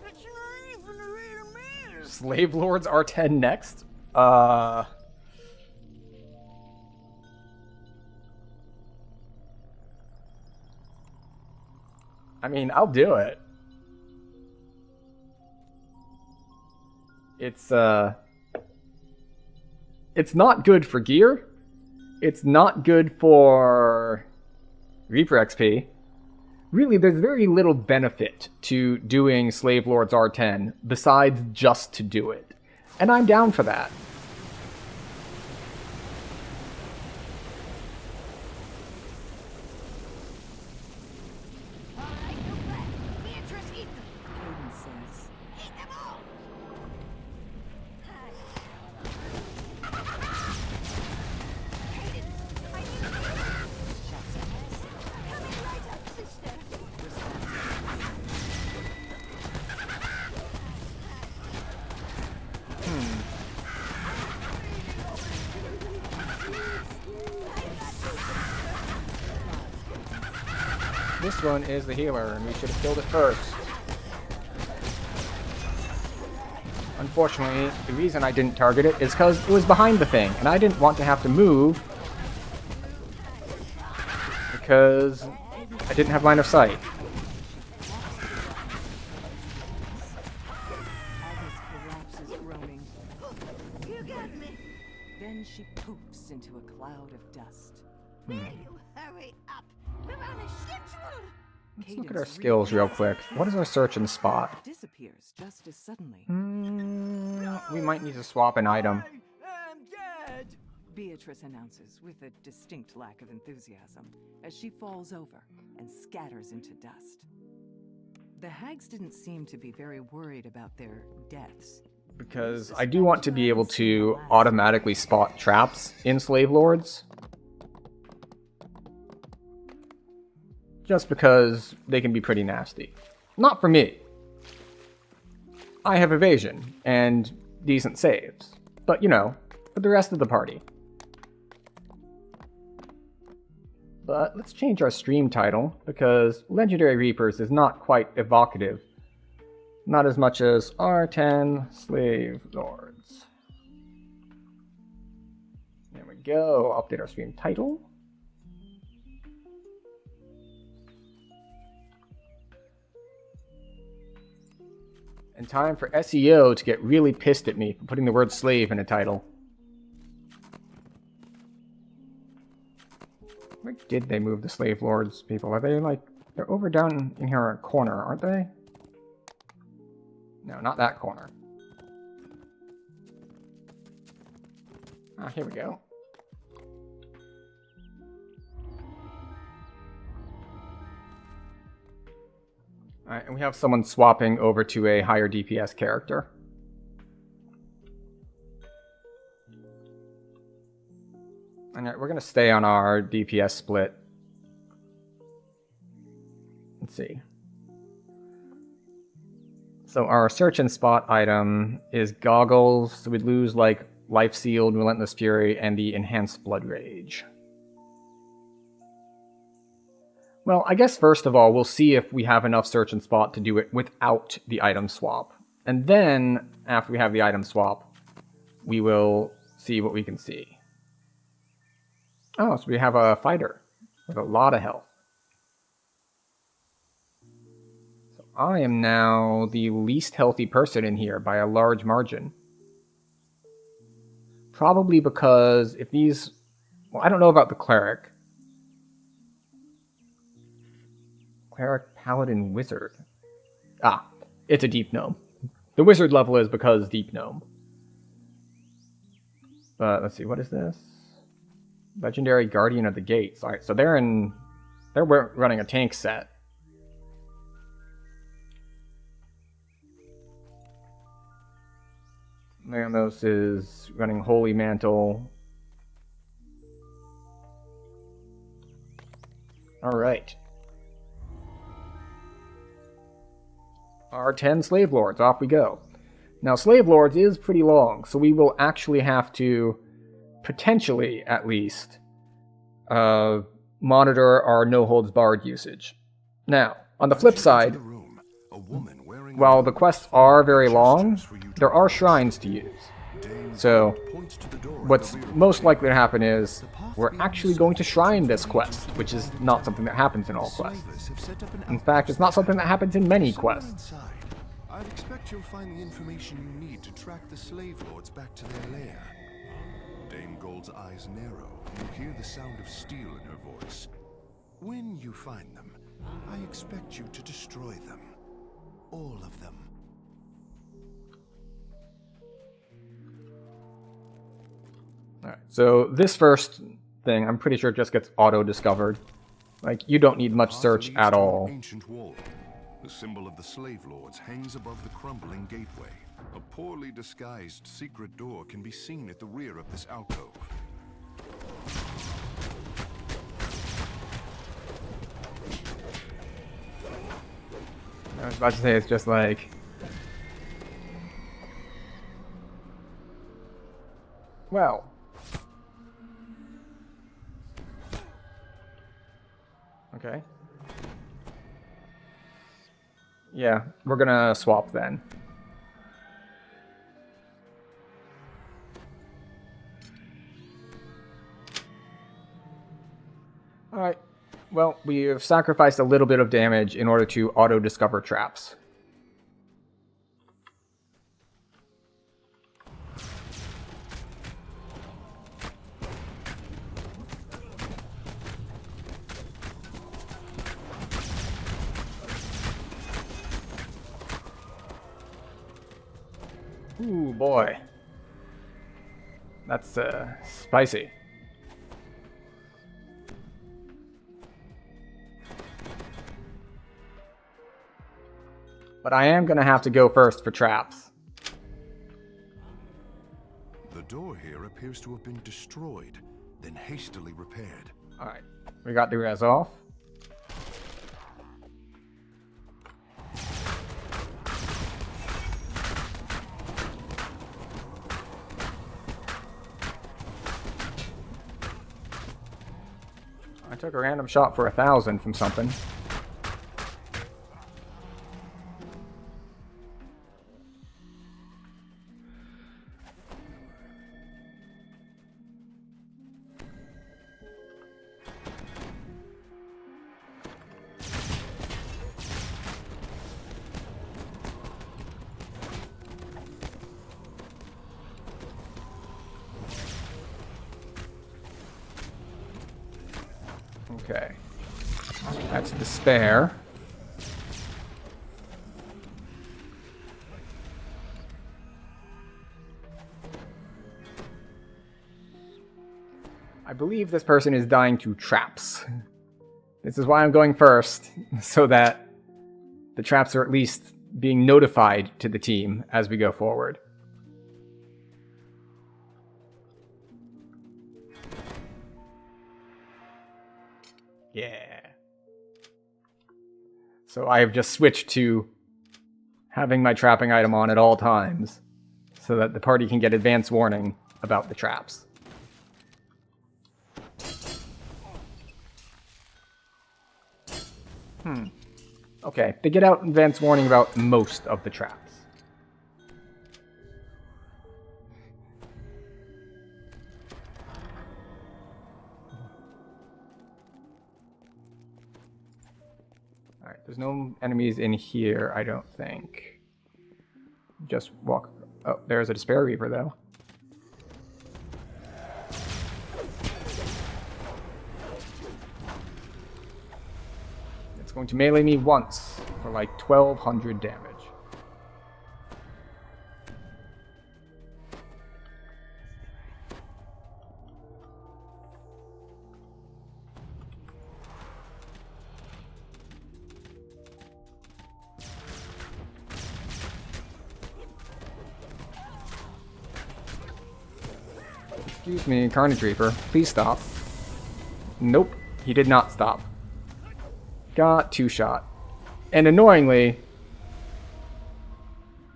It's not even a real man. Slave Lords R10 next? I mean, I'll do it. It's not good for gear. It's not good for Reaper XP. Really, there's very little benefit to doing Slave Lords R10 besides just to do it. And I'm down for that. All right, go back. Beatrice, eat them. Cadence says. Eat them all. Come in right up, sister. This one is the healer, and we should have killed it first. Unfortunately, the reason I didn't target it is because it was behind the thing, and I didn't want to have to move because I didn't have line of sight. Agnes collapses groaning. You got me. Then she poops into a cloud of dust. Will you hurry up? We're on a schedule. skills real quick. What is our search and spot? It disappears just as suddenly. We might need to swap an item. I'm dead! Beatrice announces with a distinct lack of enthusiasm as she falls over and scatters into dust. The hags didn't seem to be very worried about their deaths. Because I do want to be able to automatically spot traps in Slave Lords. Just because they can be pretty nasty. Not for me. I have evasion and decent saves. But, you know, for the rest of the party. But let's change our stream title, because Legendary Reapers is not quite evocative. Not as much as R10 Slave Lords. There we go. Update our stream title. And time for SEO to get really pissed at me for putting the word slave in a title. Where did they move the Slave Lords people? Are they like... They're over down in here in a corner, aren't they? No, not that corner. Ah, here we go. Alright, and we have someone swapping over to a higher DPS character. Alright, we're going to stay on our DPS split. Let's see. So our search and spot item is goggles, so we'd lose like Life Sealed, Relentless Fury, and the Enhanced Blood Rage. Well, I guess first of all, we'll see if we have enough search and spot to do it without the item swap. And then, after we have the item swap, we will see what we can see. Oh, so we have a fighter with a lot of health. So I am now the least healthy person in here by a large margin. Probably because if these... Well, I don't know about the cleric. Cleric, Paladin, Wizard. Ah, it's a Deep Gnome. The Wizard level is because Deep Gnome. But let's see, what is this? Legendary Guardian of the Gates. Alright, so they're running a tank set. Lamos is running Holy Mantle. Alright. R10 Slave Lords, off we go. Now, Slave Lords is pretty long, so we will actually have to, potentially at least, monitor our no-holds-barred usage. Now, on the flip side, while the quests are very long, there are shrines to use. So, what's most likely to happen is, we're actually going to shrine this quest, which is not something that happens in all quests. In fact, it's not something that happens in many quests. I'd expect you'll find the information you need to track the Slave Lords back to their lair. Dame Gold's eyes narrow, and you hear the sound of steel in her voice. When you find them, I expect you to destroy them. All of them. Alright, so this first thing, I'm pretty sure just gets auto-discovered. Like, you don't need much search at all. Ancient wall. The symbol of the Slave Lords hangs above the crumbling gateway. A poorly disguised secret door can be seen at the rear of this alcove. I was about to say, it's just like... Well... Okay. Yeah, we're gonna swap then. Alright, well, we have sacrificed a little bit of damage in order to auto-discover traps. Ooh, boy. That's spicy. But I am gonna have to go first for traps. The door here appears to have been destroyed, then hastily repaired. Alright, we got the res off. I took a random shot for 1,000 from something. Okay. That's despair. I believe this person is dying to traps. This is why I'm going first, so that the traps are at least being notified to the team as we go forward. Yeah. So I have just switched to having my trapping item on at all times, so that the party can get advance warning about the traps. Okay, they get out advance warning about most of the traps. Alright, there's no enemies in here, I don't think. Just walk... Oh, there's a Despair Reaper, though. It's going to melee me once for like 1,200 damage. Excuse me, Carnage Reaper. Please stop. Nope, he did not stop. Got 2-shot. And annoyingly,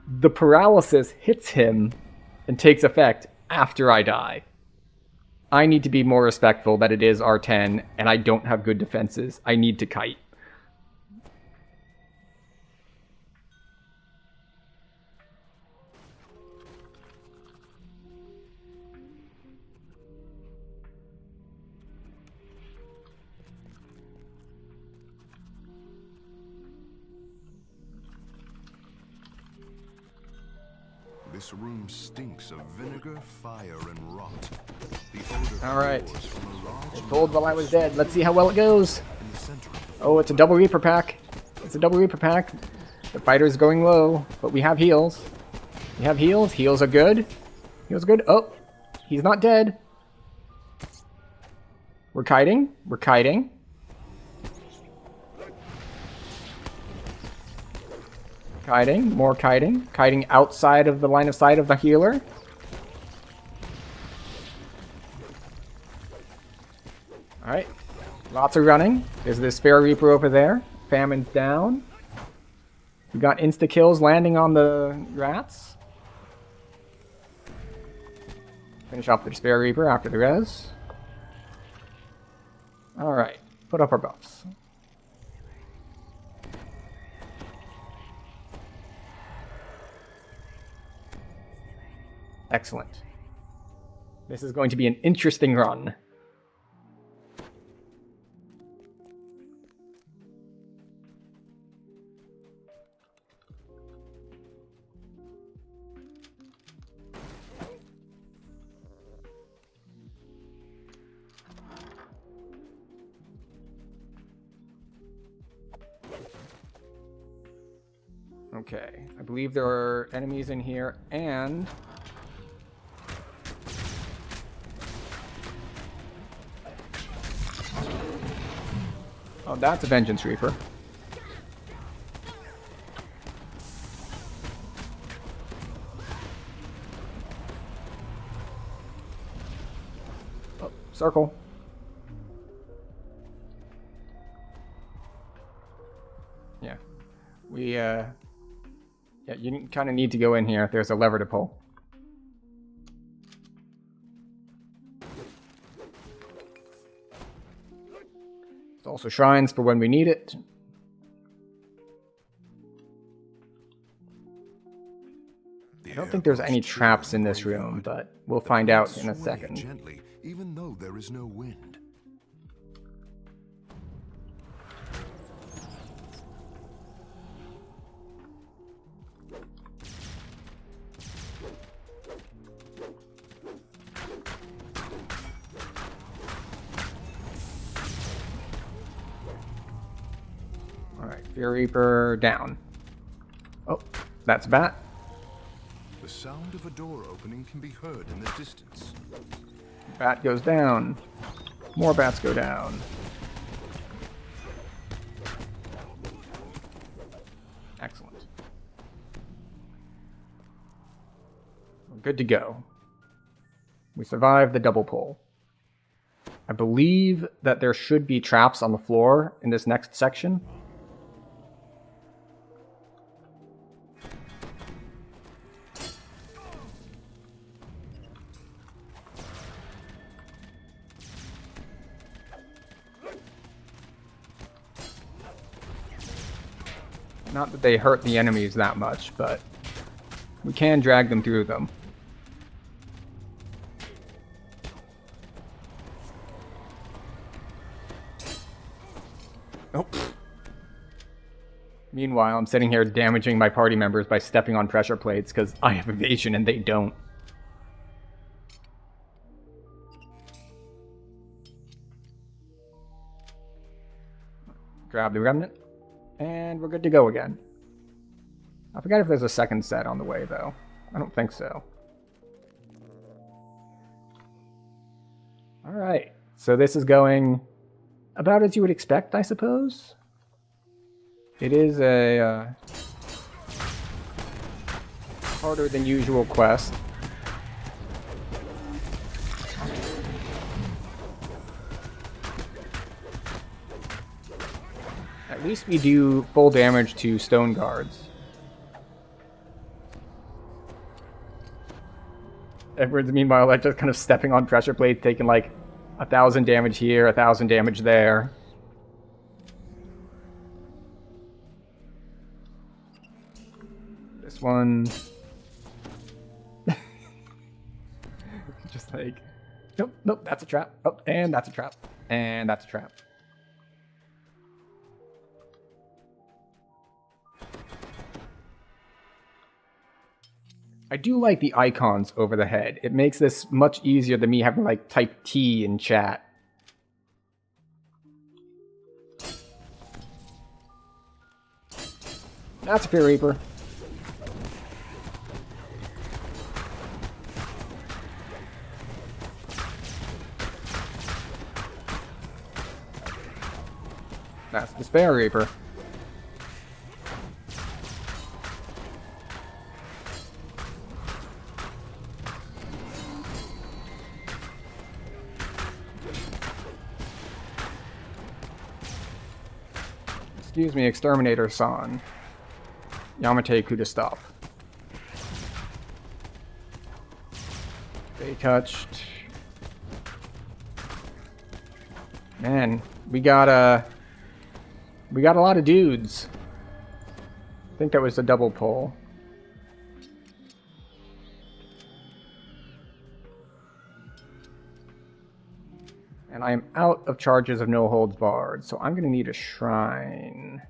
the paralysis hits him and takes effect after I die. I need to be more respectful that it is R10 and I don't have good defenses. I need to kite. This room stinks of vinegar, fire, and rot. The odor Alright. flows from a large Told while I was dead. Let's see how well it goes. in the center of the Oh, it's a double Reaper pack. It's a double Reaper pack. The fighter's going low, but we have heals. We have heals. Heals are good. Heals are good. Oh, he's not dead. We're kiting. We're kiting. Kiting. More kiting. Kiting outside of the line of sight of the healer. Alright. Lots of running. There's the Spare Reaper over there. Famine's down. We got insta-kills landing on the rats. Finish off the Spare Reaper after the res. Alright. Put up our buffs. Excellent. This is going to be an interesting run. Okay, I believe there are enemies in here, and... oh, that's a Vengeance Reaper. Oh, circle. Yeah. Yeah, you kind of need to go in here. There's a lever to pull. There's also shrines for when we need it. I don't think there's any traps in this room, but we'll find out in a second. Gently, even though there is no wind. Fear Reaper down. Oh, that's a bat. The sound of a door opening can be heard in the distance. Bat goes down. More bats go down. Excellent. We're good to go. We survived the double pull. I believe that there should be traps on the floor in this next section. Not that they hurt the enemies that much, but we can drag them through them. Oh. Meanwhile, I'm sitting here damaging my party members by stepping on pressure plates because I have evasion and they don't. Grab the remnant. And we're good to go again. I forget if there's a second set on the way, though. I don't think so. Alright, so this is going about as you would expect, I suppose. It is a harder than usual quest. At least we do full damage to stone guards. Everyone's meanwhile like just kind of stepping on pressure plates, taking like 1,000 damage here, 1,000 damage there. This one... just like... Nope, nope, that's a trap. Oh, and that's a trap. And that's a trap. I do like the icons over the head. It makes this much easier than me having to like type T in chat. That's a Fear Reaper. That's the Spare Reaper. Excuse me, Exterminator-san. Yamate Kuda stop. They touched. Man, we got a lot of dudes. I think that was a double pull. And I am out of charges of no holds barred, so I'm going to need a shrine.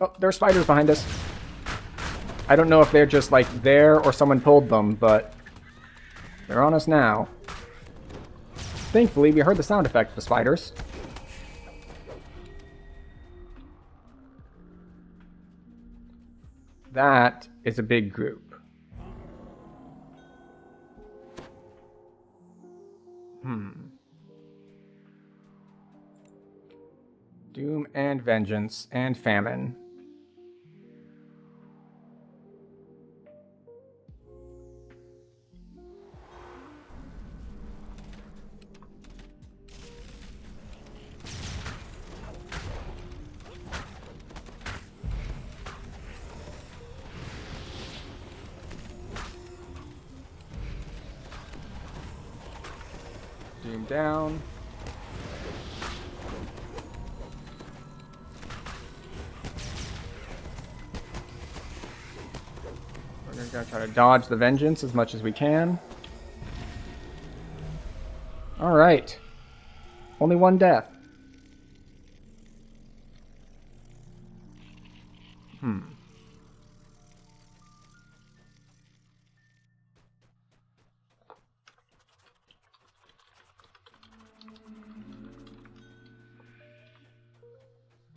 Oh, there are spiders behind us. I don't know if they're just like there or someone pulled them, but they're on us now. Thankfully, we heard the sound effect of the spiders. That is a big group. Doom and vengeance and famine. Doom down. We're gonna try to dodge the vengeance as much as we can. Alright. Only one death.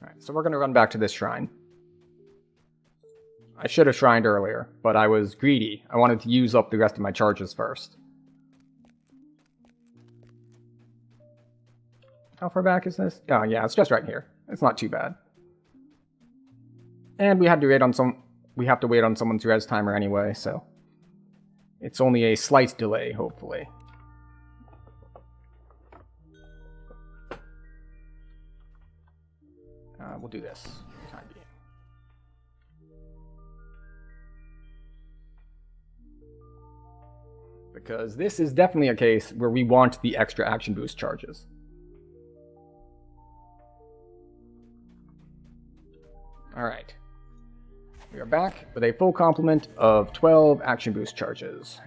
Alright, so we're gonna run back to this shrine. I should have shrined earlier, but I was greedy. I wanted to use up the rest of my charges first. How far back is this? Oh yeah, it's just right here. It's not too bad. And we have to wait on someone's res timer anyway, so it's only a slight delay, hopefully. We'll do this for the time being. Because this is definitely a case where we want the extra action boost charges. Alright. We are back with a full complement of 12 action boost charges.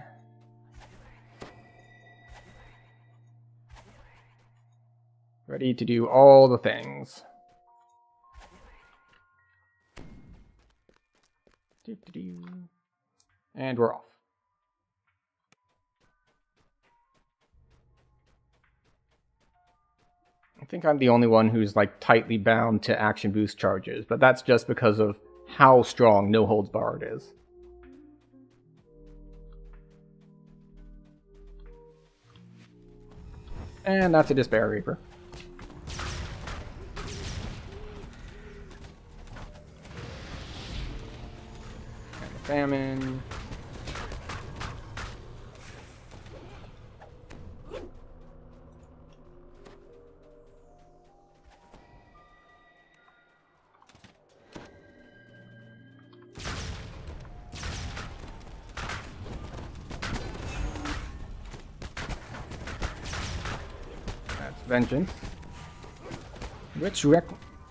Ready to do all the things. And we're off. I think I'm the only one who's like tightly bound to action boost charges, but that's just because of how strong No Holds Barred is. And that's a Despair Reaper. And a Famine. Vengeance.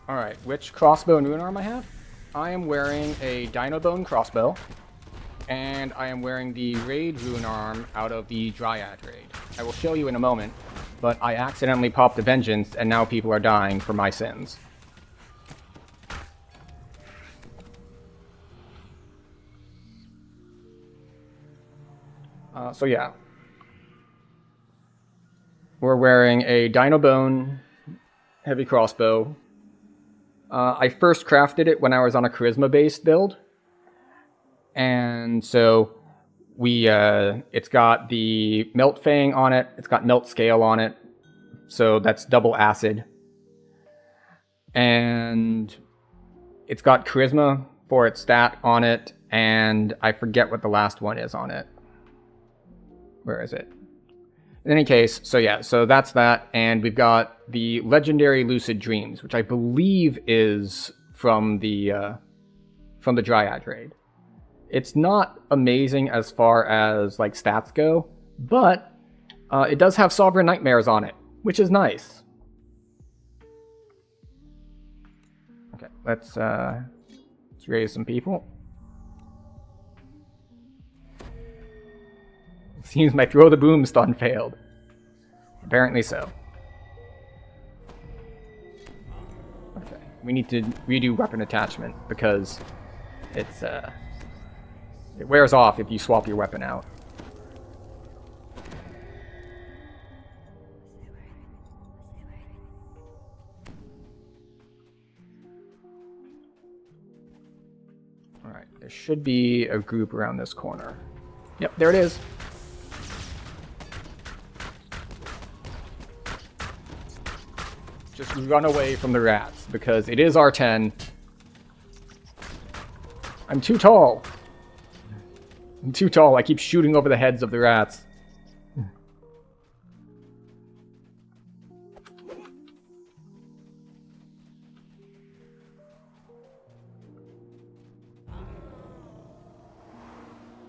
Alright, which crossbow and rune arm I have? I am wearing a Dino Bone crossbow, and I am wearing the raid rune arm out of the Dryad raid. I will show you in a moment, but I accidentally popped the Vengeance, and now people are dying for my sins. So yeah. We're wearing a Dino Bone heavy crossbow. I first crafted it when I was on a charisma-based build. And so it's got the Melt Fang on it, it's got Melt Scale on it, so that's double acid. And it's got charisma for its stat on it, and I forget what the last one is on it. Where is it? In any case, so yeah, so that's that, and we've got the legendary Lucid Dreams, which I believe is from the Dryad raid. It's not amazing as far as like stats go, but it does have Sovereign Nightmares on it, which is nice. Okay, let's raise some people. Seems my throw the boom stun failed. Apparently so. Okay, We need to redo weapon attachment because it's it wears off if you swap your weapon out. Alright, there should be a group around this corner. Yep, there it is. Just run away from the rats, because it is R10. I'm too tall. I'm too tall. I keep shooting over the heads of the rats.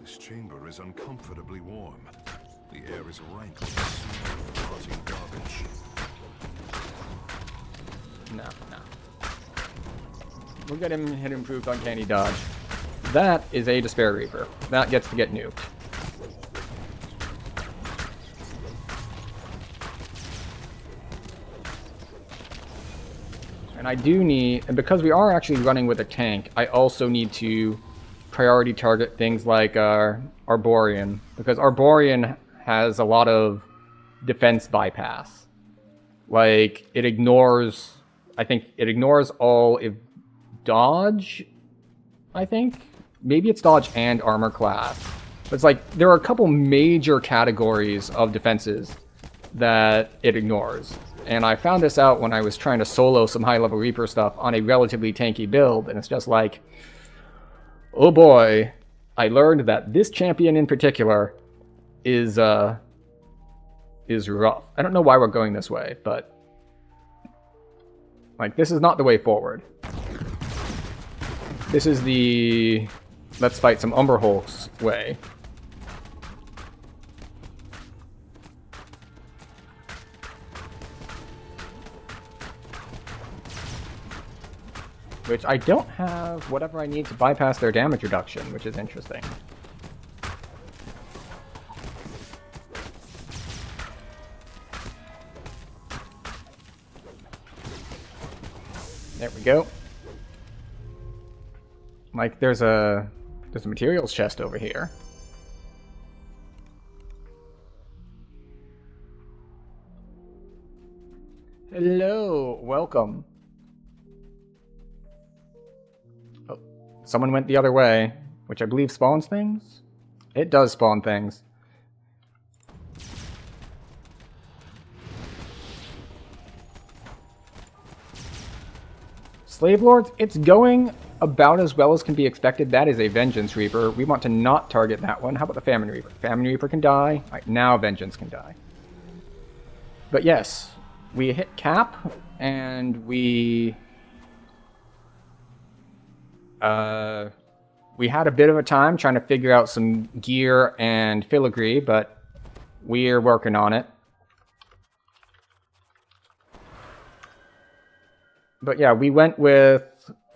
This chamber is uncomfortably warm. The air is rank with the smell of rotting garbage. No. We'll get him hit improved uncanny dodge. That is a Despair Reaper. That gets to get nuked. And I do need, and because we are actually running with a tank, I also need to priority target things like Arborean, because Arborean has a lot of defense bypass. Like, it ignores, I think it ignores all if dodge, I think? Maybe it's dodge and armor class. But it's like, there are a couple major categories of defenses that it ignores. And I found this out when I was trying to solo some high-level Reaper stuff on a relatively tanky build, and it's just like, oh boy, I learned that this champion in particular is rough. I don't know why we're going this way, but like, this is not the way forward. This is the let's fight some Umber Hulks way. Which I don't have whatever I need to bypass their damage reduction, which is interesting. There we go. Like, there's a materials chest over here. Hello, welcome. Oh, someone went the other way, which I believe spawns things? It does spawn things. Slave Lords, it's going about as well as can be expected. That is a Vengeance Reaper. We want to not target that one. How about the Famine Reaper? Famine Reaper can die. All right, now Vengeance can die. But yes, we hit cap, and we had a bit of a time trying to figure out some gear and filigree, but we're working on it. But yeah, we went with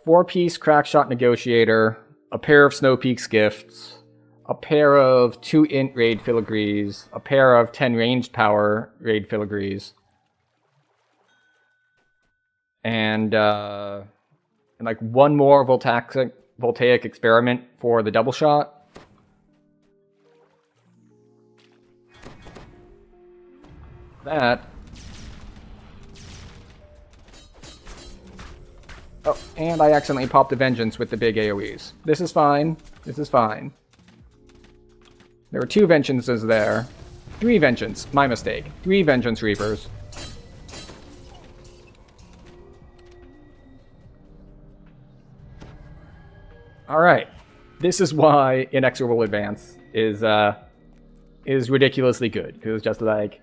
4-piece Crackshot Negotiator, a pair of Snow Peaks Gifts, a pair of 2-int raid filigrees, a pair of 10 ranged power raid filigrees, and like one more voltaic experiment for the double shot. That. Oh, and I accidentally popped the Vengeance with the big AoEs. This is fine. This is fine. There were 2 Vengeances there. 3 Vengeance. My mistake. 3 Vengeance Reapers. Alright. This is why Inexorable Advance is ridiculously good. Because it's just like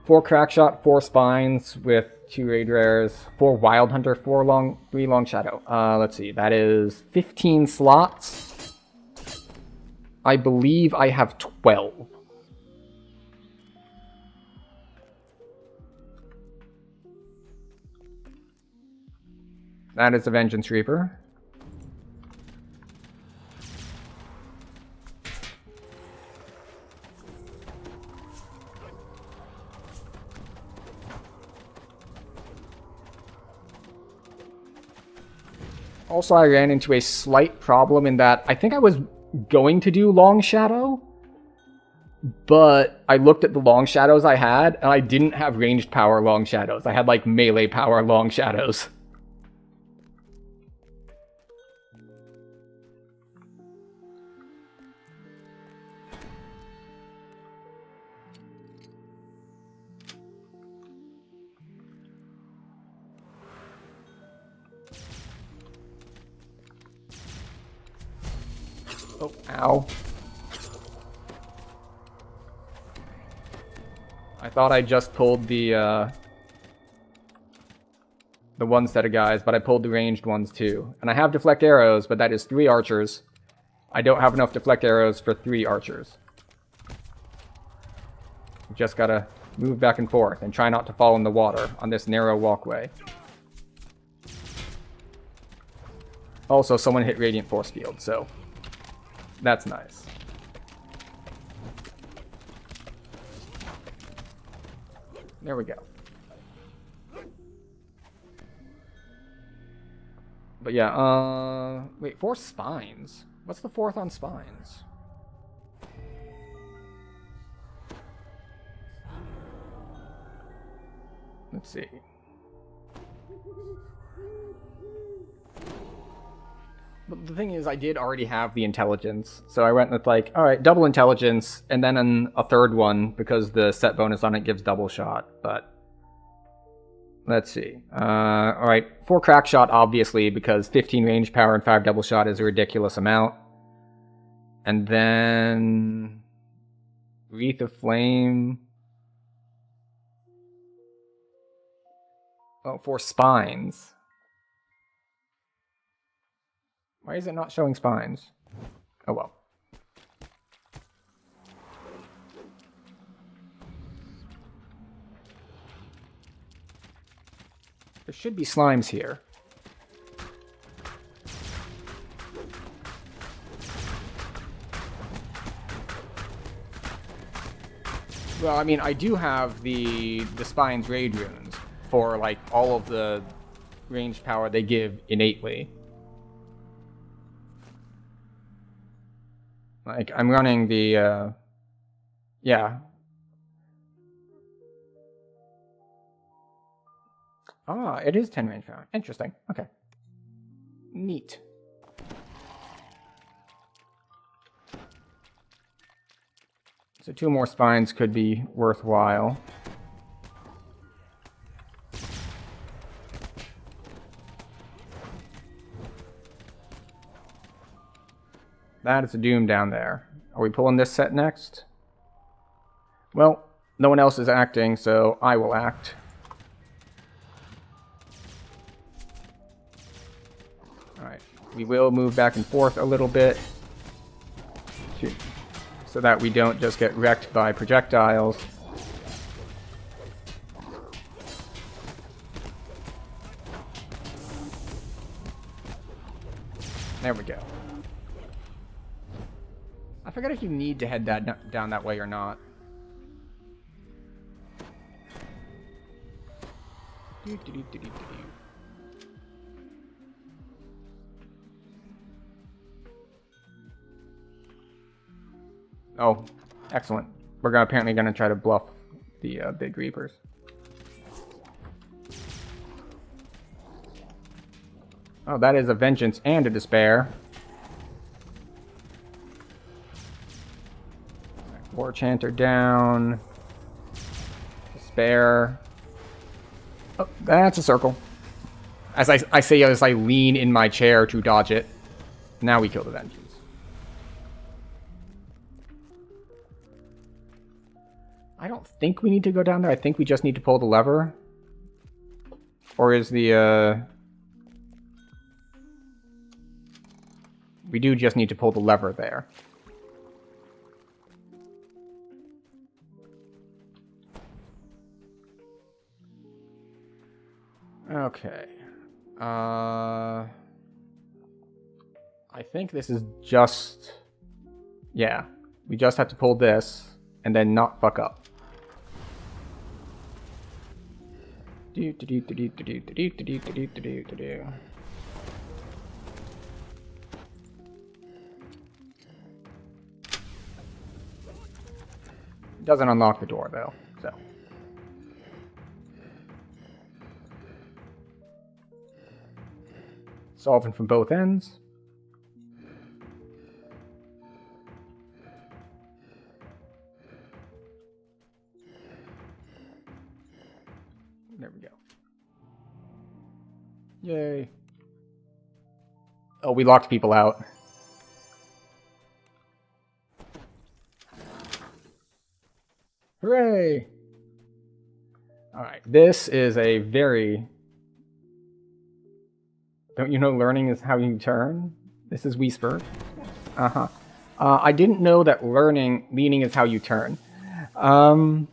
4 Crackshot, 4 Spines with 2 Raid Rares, 4 Wild Hunter, 3 Long Shadow. Let's see, that is 15 slots. I believe I have 12. That is a Vengeance Reaper. Also, I ran into a slight problem in that I think I was going to do Long Shadow, but I looked at the Long Shadows I had, and I didn't have ranged power Long Shadows. I had, like, melee power Long Shadows. Oh, ow. I thought I just pulled the one set of guys, but I pulled the ranged ones too. And I have deflect arrows, but that is 3 archers. I don't have enough deflect arrows for 3 archers. Just gotta move back and forth and try not to fall in the water on this narrow walkway. Also, someone hit Radiant Force Field, so that's nice. There we go. But yeah, wait, 4 spines? What's the 4th on spines? Let's see. But the thing is, I did already have the intelligence, so I went with like, alright, double intelligence, and then a 3rd one, because the set bonus on it gives double shot, but let's see. Alright, 4 crack shot, obviously, because 15 range power and 5 double shot is a ridiculous amount. And then Wreath of Flame. Oh, 4 spines. Why is it not showing spines? Oh well. There should be slimes here. Well, I mean, I do have the spines raid runes for like all of the ranged power they give innately. Like, I'm running the, yeah. Ah, it is 10 range power. Interesting. Okay. Neat. So 2 more spines could be worthwhile. That is a doom down there. Are we pulling this set next? Well, no one else is acting, so I will act. Alright, we will move back and forth a little bit so that we don't just get wrecked by projectiles. There we go. I forget if you need to head down that way or not. Oh, excellent. We're apparently going to try to bluff the big Reapers. Oh, that is a Vengeance and a Despair. War Chanter down. Despair. Oh, that's a circle. As I say as I lean in my chair to dodge it. Now we kill the Vengeance. I don't think we need to go down there. I think we just need to pull the lever. Or is the, we do just need to pull the lever there. Okay. I think this is just... Yeah. We just have to pull this and then not fuck up. Doesn't unlock the door, though, so. Solving from both ends. There we go. Yay. Oh, we locked people out. Hooray! Alright, this is a very... Don't you know learning is how you turn? This is Whisper. Uh-huh. I didn't know that leaning is how you turn. But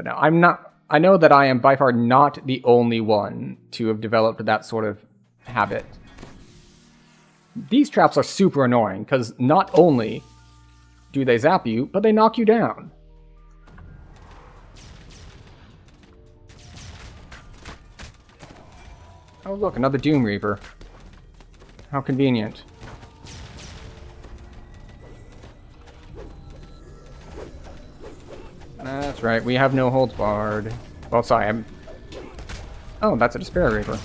no, I'm not... I know that I am by far not the only one to have developed that sort of habit. These traps are super annoying, because not only do they zap you, but they knock you down. Oh look, another Doom Reaper. How convenient. That's right, we have no holds barred. Well, sorry, Oh, that's a Despair Reaper.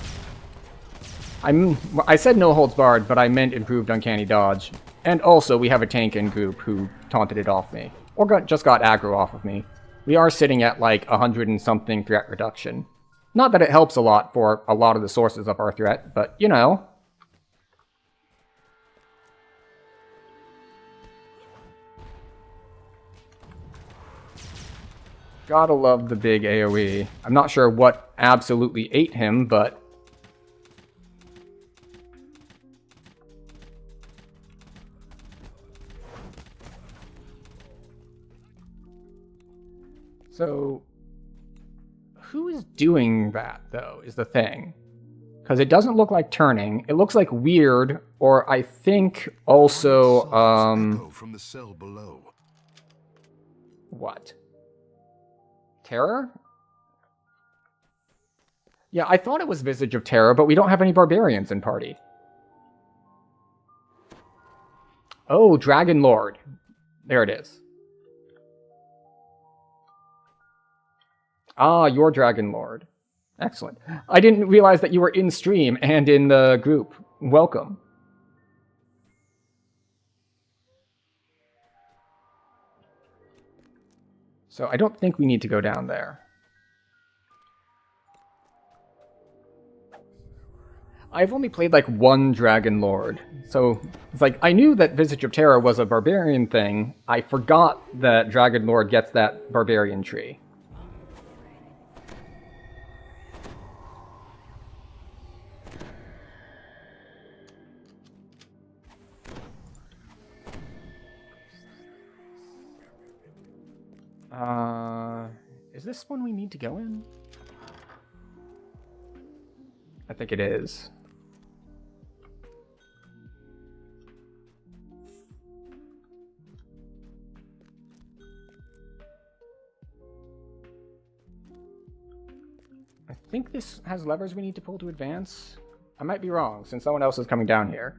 I said no holds barred, but I meant improved uncanny dodge. And also, we have a tank in group who taunted it off me. Or just got aggro off of me. We are sitting at like 100 and something threat reduction. Not that it helps a lot for a lot of the sources of our threat, but you know. Gotta love the big AoE. I'm not sure what absolutely ate him, but... So... who is doing that, though, is the thing. Because it doesn't look like turning. It looks like weird, or I think also, from the cell below. What? Terror? Yeah, I thought it was Visage of Terror, but we don't have any barbarians in party. Oh, Dragon Lord. There it is. Ah, you're Dragon Lord. Excellent. I didn't realize that you were in stream and in the group. Welcome. So I don't think we need to go down there. I've only played like one Dragon Lord, so it's like I knew that Visage of Terror was a barbarian thing. I forgot that Dragon Lord gets that barbarian tree. Is this one we need to go in? I think it is. I think this has levers we need to pull to advance. I might be wrong, since someone else is coming down here.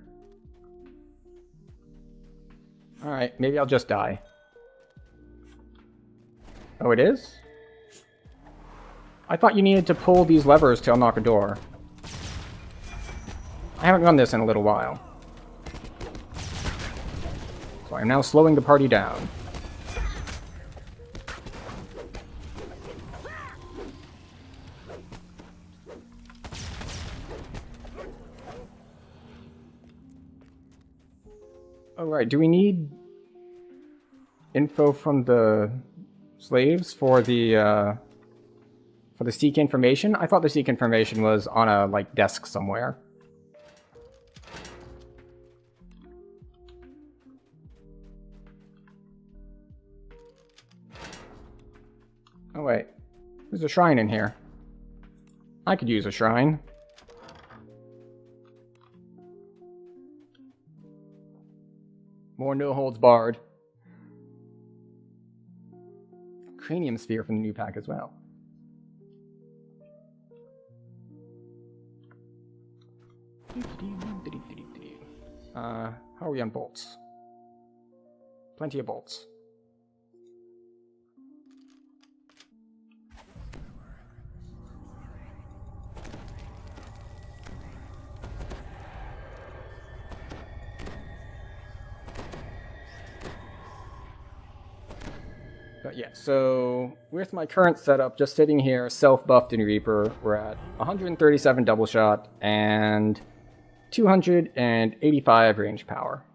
Alright, maybe I'll just die. Oh, it is? I thought you needed to pull these levers to unlock a door. I haven't done this in a little while. So I'm now slowing the party down. Oh, right. Do we need info from the slaves for the seek information? I thought the seek information was on a, like, desk somewhere. Oh, wait. There's a shrine in here. I could use a shrine. More no holds barred. Cranium sphere from the new pack as well. How are we on bolts? Plenty of bolts. But yeah, so with my current setup, just sitting here, self-buffed in Reaper, we're at 137 double shot and 285 range power.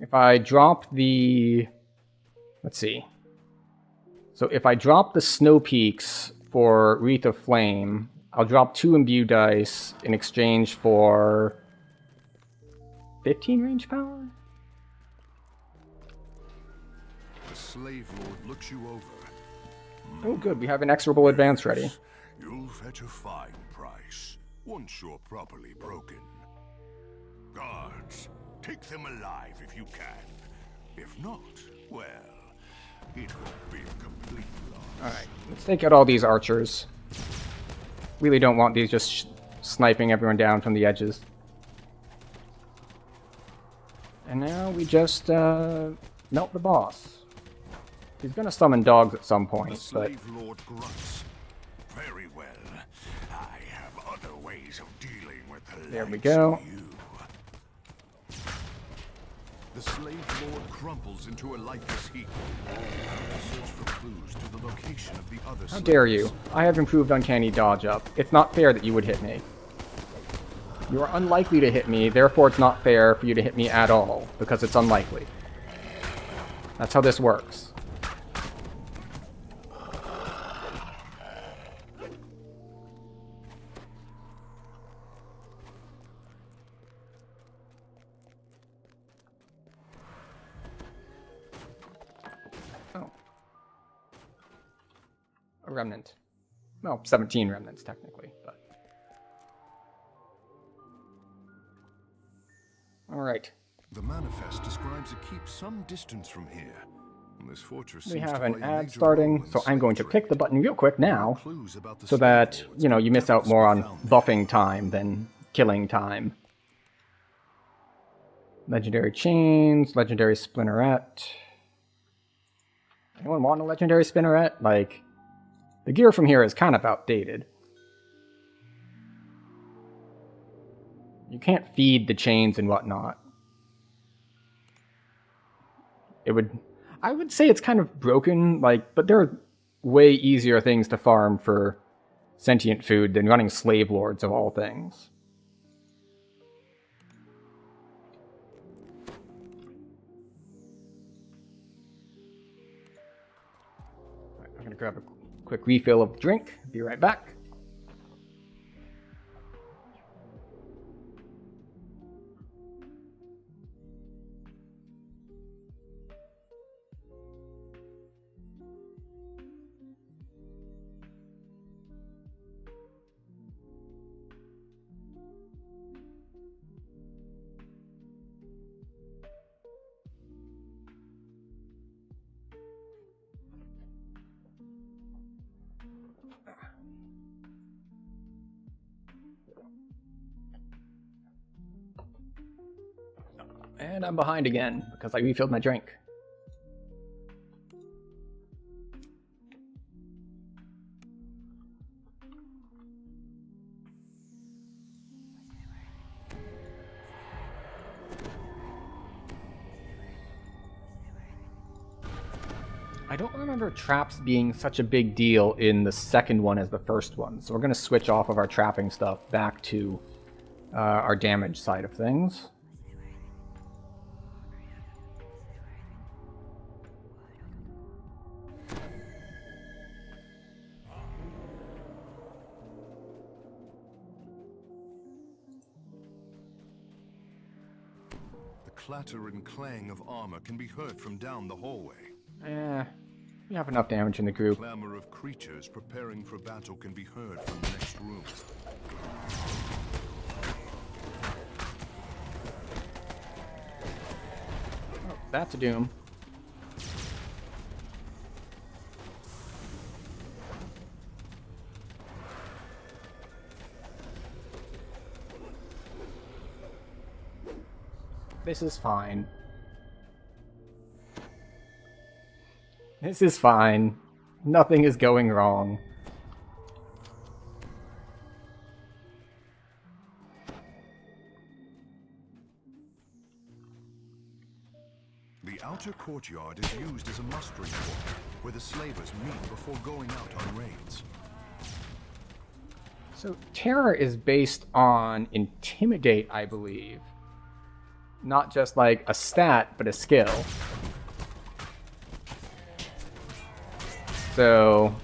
If I drop the... let's see. So if I drop the Snow Peaks for Wreath of Flame, I'll drop 2 Imbue dice in exchange for 15 range power? The Slave Lord looks you over. Oh good, we have an exorable advance ready. You'll fetch a fine price, once you're properly broken. Guards, take them alive if you can. If not, well, it won't be a complete loss. Alright, let's take out all these archers. Really don't want these just sniping everyone down from the edges. And now we just melt the boss. He's gonna summon dogs at some point, the Slave Lord grunts. Very well. I have other ways of dealing with the there we likes go. of you. The Slave Lord crumples into a lifeless heap. Search for clues to the location of the other How dare you? I have improved Uncanny Dodge up. It's not fair that you would hit me. You are unlikely to hit me, therefore it's not fair for you to hit me at all, because it's unlikely. That's how this works. Oh. A remnant. Well, 17 remnants technically, but... Alright. The manifest describes a keep some distance from here. This fortress We seems have to an play a ad major starting, role in so I'm going to slave pick the trade. button real quick now, Clues about the so slave that, lords you know, you miss out devils more were on found there. buffing time than killing time. Legendary chains, legendary spinneret. Anyone want a legendary spinneret? Like, the gear from here is kind of outdated. You can't feed the chains and whatnot. I would say it's kind of broken, like, but there are way easier things to farm for sentient food than running slave lords of all things. Alright, I'm gonna grab a quick refill of drink, be right back. And I'm behind again, because I refilled my drink. I don't remember traps being such a big deal in the second one as the first one, so we're going to switch off of our trapping stuff back to our damage side of things. The clatter and clang of armor can be heard from down the hallway. We have enough damage in the group. Clamor of creatures preparing for battle can be heard from the next room. Oh, that's a doom. This is fine. This is fine. Nothing is going wrong. The The outer courtyard is used as a mustering point, where the slavers meet before going out on raids. So terror is based on intimidate, I believe. Not just like a stat, but a skill. So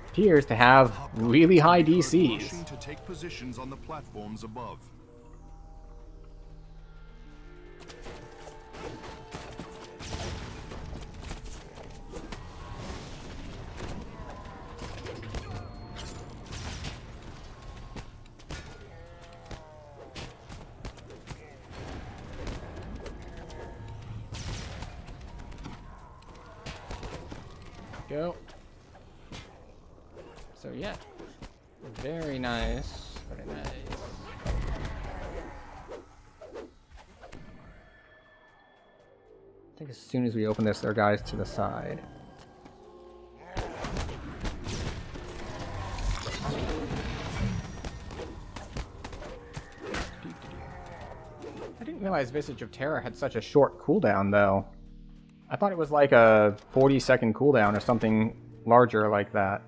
appears to have really high DCs. To take positions on the platforms above. Go. So yeah, very nice, very nice. I think as soon as we open this, there are guys to the side. I didn't realize Visage of Terror had such a short cooldown, though. I thought it was like a 40-second cooldown or something larger like that.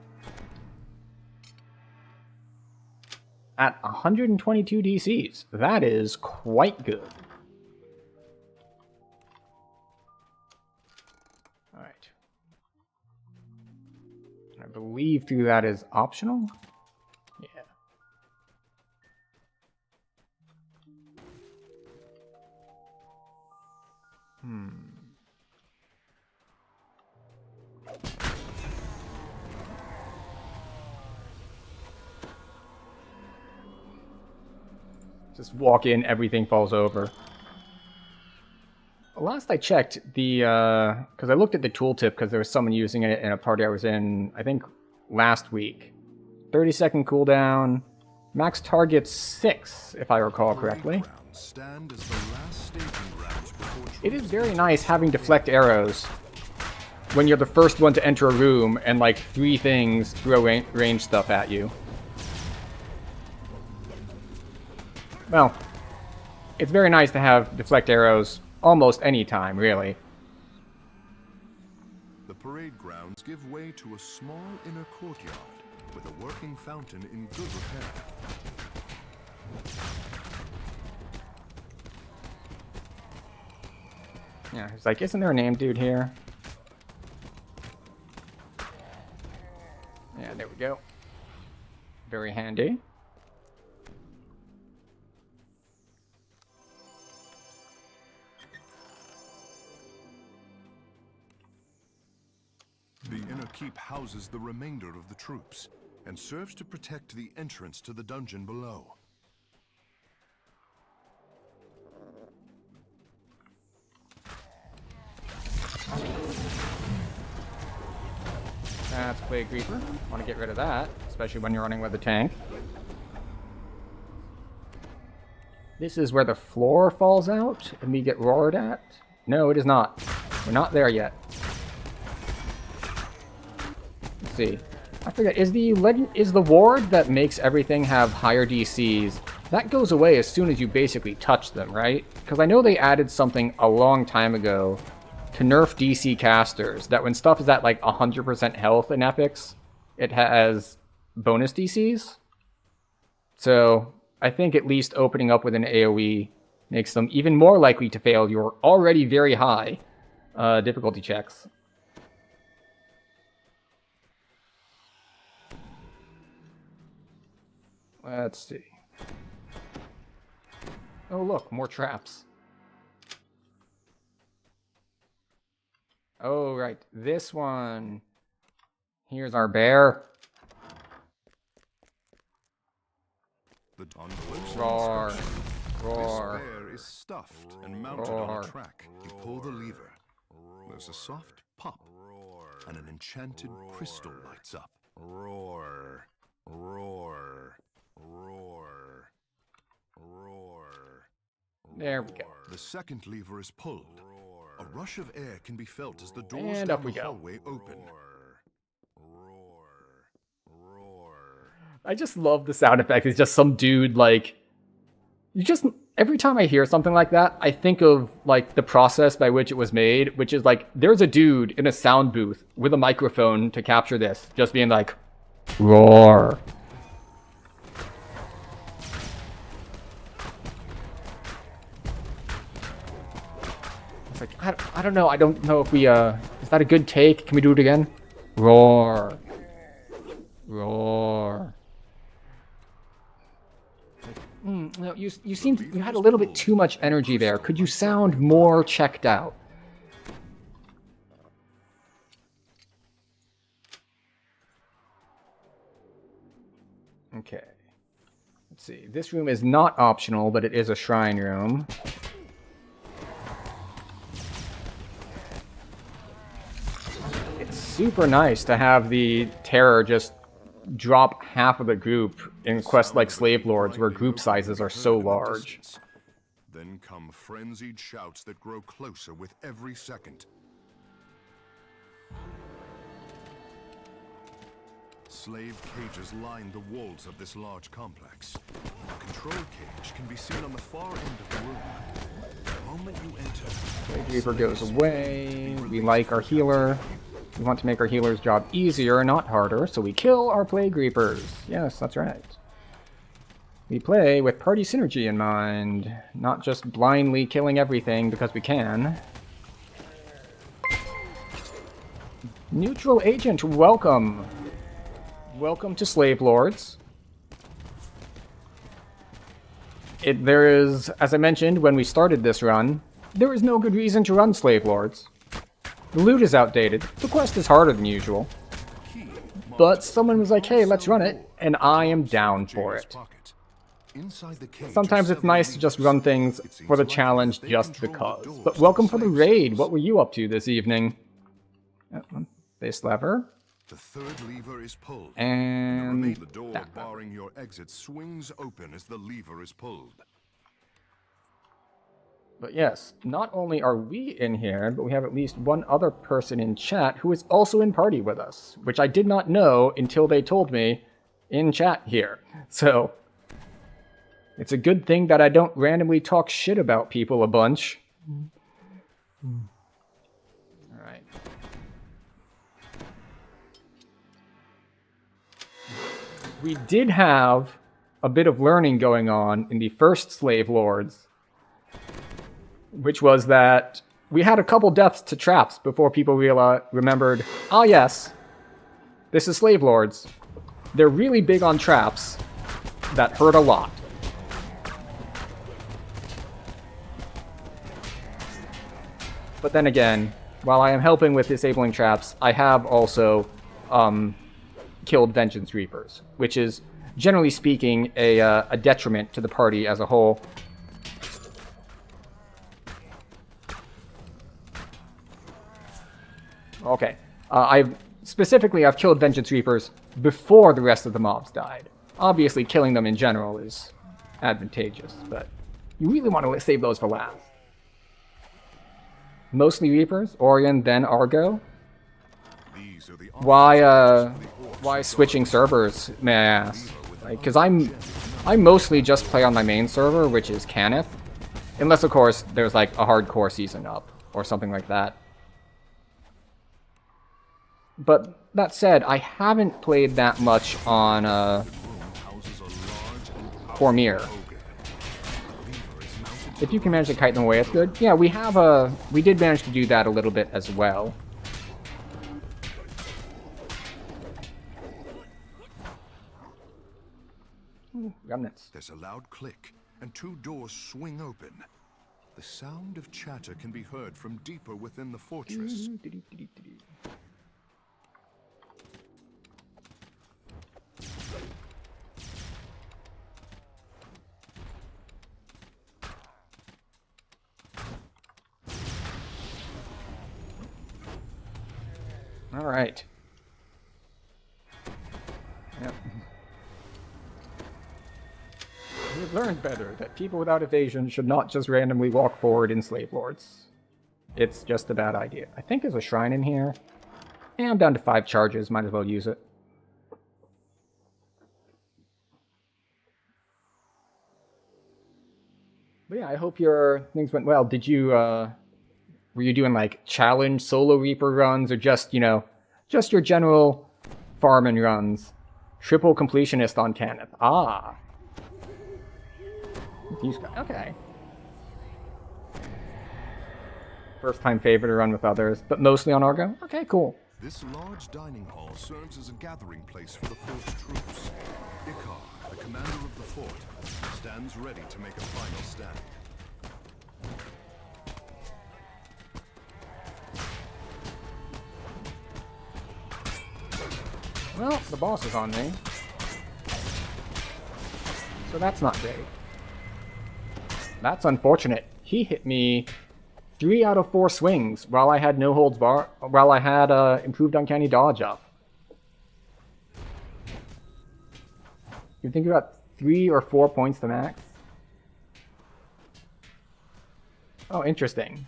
At 122 DCs, that is quite good. Alright. I believe through that is optional? Yeah. Just walk in, everything falls over. Last I checked, because I looked at the tooltip because there was someone using it in a party I was in, I think, last week. 30-second cooldown, max target 6, if I recall correctly. It is very nice having deflect arrows when you're the first one to enter a room and like 3 things throw range stuff at you. Well, it's very nice to have deflect arrows almost any time, really. The parade grounds give way to a small inner courtyard with a working fountain in good repair. Yeah, it's like, isn't there a name dude here? Yeah, there we go. Very handy. The inner keep houses the remainder of the troops and serves to protect the entrance to the dungeon below. That's Plague Reaper. Want to get rid of that, especially when you're running with a tank. This is where the floor falls out and we get roared at? No, it is not. We're not there yet. Let's see. I forget, is the ward that makes everything have higher DCs, that goes away as soon as you basically touch them, right? Because I know they added something a long time ago to nerf DC casters, that when stuff is at like 100% health in epics, it has bonus DCs. So I think at least opening up with an AoE makes them even more likely to fail your already very high difficulty checks. Let's see. Oh look, more traps. Oh right, this one. Here's our bear. Roar. Roar. This bear is stuffed and mounted on a track. You pull the lever. There's a soft pop, and an enchanted crystal lights up. Roar. Roar. Roar. Roar. There we go. The second lever is pulled. A rush of air can be felt as the doors And down up we the go. hallway open. I just love the sound effect. It's just some dude like, you just, every time I hear something like that, I think of like the process by which it was made, which is like there's a dude in a sound booth with a microphone to capture this, just being like, roar. It's like, I don't know. I don't know if we, is that a good take? Can we do it again? Roar. Roar. No, you seemed, you had a little bit too much energy there. Could you sound more checked out? Okay. Let's see. This room is not optional, but it is a shrine room. It's super nice to have the terror just drop half of the group in quests like Slave Lords, where group sizes are so large. Then come frenzied shouts that grow closer with every second. Slave cages line the walls of this large complex. A control cage can be seen on the far end of the room. The moment you enter, Plague Reaper goes away. We like our healer. We want to make our healer's job easier, not harder, so we kill our Plague Reapers. Yes, that's right. We play with party synergy in mind, not just blindly killing everything because we can. Neutral Agent, welcome. Welcome to Slave Lords. There is, as I mentioned when we started this run, there is no good reason to run Slave Lords. The loot is outdated, the quest is harder than usual, but someone was like, hey, let's run it, and I am down for it. Sometimes it's nice to just run things for the challenge just because. But welcome for the raid. What were you up to this evening? This lever. the third lever is pulled. And the door barring your exit swings open as the lever is pulled. But yes, not only are we in here, but we have at least one other person in chat who is also in party with us, which I did not know until they told me in chat here. So, it's a good thing that I don't randomly talk shit about people a bunch. Alright. We did have a bit of learning going on in the first Slave Lords, which was that we had a couple deaths to traps before people remembered, ah yes, this is Slave Lords. They're really big on traps that hurt a lot. But then again, while I am helping with disabling traps, I have also killed Vengeance Reapers, which is, generally speaking, a detriment to the party as a whole. Okay, I've killed Vengeance Reapers before the rest of the mobs died. Obviously, killing them in general is advantageous, but you really want to save those for last. Mostly Reapers, Orion, then Argo. Why switching servers, may I ask? Because I mostly just play on my main server, which is Cannith. Unless, of course, there's like a hardcore season up, or something like that. But that said, I haven't played that much on Cormier. If you can manage to kite them away, it's good. Yeah, we did manage to do that a little bit as well. Ooh, remnants. There's a loud click, and two doors swing open. The sound of chatter can be heard from deeper within the fortress. All right. Yep. We've learned better that people without evasion should not just randomly walk forward in Slave Lords. It's just a bad idea. I think there's a shrine in here. And I'm down to 5 charges. Might as well use it. But yeah, I hope your things went well. Did you, were you doing like challenge solo Reaper runs or just, you know, just your general farming runs? Triple completionist on Kenneth. Ah. Okay. First time favorite to run with others, but mostly on Argo? Okay, cool. This large dining hall serves as a gathering place for the fort's troops. Ikar, the commander of the fort, stands ready to make a final stand. Well, the boss is on me. So that's not great. That's unfortunate. He hit me 3 out of 4 swings while I had no holds bar, while I had improved uncanny dodge up. You think you got 3 or 4 points to max? Oh, interesting.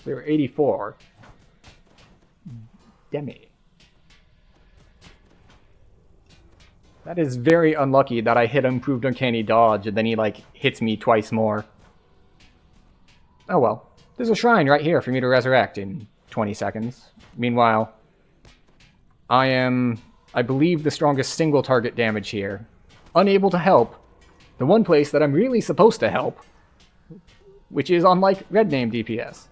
They were 84. Demi. That is very unlucky that I hit improved uncanny dodge and then he like hits me twice more. Oh well. There's a shrine right here for me to resurrect in 20 seconds. Meanwhile, I am, I believe, the strongest single target damage here. Unable to help the one place that I'm really supposed to help, which is on like red name DPS.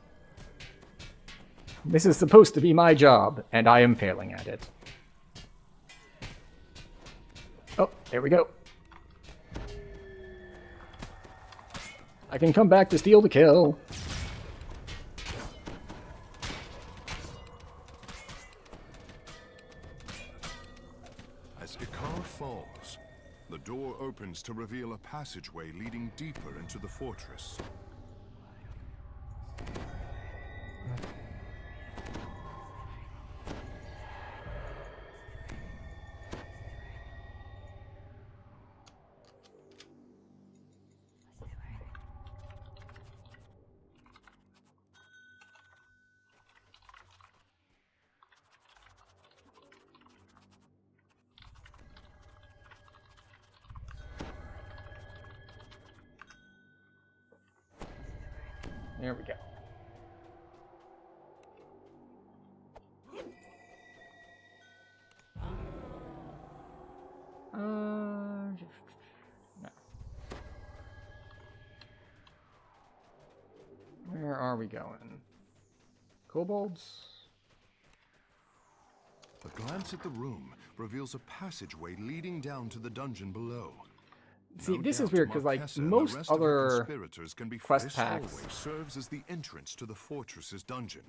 This is supposed to be my job, and I am failing at it. Oh, there we go. I can come back to steal the kill. As Ikar falls, the door opens to reveal a passageway leading deeper into the fortress. There we go. No. Where are we going? Kobolds? A glance at the room reveals a passageway leading down to the dungeon below. See, this is weird because like most other quest packs serves as the entrance to the fortress's dungeon.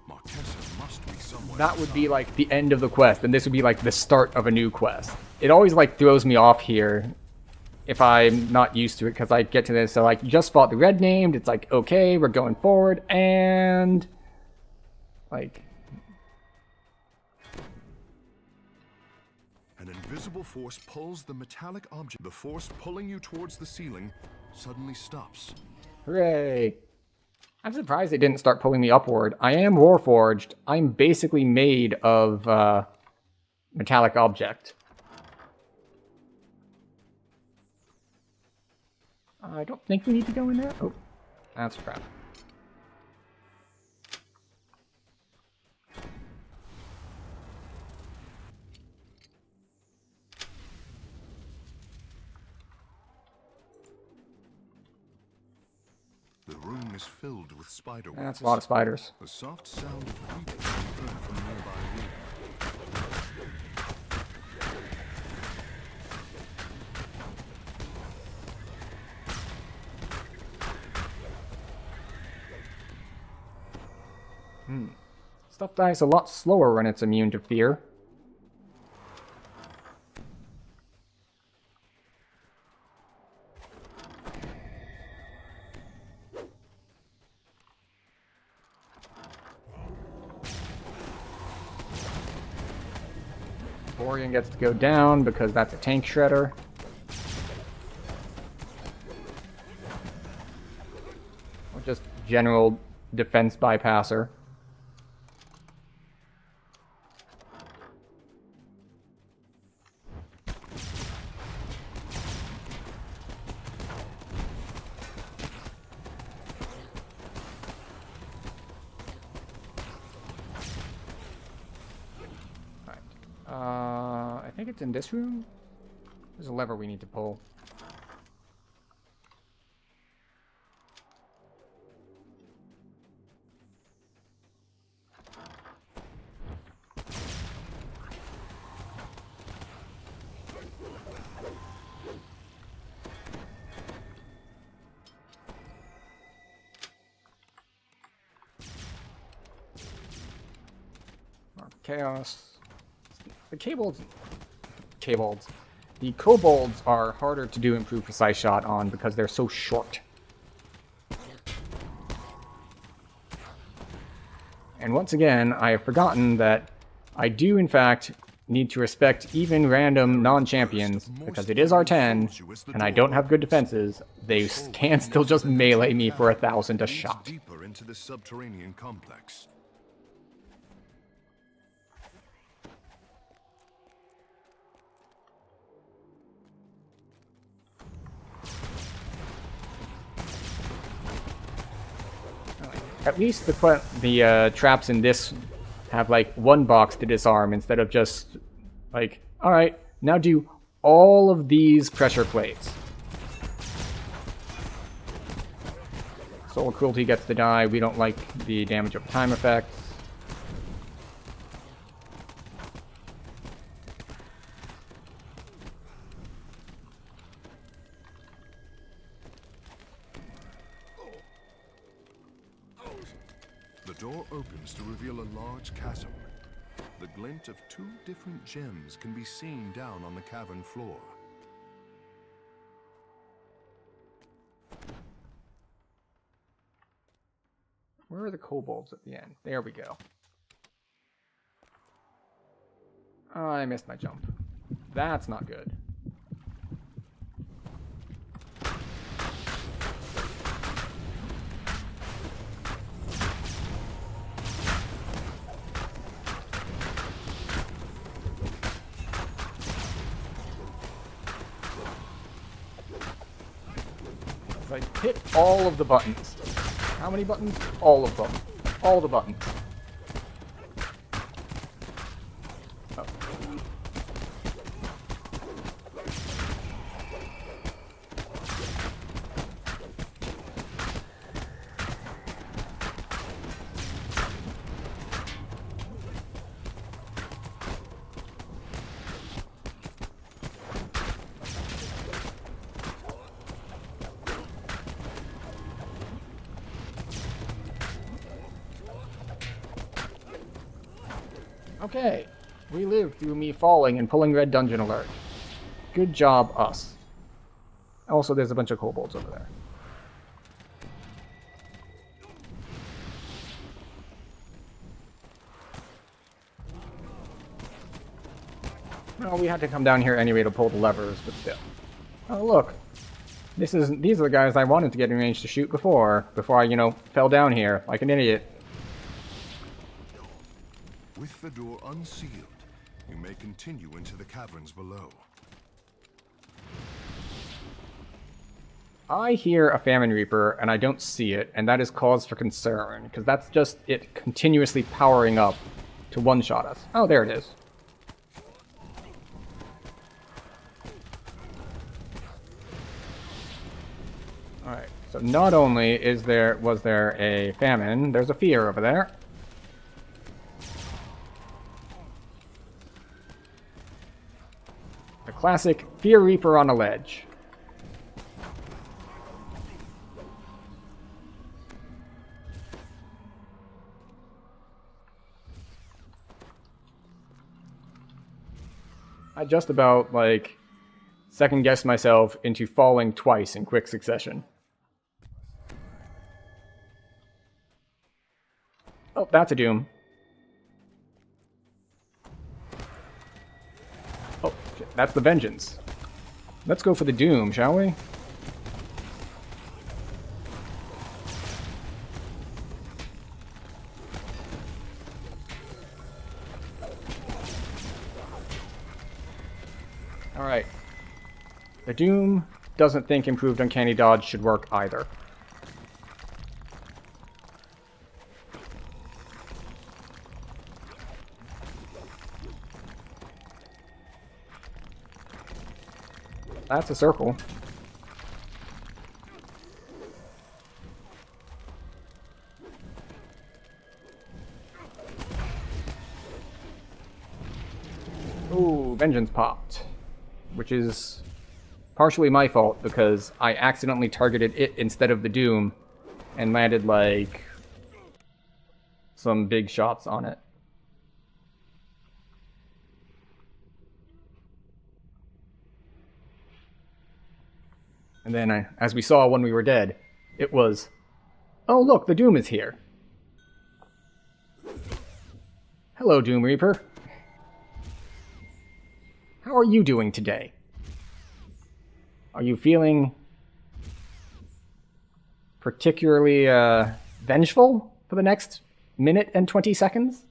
Marquesa must be somewhere. That would be like the end of the quest, and this would be like the start of a new quest. It always like throws me off here if I'm not used to it because I get to this. So like, you just fought the red named. It's like, okay, we're going forward, and like. An invisible force pulls the metallic object. The force pulling you towards the ceiling suddenly stops. Hooray! I'm surprised they didn't start pulling me upward. I am Warforged. I'm basically made of metallic object. I don't think we need to go in there. Oh, that's crap. The room is filled with spider webs. That's a lot of spiders. The soft sound of creeping can be heard from nearby room. Stuff dies a lot slower when it's immune to fear. Borean gets to go down because that's a tank shredder. Or just general defense bypasser. I think it's in this room. There's a lever we need to pull. Chaos. The The kobolds are harder to do improved precise shot on because they're so short. And once again, I have forgotten that I do in fact need to respect even random non-champions, because it is R10, and I don't have good defenses. They can still just melee me for 1,000 a shot. Deeper into the subterranean complex. At least the traps in this have like one box to disarm instead of just like, alright, now do all of these pressure plates. Soul Cruelty gets to die. We don't like the damage over time effects. The door opens to reveal a large chasm. The glint of 2 different gems can be seen down on the cavern floor. Where are the kobolds at the end? There we go. Oh, I missed my jump. That's not good. Like, hit all of the buttons. How many buttons? All of them. All the buttons. Oh. Okay, we lived through me falling and pulling red dungeon alert. Good job, us. Also, there's a bunch of kobolds over there. Well, we had to come down here anyway to pull the levers, but still. Oh, look. These are the guys I wanted to get in range to shoot before I, you know, fell down here like an idiot. With the door unsealed, you may continue into the caverns below. I hear a Famine Reaper, and I don't see it, and that is cause for concern, because that's just it continuously powering up to one-shot us. Oh, there it is. Alright, so not only was there a famine, there's a fear over there. A classic Fear Reaper on a ledge. I just about, like, second-guessed myself into falling twice in quick succession. Oh, that's a doom. Oh, shit, that's the vengeance. Let's go for the doom, shall we? Alright. The doom doesn't think improved uncanny dodge should work either. That's a circle. Ooh, vengeance popped. Which is partially my fault because I accidentally targeted it instead of the Doom and landed like some big shots on it. And then, as we saw when we were dead, it was, oh look, the Doom is here. Hello, Doom Reaper. How are you doing today? Are you feeling particularly vengeful for the next minute and 20 seconds?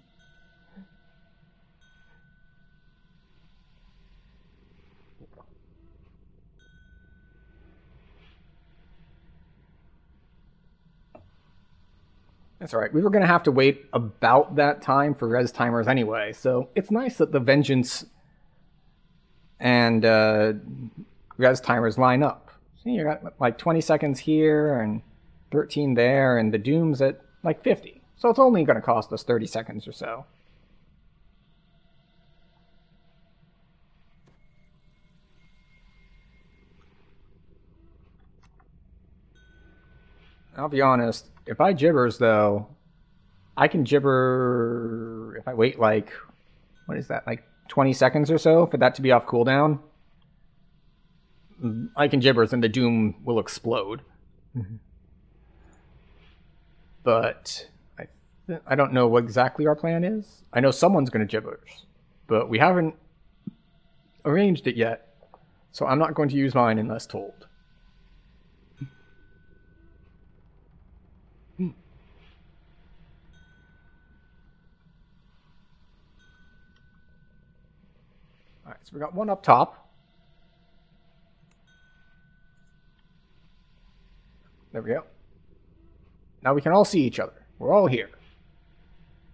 That's alright. We were going to have to wait about that time for res timers anyway, so it's nice that the vengeance and res timers line up. See, you got like 20 seconds here and 13 there, and the Doom's at like 50. So it's only going to cost us 30 seconds or so. I'll be honest, if I gibbers though, I can gibber if I wait like, what is that, like 20 seconds or so for that to be off cooldown. I can gibbers and the Doom will explode. But I don't know what exactly our plan is. I know someone's going to gibbers, but we haven't arranged it yet, so I'm not going to use mine unless told. Alright, so we got one up top. There we go. Now we can all see each other. We're all here.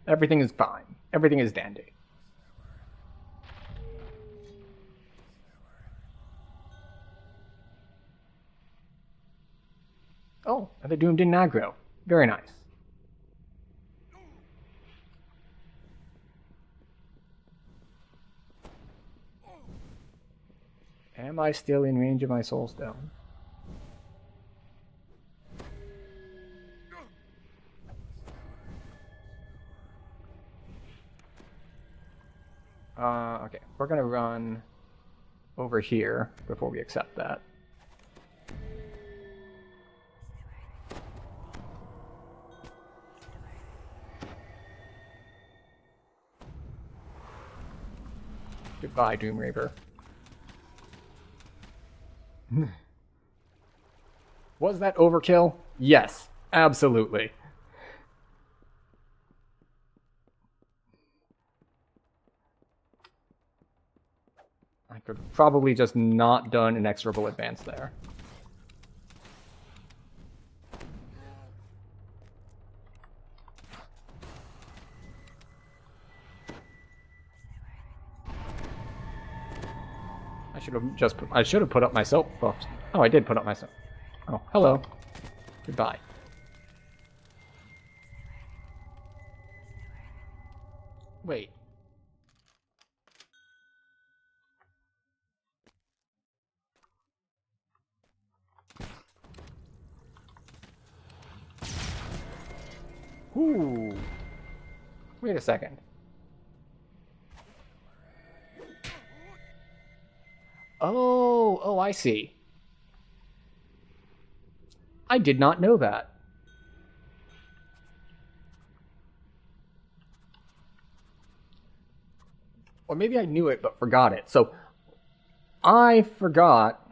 Everything is fine. Everything is dandy. Oh, and the Doom didn't aggro. Very nice. Am I still in range of my soul stone? Okay, we're gonna run over here before we accept that. Goodbye, Doom Reaper. Was that overkill? Yes, absolutely. I could probably just not done inexorable advance there. I should have put up my soap buffs. Oh, I did put up my soap. Oh, hello. Goodbye. Wait. Ooh. Wait a second. Oh, I see. I did not know that. Or maybe I knew it but forgot it. So, I forgot...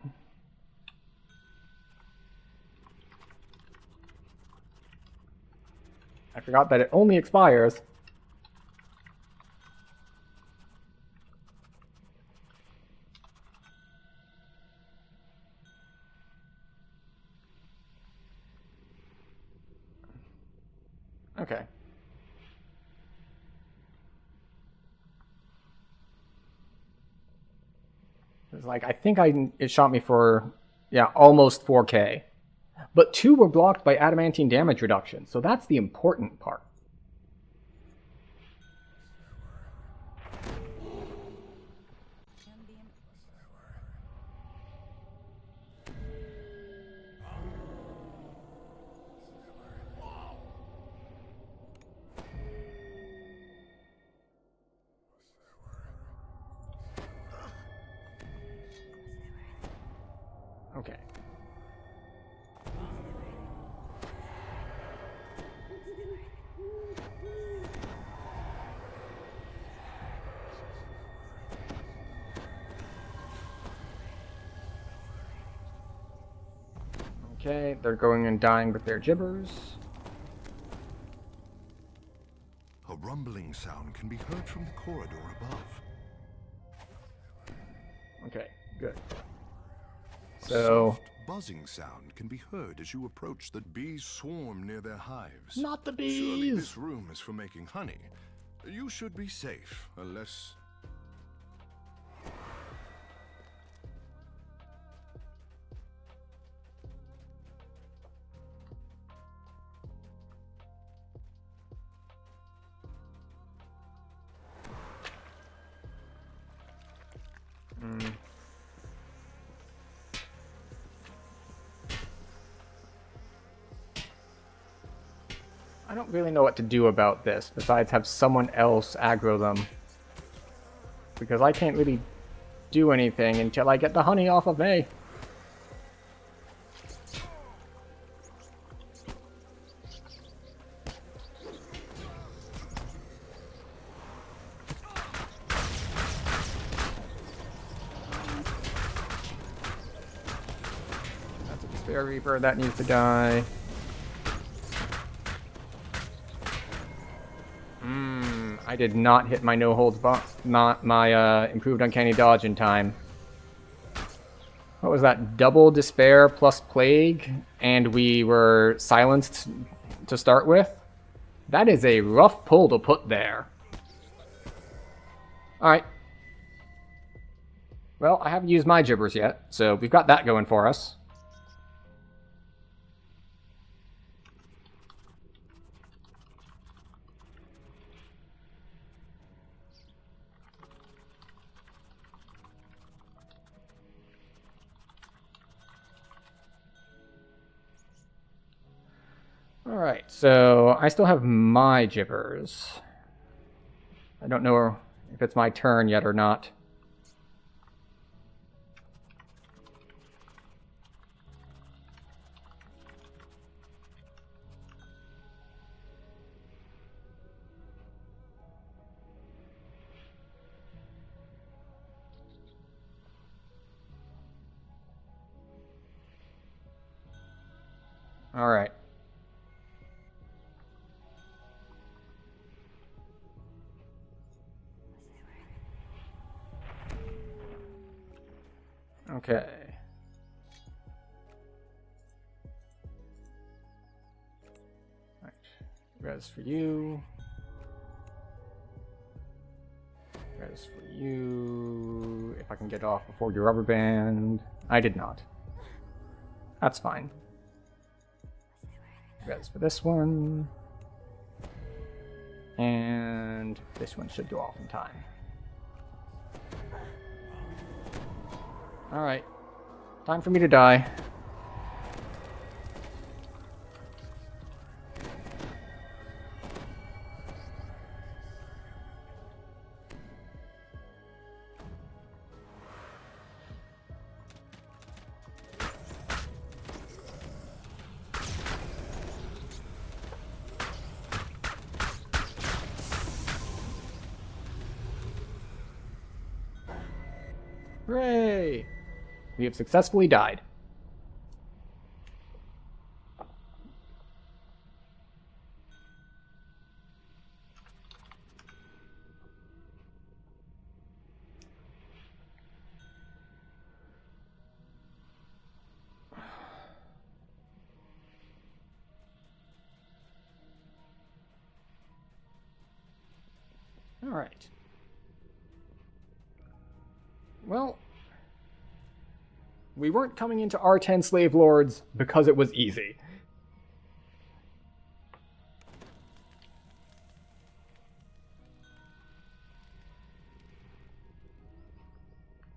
I forgot that it only expires... Okay. It's like, I think it shot me for, yeah, almost 4K. But 2 were blocked by adamantine damage reduction, so that's the important part. Okay. Okay, they're going and dying with their gibbers. A rumbling sound can be heard from the corridor above. Okay, good. So, Soft buzzing sound can be heard as you approach. The bees swarm near their hives. not the Surely bees! this room is for making honey. You should be safe, unless... I don't really know what to do about this, besides have someone else aggro them. Because I can't really do anything until I get the honey off of me. That's a Despair Reaper, that needs to die. I did not hit my my improved uncanny dodge in time. What was that? Double despair plus plague, and we were silenced to start with? That is a rough pull to put there. Alright. Well, I haven't used my gibbers yet, so we've got that going for us. Alright, so I still have my gibbers. I don't know if it's my turn yet or not. Alright. Okay. Right. Res for you. Res for you. If I can get off before your rubber band. I did not. That's fine. Res for this one. And this one should go off in time. Alright. Time for me to die. Hooray! We have successfully died. All right. Well, We weren't coming into R10 slave lords because it was easy.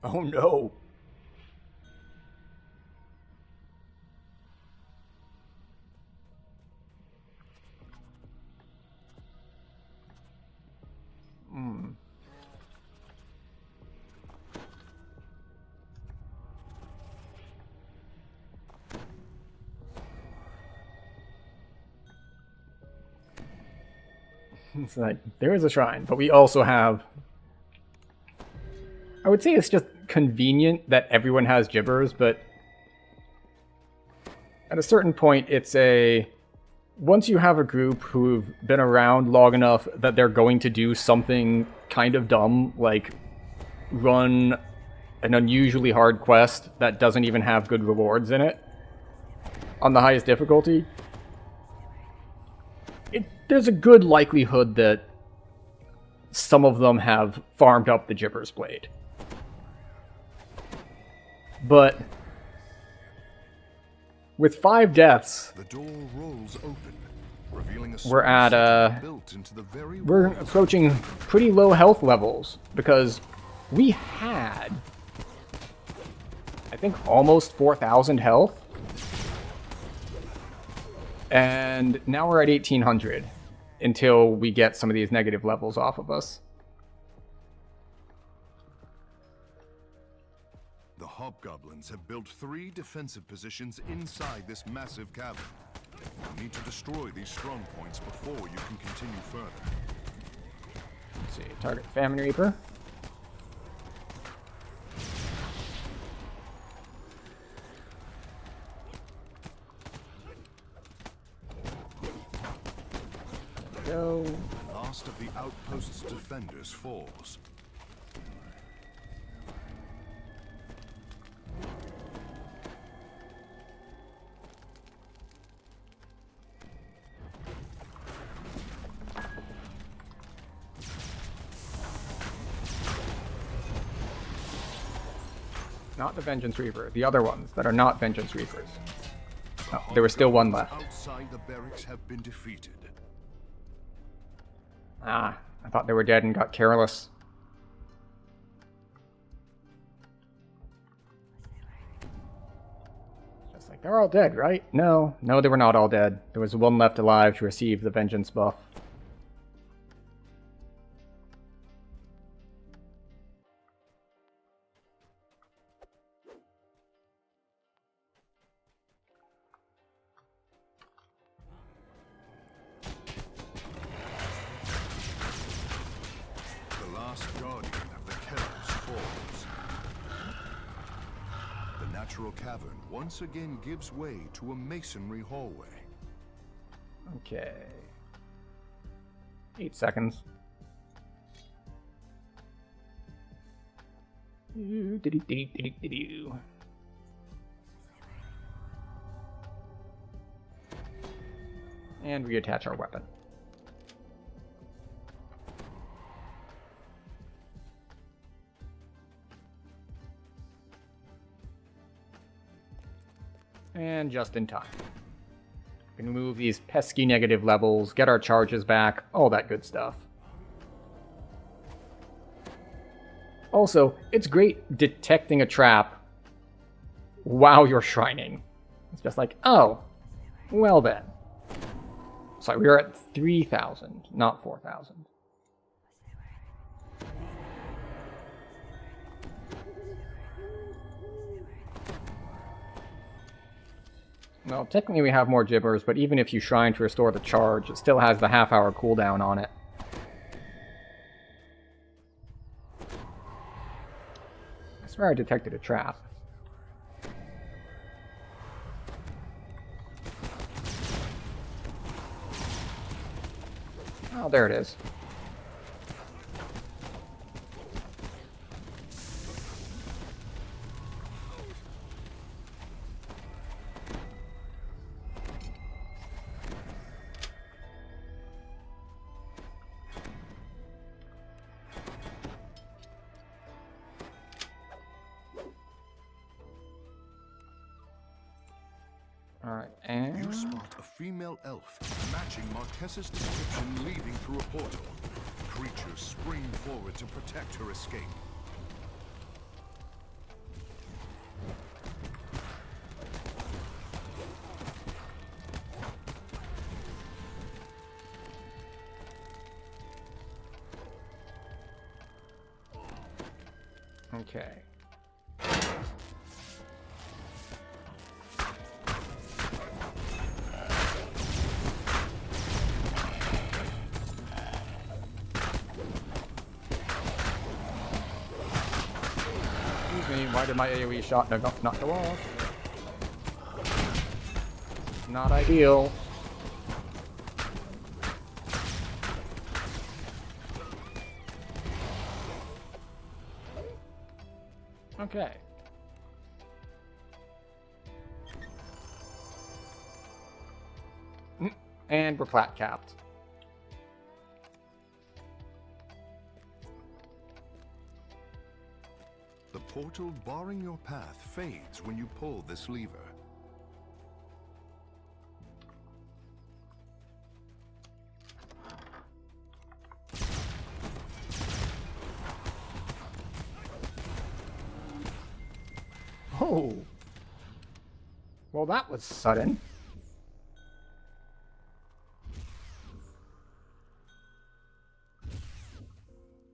Oh no. It's like, there is a shrine, but we also have... I would say it's just convenient that everyone has gibbers, but at a certain point, it's a... Once you have a group who've been around long enough that they're going to do something kind of dumb, like run an unusually hard quest that doesn't even have good rewards in it on the highest difficulty, there's a good likelihood that some of them have farmed up the Gibber's Blade. But with 5 deaths, the door rolls open, revealing a we're at built into the very we're approaching pretty low health levels because we had, I think, almost 4,000 health, and now we're at 1,800 until we get some of these negative levels off of us. The hobgoblins have built 3 defensive positions inside this massive cavern. You need to destroy these strong points before you can continue further. Let's see, target Famine Reaper. Go. The last of the outpost's defenders falls. Not the Vengeance Reaper, the other ones that are not Vengeance Reapers. Oh, there was still one left. Outside the barracks have been defeated. Ah, I thought they were dead and got careless. Just like, they're all dead, right? No, they were not all dead. There was one left alive to receive the Vengeance buff. Cavern once again gives way to a masonry hallway. Okay. 8 seconds. And reattach our weapon. And just in time. We can remove these pesky negative levels, get our charges back, all that good stuff. Also, it's great detecting a trap while you're shrining. It's just like, oh, well then. Sorry, we were at 3,000, not 4,000. Well, technically we have more gibbers, but even if you shrine to restore the charge, it still has the half-hour cooldown on it. I swear I detected a trap. Oh, there it is. Alright, and... You spot a female elf, matching Marques's description, leaving through a portal. Creatures spring forward to protect her escape. Okay. Excuse me, why did my AoE shot not go off? Not ideal. Okay. And we're plat capped. The portal barring your path fades when you pull this lever. Oh. Well, that was sudden.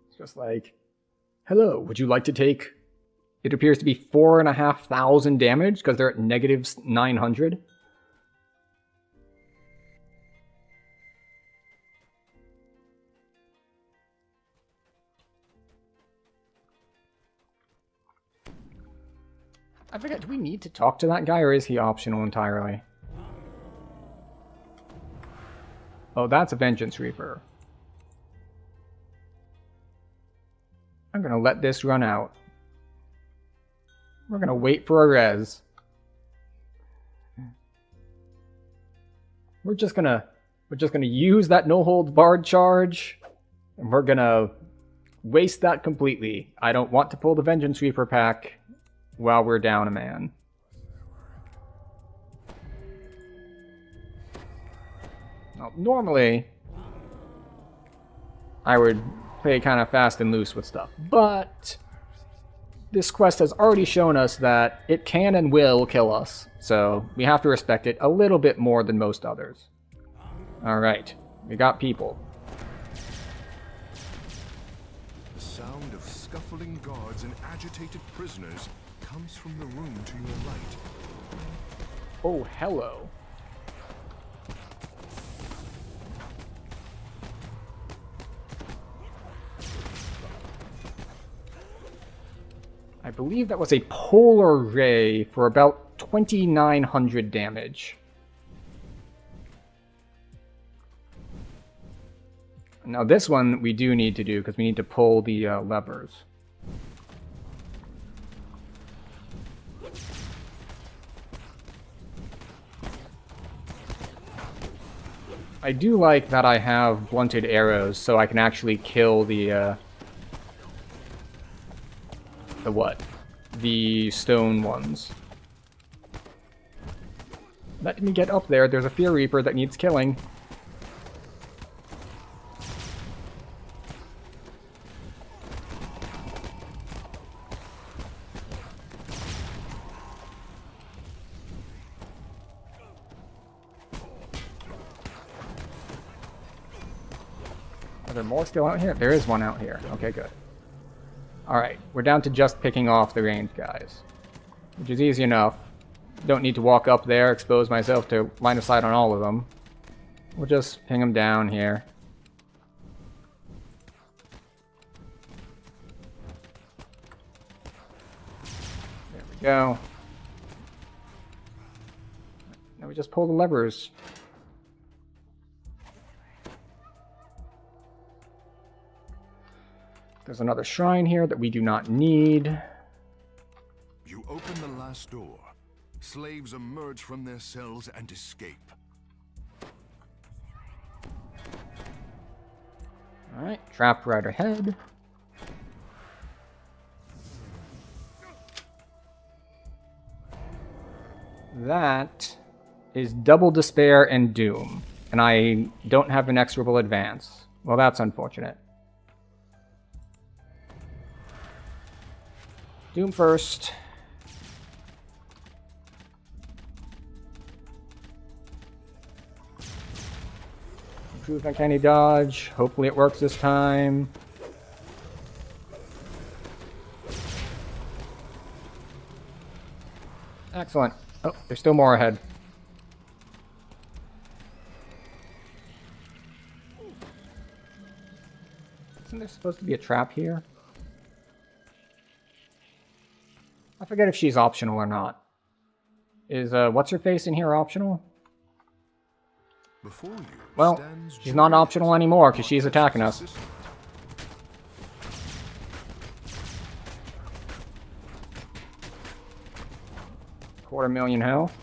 It's just like, hello, would you like to take... It appears to be 4,500 damage because they're at negative 900. I forget, do we need to talk to that guy, or is he optional entirely? Oh, that's a Vengeance Reaper. I'm gonna let this run out. We're gonna wait for a res. We're just gonna use that no holds barred charge, and we're gonna waste that completely. I don't want to pull the Vengeance Reaper pack while we're down a man. Now, normally, I would play kind of fast and loose with stuff, but this quest has already shown us that it can and will kill us, so we have to respect it a little bit more than most others. Alright, we got people. The sound of scuffling guards and agitated prisoners comes from the room to your right. Oh, hello. I believe that was a polar ray for about 2,900 damage. Now this one we do need to do because we need to pull the levers. I do like that I have blunted arrows so I can actually kill the what? The stone ones. Let me get up there. There's a Fear Reaper that needs killing. Are there more still out here? There is one out here. Okay, good. Alright, we're down to just picking off the ranged guys, which is easy enough. Don't need to walk up there, expose myself to line of sight on all of them. We'll just ping them down here. There we go. Now we just pull the levers. There's another shrine here that we do not need. You open the last door. Slaves emerge from their cells and escape. Alright, trap right ahead. That is Double Despair and Doom. And I don't have an exorable advance. Well, that's unfortunate. Doom first. Improved Uncanny Dodge. Hopefully it works this time. Excellent. Oh, there's still more ahead. Isn't there supposed to be a trap here? I forget if she's optional or not. Is, what's-her-face in here optional? Before you Well, stands she's not Juliet, optional anymore because she's Marquez's attacking us. assistant. $250,000 health.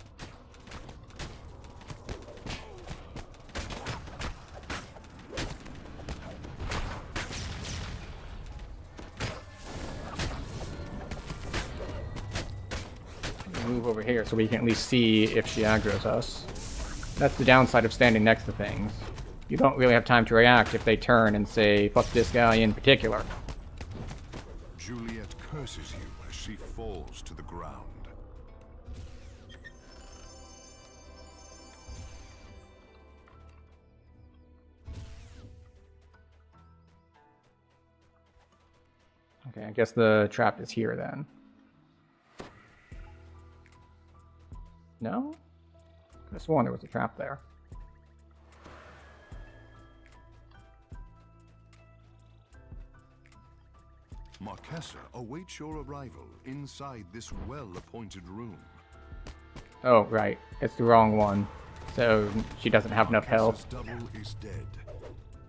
Move over here so we can at least see if she aggroes us. That's the downside of standing next to things. You don't really have time to react if they turn and say, fuck this guy in particular. Juliet curses you as she falls to the ground. Okay, I guess the trap is here then. No? I could have sworn there was a trap there. Marquesa awaits your arrival inside this well-appointed room. Oh, right. It's the wrong one. So she doesn't have enough Marquesa's health. double is dead,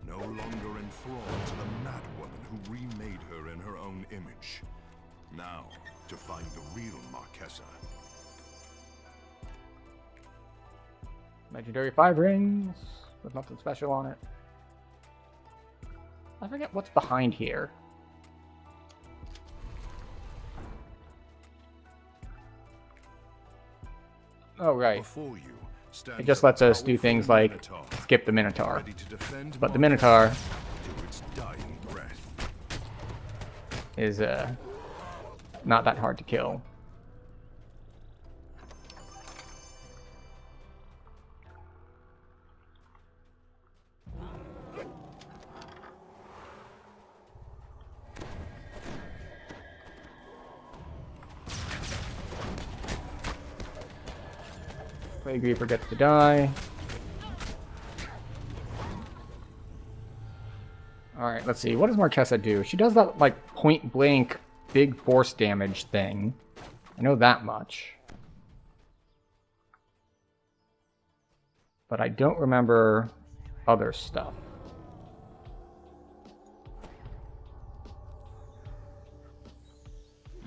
no longer enthralled to the mad woman who remade her in her own image. Now, to find the real Marquesa. Legendary 5 rings with nothing special on it. I forget what's behind here. Oh, right. Before you stands It just a lets us do powerful things like Minotaur, skip the Minotaur. ready to defend But the Marquesa Minotaur to its dying breath. is not that hard to kill. Plague Reaper gets to die. Alright, let's see. What does Marquesa do? She does that, like, point-blank big force damage thing. I know that much. But I don't remember other stuff.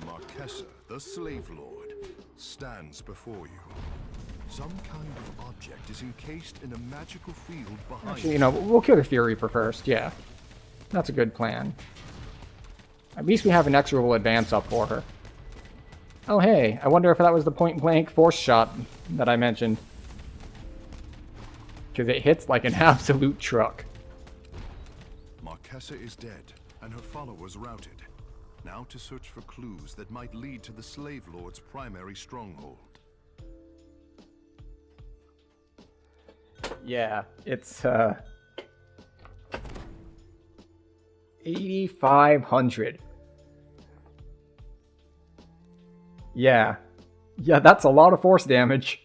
Marquesa, the Slave Lord, stands before you. Some kind of object is encased in a magical field behind Actually, you know, we'll kill the Fury Reaper first, yeah. That's a good plan. At least we have an exorable advance up for her. Oh hey, I wonder if that was the point-blank force shot that I mentioned. Because it hits like an absolute truck. Marquesa is dead, and her followers routed. Now to search for clues that might lead to the Slave Lord's primary stronghold. Yeah, it's 8,500. Yeah. Yeah, that's a lot of force damage.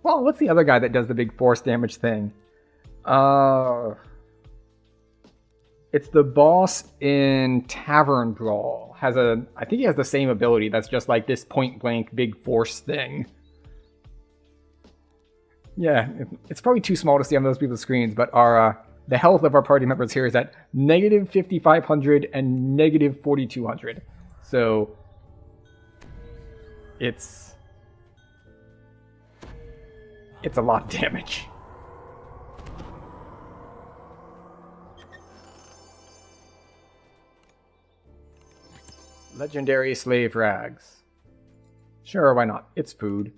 Well, what's the other guy that does the big force damage thing? It's the boss in Tavern Brawl. I think he has the same ability that's just like this point-blank big force thing. Yeah, it's probably too small to see on those people's screens, but the health of our party members here is at negative 5,500 and negative 4,200. So it's a lot of damage. Legendary slave rags. Sure, why not? It's food.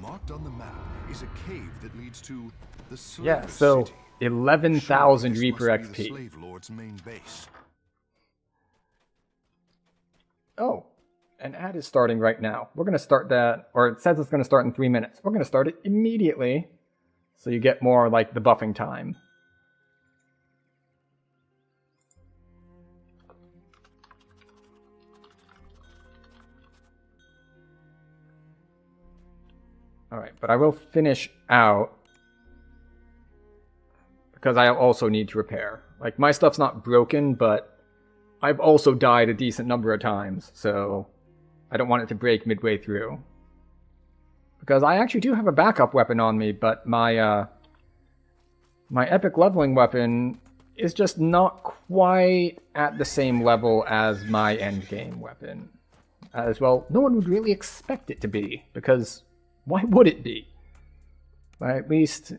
Marked on the map is a cave that leads to the Slave Yeah, so City. 11,000 Surely Reaper this must be the XP. Slave Lord's main base. Oh, an ad is starting right now. We're going to start that, or it says it's going to start in 3 minutes. We're going to start it immediately, so you get more like the buffing time. Alright, but I will finish out because I also need to repair. Like, my stuff's not broken, but I've also died a decent number of times, so I don't want it to break midway through. Because I actually do have a backup weapon on me, but my epic leveling weapon is just not quite at the same level as my endgame weapon. As well, no one would really expect it to be, because why would it be? But at least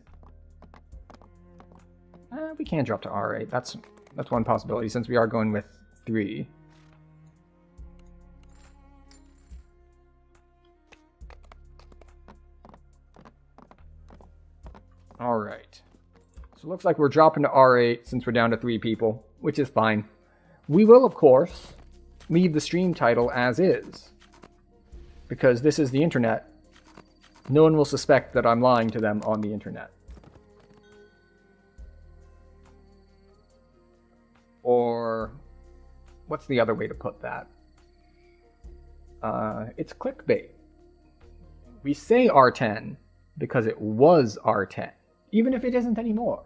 we can drop to R8. That's one possibility, since we are going with 3. Alright. So it looks like we're dropping to R8 since we're down to 3 people, which is fine. We will, of course, leave the stream title as is, because this is the internet. No one will suspect that I'm lying to them on the internet. Or, what's the other way to put that? It's clickbait. We say R10 because it was R10, even if it isn't anymore.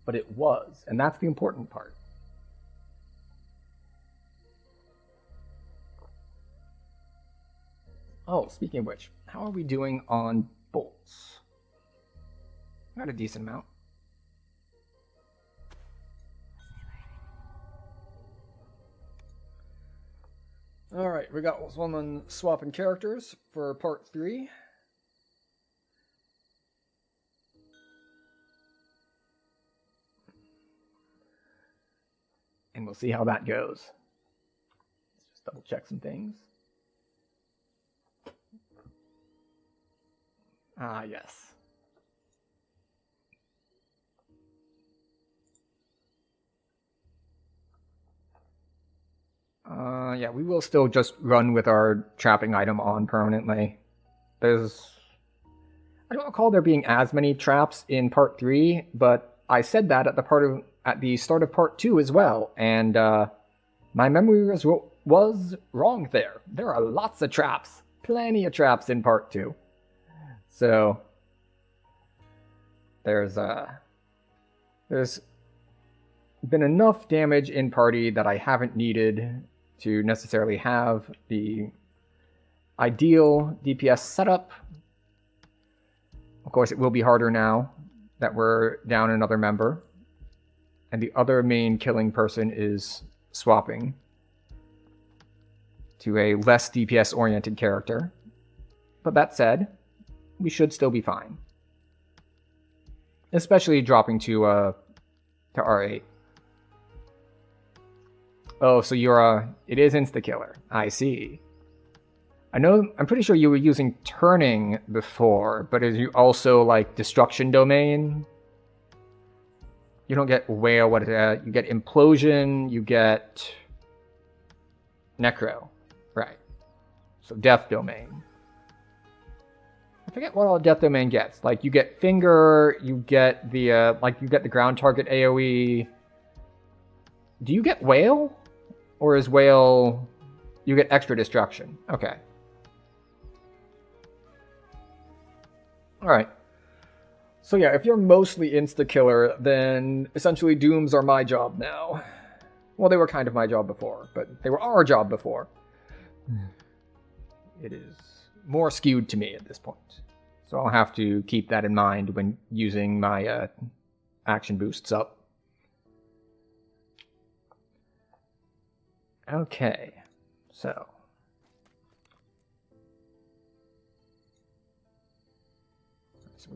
But it was, and that's the important part. Oh, speaking of which, how are we doing on bolts? Got a decent amount. Alright, we got someone swapping characters for part 3. And we'll see how that goes. Let's just double check some things. Ah, yes. Yeah, we will still just run with our trapping item on permanently. I don't recall there being as many traps in part 3, but I said that at the start of part 2 as well, and my memory was wrong there. There are lots of traps, plenty of traps in part 2. So there's been enough damage in party that I haven't needed to necessarily have the ideal DPS setup. Of course, it will be harder now that we're down another member, and the other main killing person is swapping to a less DPS-oriented character. But that said, we should still be fine. Especially dropping to R8. Oh, so you're it is insta-killer. I see. I'm pretty sure you were using turning before, but is you also like destruction domain? You don't get whale, you get implosion, you get necro. Right. So death domain. I forget what all death domain gets. Like you get finger, you get the ground target AoE. Do you get whale? Or is whale you get extra destruction? Okay. Alright. So yeah, if you're mostly insta-killer, then essentially dooms are my job now. Well, they were kind of my job before, but they were our job before. It is more skewed to me at this point. So I'll have to keep that in mind when using my action boosts up. Okay, so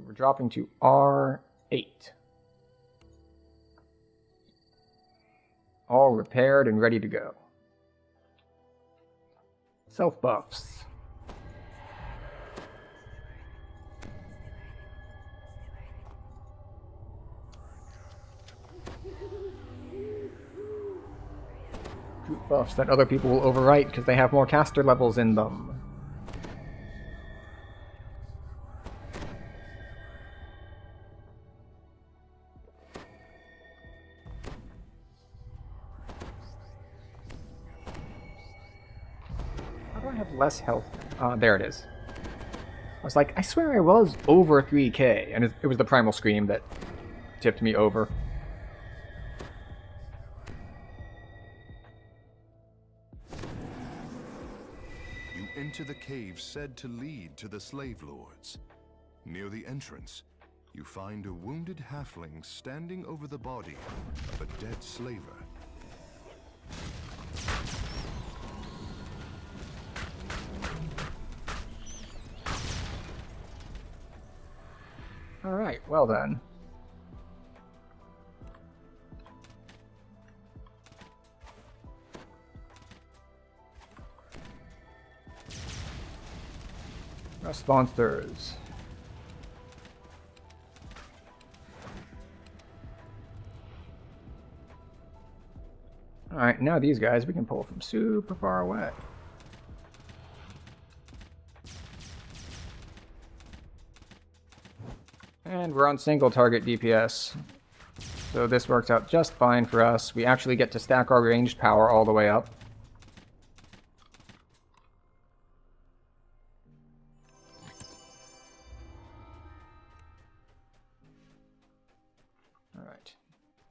we're dropping to R8. All repaired and ready to go. Self buffs. recruit buffs that other people will overwrite because they have more caster levels in them. How do I have less health? There it is. I was like, I swear I was over 3k, and it was the Primal Scream that tipped me over. You enter the cave said to lead to the slave lords. Near the entrance, you find a wounded halfling standing over the body of a dead slaver. Alright, well then. Sponsors. Alright, now these guys we can pull from super far away. And we're on single target DPS. So this works out just fine for us. We actually get to stack our ranged power all the way up. Alright.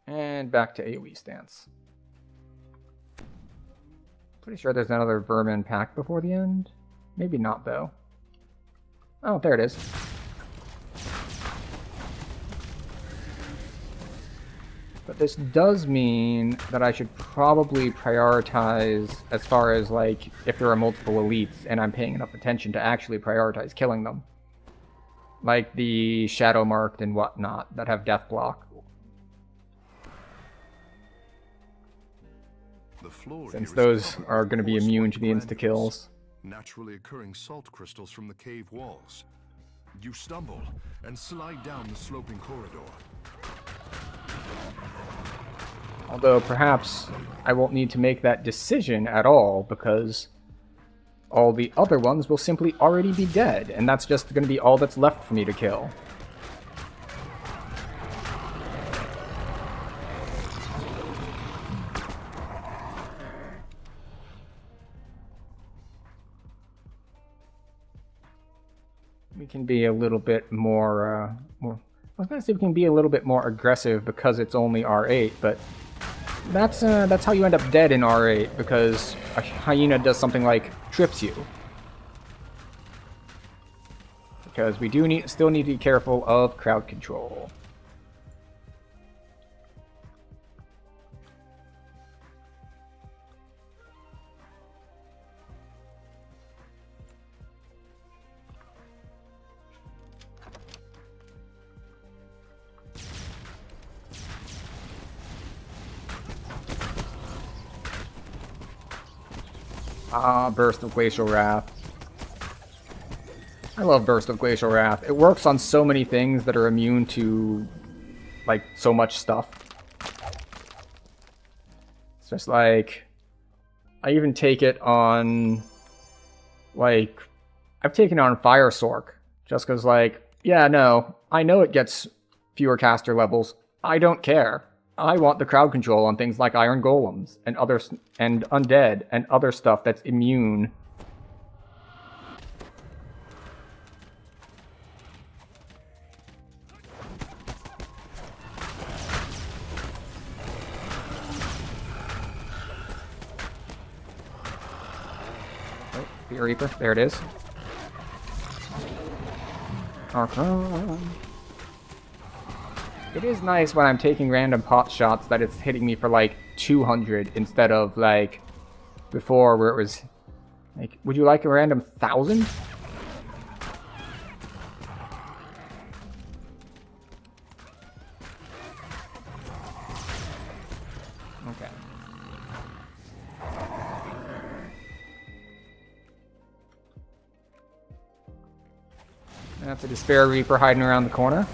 And back to AoE stance. Pretty sure there's another vermin pack before the end. Maybe not, though. Oh, there it is. But this does mean that I should probably prioritize as far as, like, if there are multiple elites and I'm paying enough attention to actually prioritize killing them. Like the Shadow Marked and whatnot that have death block. Since those are going to be immune to the insta-kills. Naturally occurring salt crystals from the cave walls. You stumble and slide down the sloping corridor. Although perhaps I won't need to make that decision at all because all the other ones will simply already be dead, and that's just going to be all that's left for me to kill. We can be a little bit more, I was going to say we can be a little bit more aggressive because it's only R8, but that's how you end up dead in R8, because a hyena does something like trips you. Because we do still need to be careful of crowd control. Burst of Glacial Wrath. I love Burst of Glacial Wrath. It works on so many things that are immune to, like, so much stuff. It's just like, I even take it on, like, I've taken it on Fire Sork. Just because, like, yeah, no, I know it gets fewer caster levels. I don't care. I want the crowd control on things like Iron Golems and others and Undead and other stuff that's immune. Oh, Fear Reaper, there it is. R10. It is nice when I'm taking random pot shots that it's hitting me for like 200 instead of like before where it was like, would you like a random 1,000? Okay. That's a Despair Reaper hiding around the corner.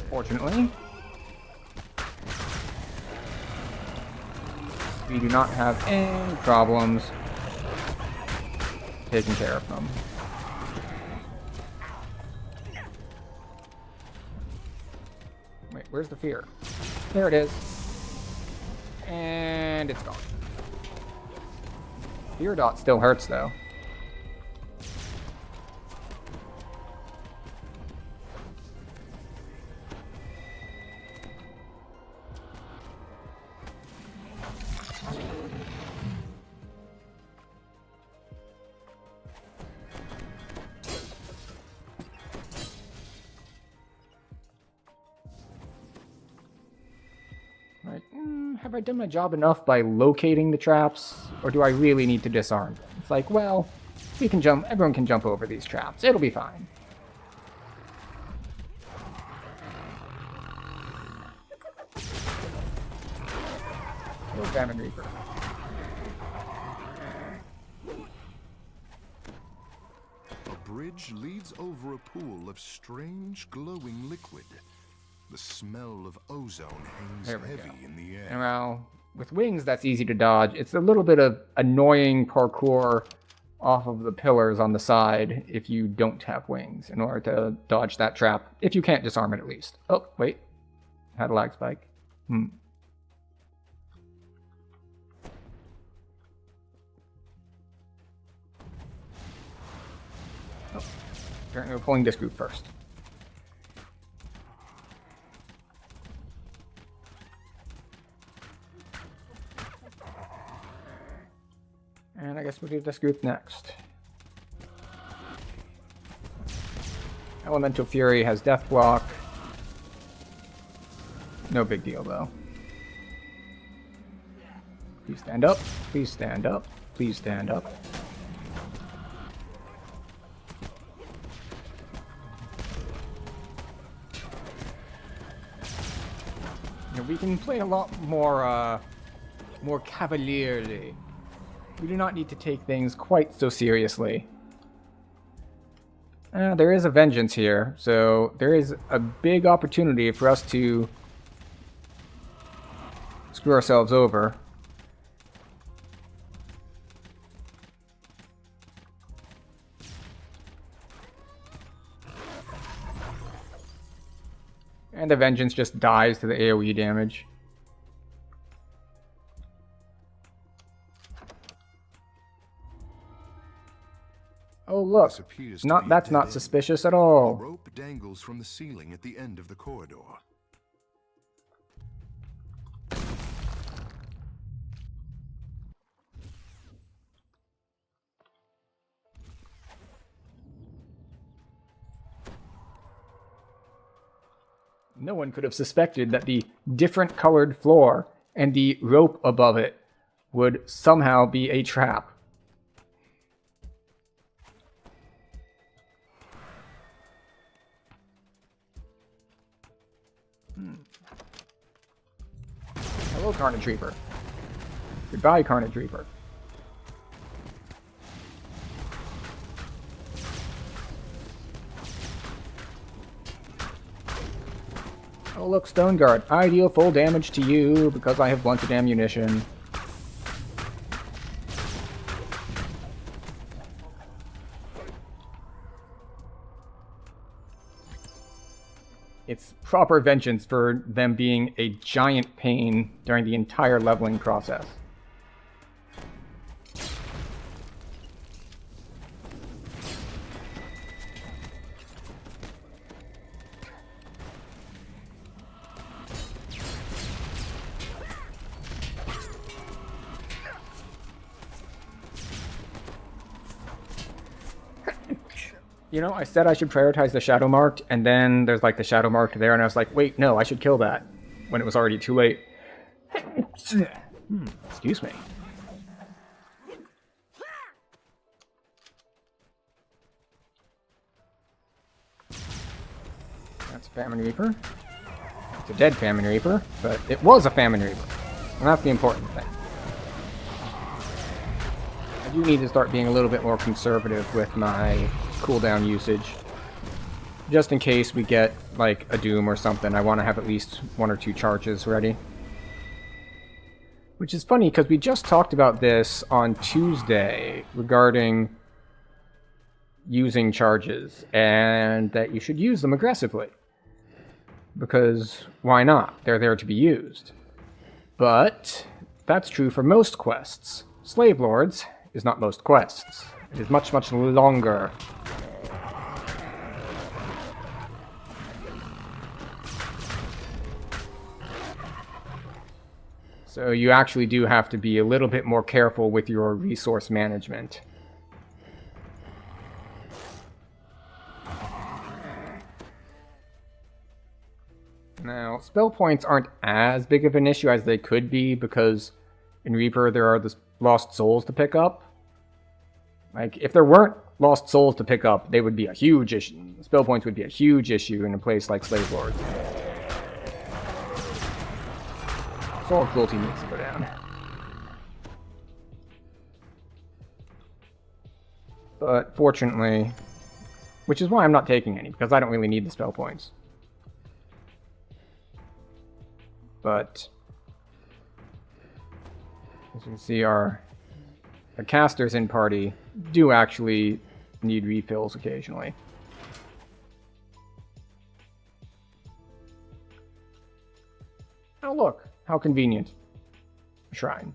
Fortunately. we do not have any problems taking care of them. Wait, where's the fear? There it is. And it's gone. Fear dot still hurts though. Have I done my job enough by locating the traps, or do I really need to disarm them? It's like, well, we can jump. Everyone can jump over these traps. It'll be fine. Oh, Famine Reaper. A bridge leads over a pool of strange glowing liquid. The smell of ozone hangs heavy in the air. And well, with wings, that's easy to dodge. It's a little bit of annoying parkour off of the pillars on the side if you don't have wings in order to dodge that trap. If you can't disarm it, at least. Oh, wait. Had a lag spike. Oh, apparently we're pulling this group first. And I guess we'll do this group next. Elemental Fury has Death Block. No big deal, though. Please stand up. Please stand up. Please stand up. You know, we can play a lot more, more cavalierly. We do not need to take things quite so seriously. There is a vengeance here, so there is a big opportunity for us to screw ourselves over. And the vengeance just dies to the AoE damage. Oh look, that's not suspicious at all. A rope dangles from the ceiling at the end of the corridor. No one could have suspected that the different colored floor and the rope above it would somehow be a trap. Hello, Carnage Reaper. Goodbye, Carnage Reaper. Oh look, Stone Guard. I deal full damage to you because I have blunted ammunition. It's proper vengeance for them being a giant pain during the entire leveling process. You know, I said I should prioritize the Shadow Marked, and then there's like the Shadow Marked there, and I was like, wait, no, I should kill that, when it was already too late. Excuse me. That's a Famine Reaper. It's a dead Famine Reaper, but it was a Famine Reaper, and that's the important thing. I do need to start being a little bit more conservative with my cooldown usage. Just in case we get, like, a Doom or something, I want to have at least 1 or 2 charges ready. Which is funny, because we just talked about this on Tuesday regarding using charges, and that you should use them aggressively. Because why not? They're there to be used. But that's true for most quests. Slave Lords is not most quests. It is much, much longer. So you actually do have to be a little bit more careful with your resource management. Now, spell points aren't as big of an issue as they could be, because in Reaper there are the lost souls to pick up. Like, if there weren't lost souls to pick up, they would be a huge issue. Spell points would be a huge issue in a place like Slave Lords. Soul of Cruelty needs to go down. But fortunately, which is why I'm not taking any, because I don't really need the spell points. But as you can see, the casters in party do actually need refills occasionally. Oh look, how convenient. A shrine.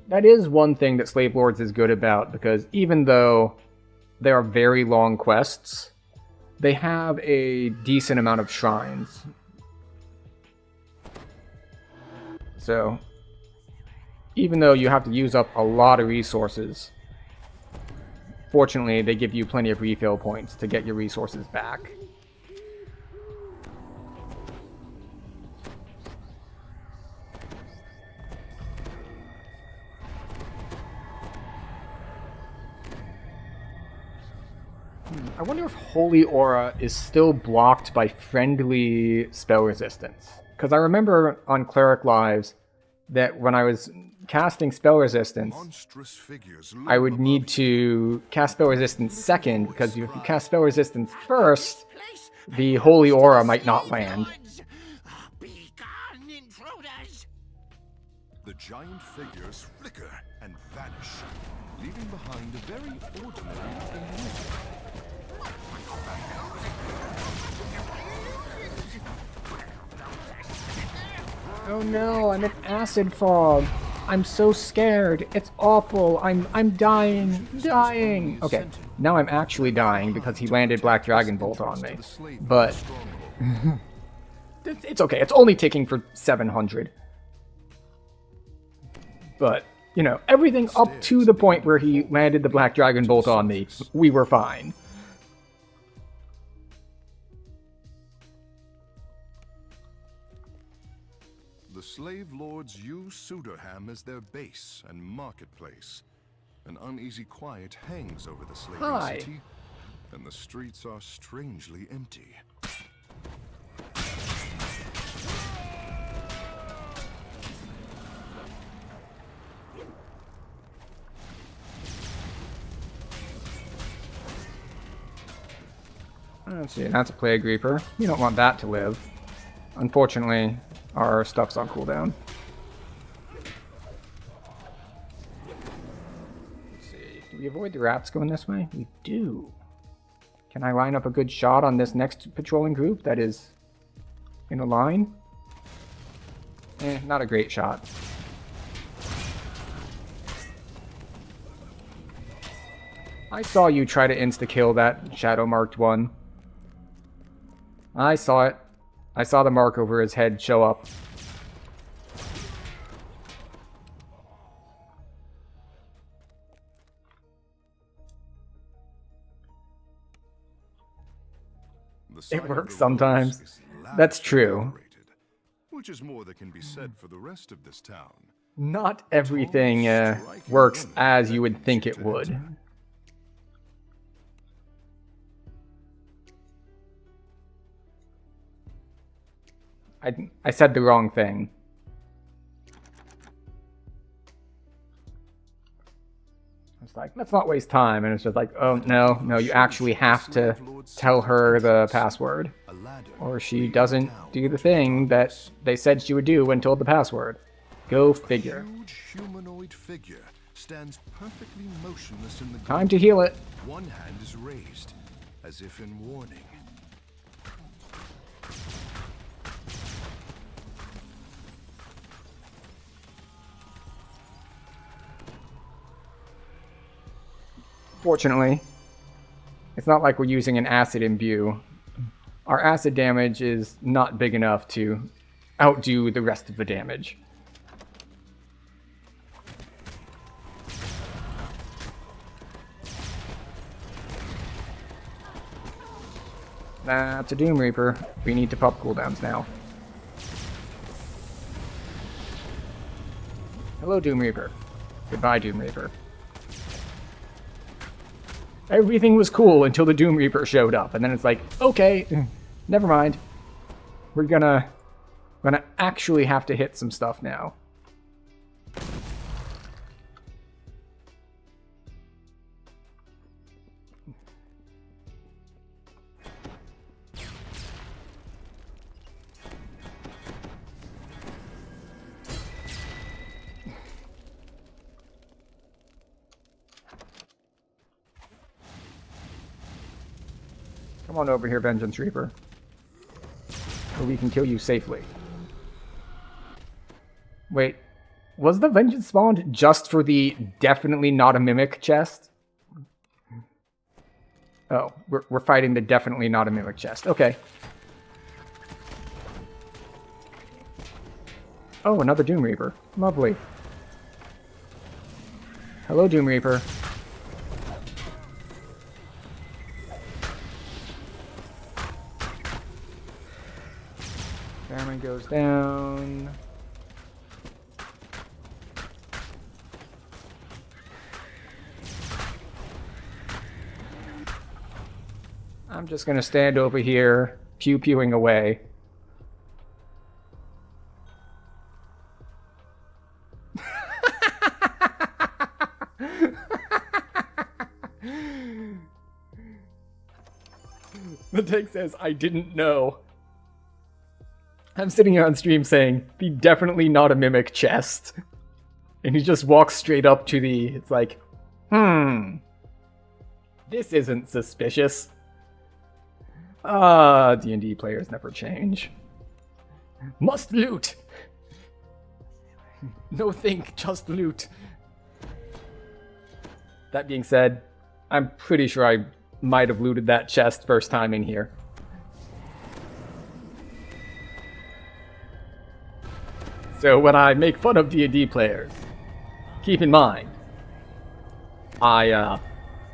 That is one thing that Slave Lords is good about, because even though they are very long quests, they have a decent amount of shrines. So, even though you have to use up a lot of resources, fortunately they give you plenty of refill points to get your resources back. I wonder if Holy Aura is still blocked by friendly spell resistance. Because I remember on Cleric Lives that when I was casting spell resistance, I would need to cast spell resistance second, because if you cast spell resistance first, the Holy Aura might not land. The giant figures flicker and vanish, leaving behind a very ordinary looking wizard. Oh no, I'm in acid fog. I'm so scared. It's awful. I'm dying. Dying. Okay, now I'm actually dying because he landed Black Dragon Bolt on me. But it's okay. It's only ticking for 700. But, you know, everything up to the point where he landed the Black Dragon Bolt on me, we were fine. The Slave Lords use Suderham as their base and marketplace. An uneasy quiet hangs over the slaving city, and the streets are strangely empty. Let's see, that's a Plague Reaper. We don't want that to live. Unfortunately, our stuff's on cooldown. Let's see, do we avoid the rats going this way? We do. Can I line up a good shot on this next patrolling group that is in a line? Not a great shot. I saw you try to insta-kill that shadow-marked one. I saw it. I saw the mark over his head show up. It works sometimes. That's true. Which is more that can be said for the rest of this town. Not everything works as you would think it would. I said the wrong thing. It's like, let's not waste time. And it's just like, oh, no, you actually have to tell her the password. A ladder. Or she doesn't do the thing that they said she would do when told the password. Go figure. A huge humanoid figure stands perfectly motionless in the Time to heal it. One hand is raised, as if in warning. Fortunately, it's not like we're using an acid imbue. Our acid damage is not big enough to outdo the rest of the damage. That's a Doom Reaper. We need to pop cooldowns now. Hello, Doom Reaper. Goodbye, Doom Reaper. Everything was cool until the Doom Reaper showed up, and then it's like, okay, never mind. We're gonna actually have to hit some stuff now. Come on over here, Vengeance Reaper. Or we can kill you safely. Wait, was the Vengeance spawned just for the definitely not a mimic chest? Oh, we're fighting the definitely not a mimic chest. Okay. Oh, another Doom Reaper. Lovely. Hello, Doom Reaper. Famine goes down. I'm just gonna stand over here, pew-pewing away. The take says, I didn't know. I'm sitting here on stream saying, the definitely not a mimic chest. And he just walks straight up to the, it's like, this isn't suspicious. D&D players never change. Must loot! No think, just loot. That being said, I'm pretty sure I might have looted that chest first time in here. So when I make fun of D&D players, keep in mind, I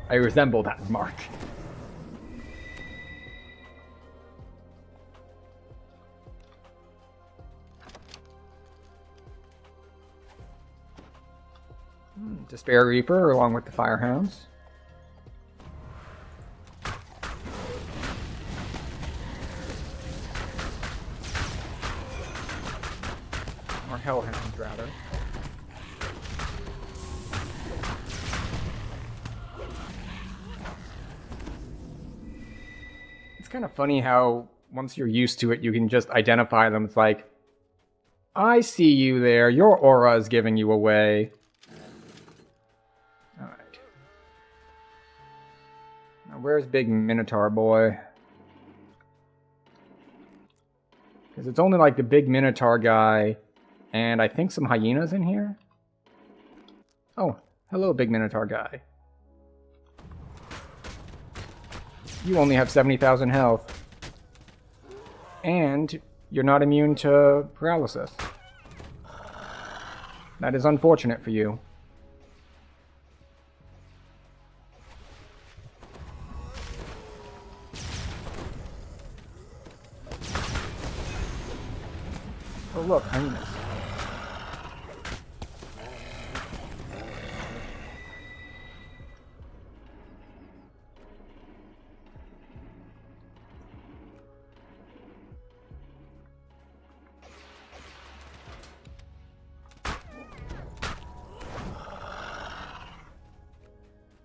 resemble that remark. Despair Reaper along with the Firehounds. Or Hellhounds, rather. It's kind of funny how once you're used to it, you can just identify them. It's like, I see you there. Your aura is giving you away. Alright. Now, where's Big Minotaur Boy? Because it's only like the Big Minotaur guy, and I think some hyenas in here? Oh, hello, Big Minotaur guy. You only have 70,000 health. And you're not immune to paralysis. That is unfortunate for you. Oh look, hyenas.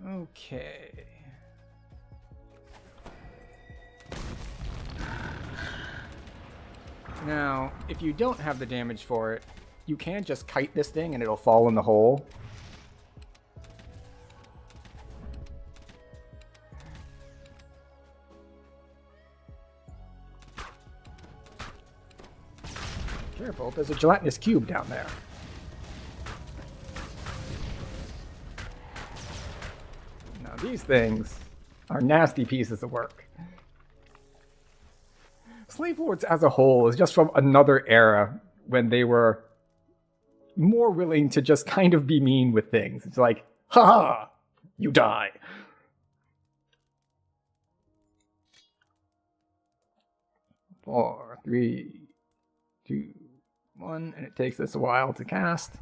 Okay. Now, if you don't have the damage for it, you can just kite this thing and it'll fall in the hole. Careful, there's a gelatinous cube down there. Now these things are nasty pieces of work. Slave Lords as a whole is just from another era when they were more willing to just kind of be mean with things. It's like, haha, you die. Four, 3, 2, 1, and it takes this a while to cast.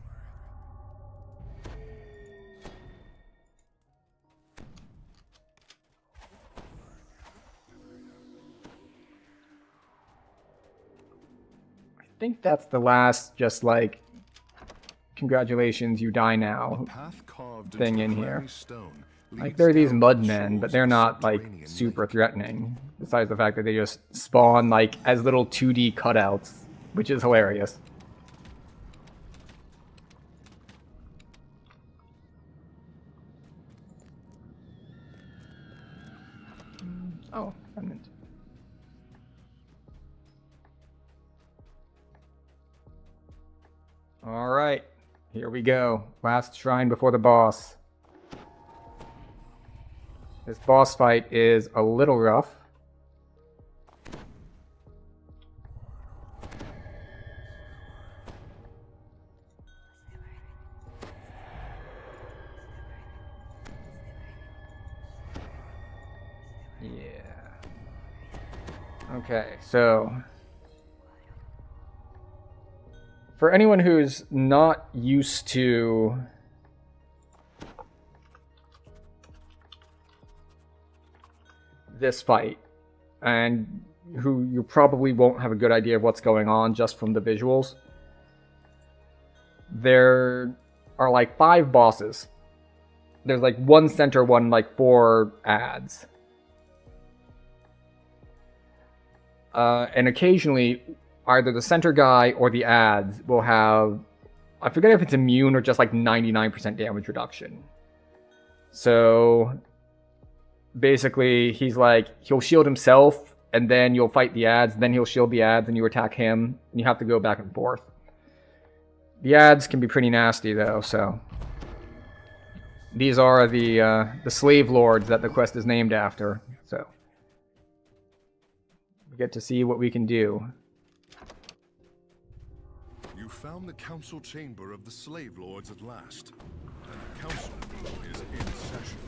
I think that's the last, just like, congratulations, you die now thing in here. Like, there are these mud men, but they're not, like, super threatening. Besides the fact that they just spawn, like, as little 2D cutouts, which is hilarious. Oh, remnant. Alright, here we go. Last shrine before the boss. This boss fight is a little rough. Yeah. Okay, so for anyone who's not used to this fight, and who you probably won't have a good idea of what's going on just from the visuals, there are like 5 bosses. There's like one center one, like 4 ads. And occasionally, either the center guy or the ads will have, I forget if it's immune or just like 99% damage reduction. So basically, he's like, he'll shield himself, and then you'll fight the ads, then he'll shield the ads, and you attack him, and you have to go back and forth. The ads can be pretty nasty, though, so these are the slave lords that the quest is named after, so we get to see what we can do. You found the council chamber of the slave lords at last, and the council is in session.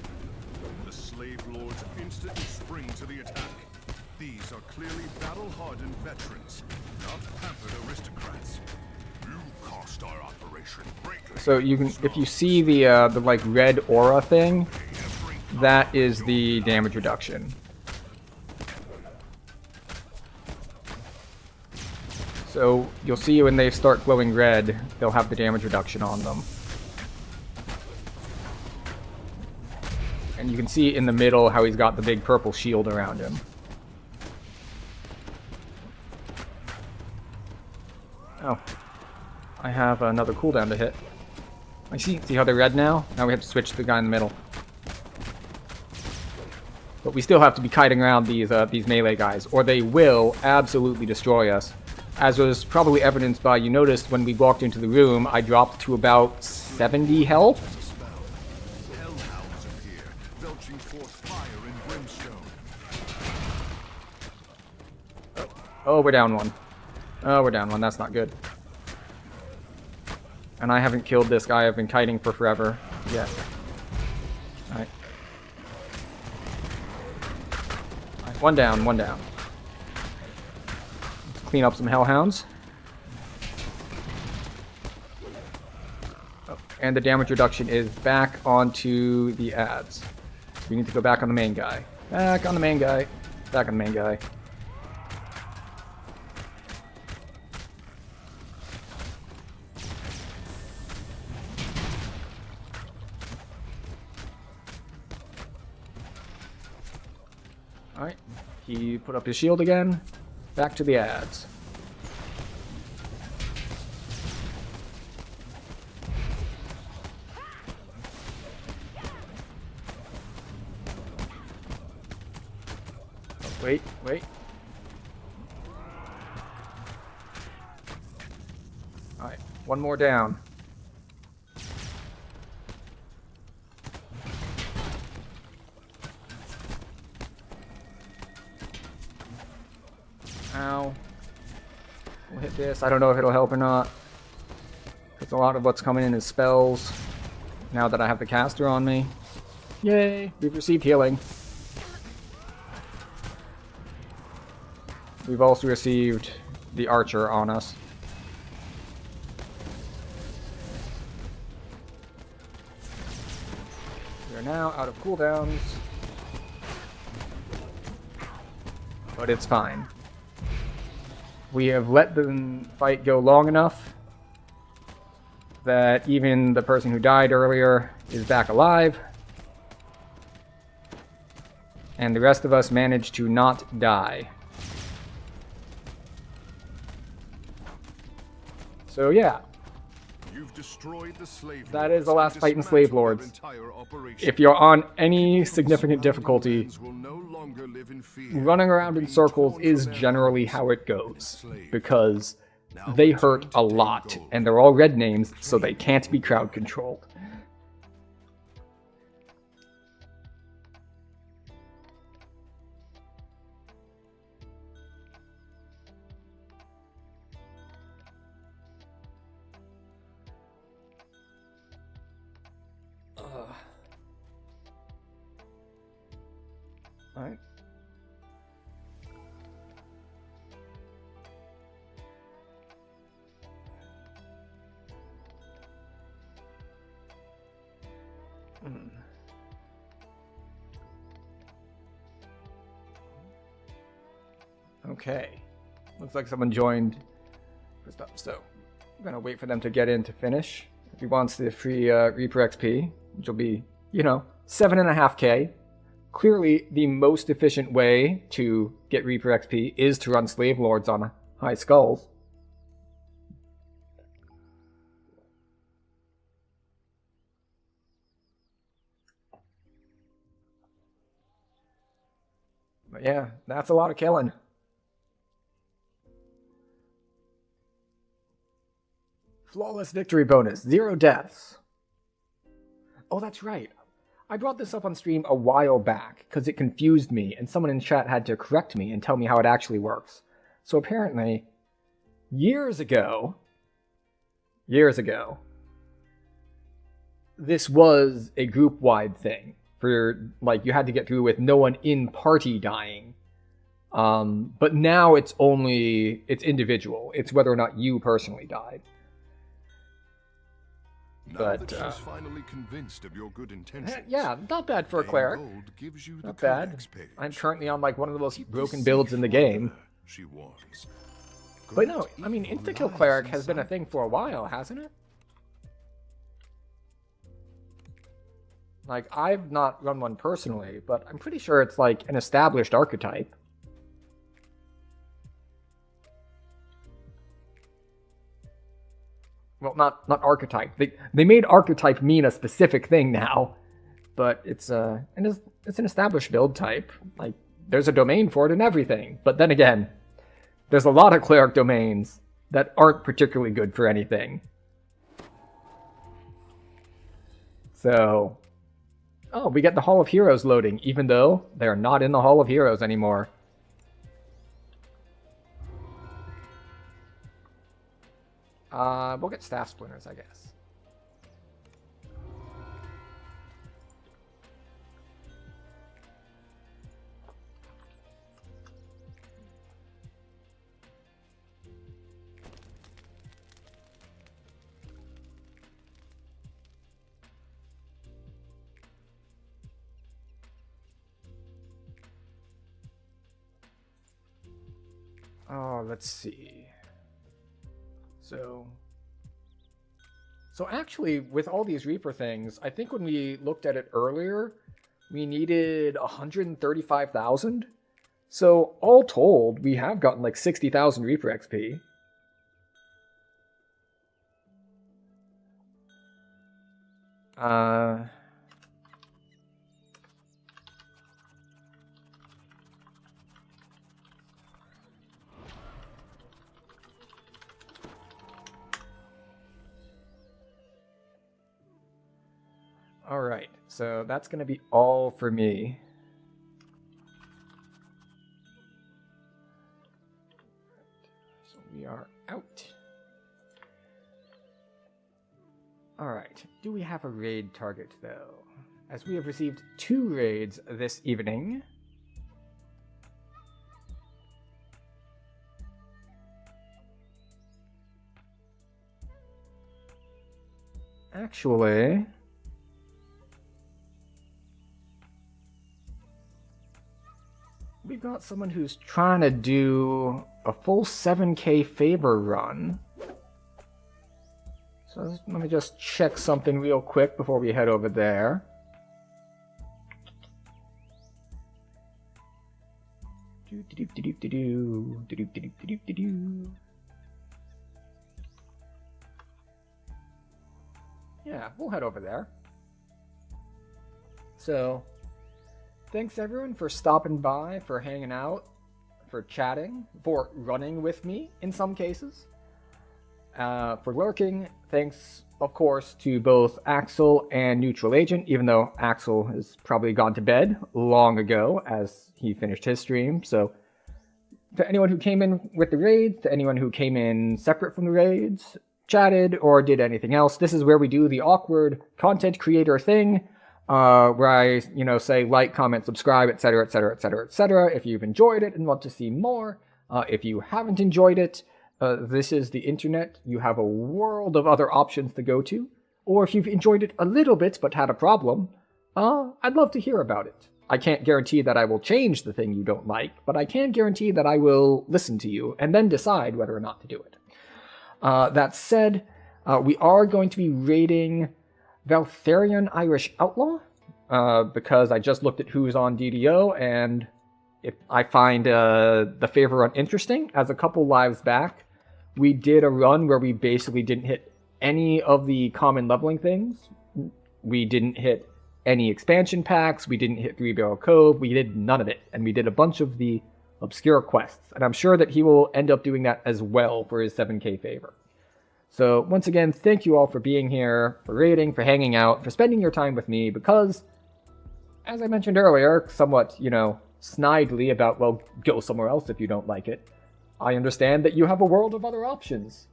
The slave lords instantly spring to the attack. These are clearly battle-hardened veterans, not pampered aristocrats. You cost our operation greatly. So you can, if you see the like red aura thing, that is the damage reduction. So you'll see when they start glowing red, they'll have the damage reduction on them. And you can see in the middle how he's got the big purple shield around him. Oh. I have another cooldown to hit. I see how they're red now? Now we have to switch to the guy in the middle. But we still have to be kiting around these melee guys, or they will absolutely destroy us. As was probably evidenced by, you noticed when we walked into the room, I dropped to about 70 health. Oh, we're down one. Oh, we're down one. That's not good. And I haven't killed this guy I've been kiting for forever yet. Alright. Alright, one down, one down. Let's clean up some hellhounds. Oh, and the damage reduction is back onto the ads. We need to go back on the main guy. Back on the main guy. Back on the main guy. Alright, he put up his shield again. Back to the ads. Wait, wait. Alright, one more down. Ow. We'll hit this. I don't know if it'll help or not. Because a lot of what's coming in is spells. Now that I have the caster on me. Yay! We've received healing. We've also received the archer on us. We are now out of cooldowns. But it's fine. We have let the fight go long enough that even the person who died earlier is back alive. And the rest of us managed to not die. So yeah. You've destroyed the slave that is the last fight in Slave Lords. If you're on any significant difficulty, running around in circles is generally how it goes. Because they hurt a lot, and they're all red names, so they can't be crowd controlled. Alright. Okay. Looks like someone joined for stuff, so I'm gonna wait for them to get in to finish. If he wants the free Reaper XP, which will be, 7.5k. Clearly, the most efficient way to get Reaper XP is to run Slave Lords on high skulls. But yeah, that's a lot of killing. Flawless victory bonus, 0 deaths. Oh, that's right. I brought this up on stream a while back because it confused me and someone in chat had to correct me and tell me how it actually works. So apparently, years ago, this was a group-wide thing for, you had to get through with no one in party dying. But now it's individual. It's whether or not you personally died. Now that she's finally convinced of your good intentions. Yeah, not bad for a cleric. Gives you Not bad. I'm currently on one of the most broken builds in the game. She warns. But no, I mean, insta-kill cleric has been a thing for a while, hasn't it? I've not run one personally, but I'm pretty sure it's an established archetype. Well, not archetype. They made archetype mean a specific thing now, but it's an established build type. There's a domain for it and everything. But then again, there's a lot of cleric domains that aren't particularly good for anything. So, oh, we get the Hall of Heroes loading, even though they're not in the Hall of Heroes anymore. We'll get staff splinters, I guess. Oh, let's see. So actually, with all these Reaper things, I think when we looked at it earlier, we needed 135,000. So all told, we have gotten 60,000 Reaper XP. Alright, so that's going to be all for me. So we are out. Alright, do we have a raid target though? As we have received 2 raids this evening. Actually, we've got someone who's trying to do a full 7k favor run. So let me just check something real quick before we head over there. Yeah, we'll head over there. So, thanks everyone for stopping by, for hanging out, for chatting, for running with me in some cases, for lurking. Thanks, of course, to both Axel and Neutral Agent, even though Axel has probably gone to bed long ago as he finished his stream. So, to anyone who came in with the raids, to anyone who came in separate from the raids, chatted, or did anything else, this is where we do the awkward content creator thing, where I, say like, comment, subscribe, etc., etc., etc., etc. If you've enjoyed it and want to see more. If you haven't enjoyed it, this is the internet. You have a world of other options to go to. Or if you've enjoyed it a little bit but had a problem, I'd love to hear about it. I can't guarantee that I will change the thing you don't like, but I can guarantee that I will listen to you and then decide whether or not to do it. That said, we are going to be raiding Valtharian Irish Outlaw, because I just looked at who's on DDO, and if I find the favor run interesting. As a couple lives back, we did a run where we basically didn't hit any of the common leveling things. We didn't hit any expansion packs, we didn't hit 3-Barrel Cove, we did none of it, and we did a bunch of the obscure quests, and I'm sure that he will end up doing that as well for his 7k favor. So once again, thank you all for being here, for raiding, for hanging out, for spending your time with me, because, as I mentioned earlier, somewhat, snidely about, well, go somewhere else if you don't like it, I understand that you have a world of other options,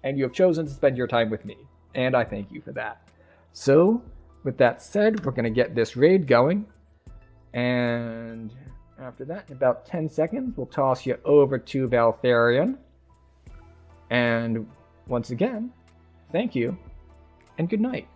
and you have chosen to spend your time with me, and I thank you for that. So, with that said, we're going to get this raid going, and after that, in about 10 seconds, we'll toss you over to Valtharian. And once again, thank you, and good night.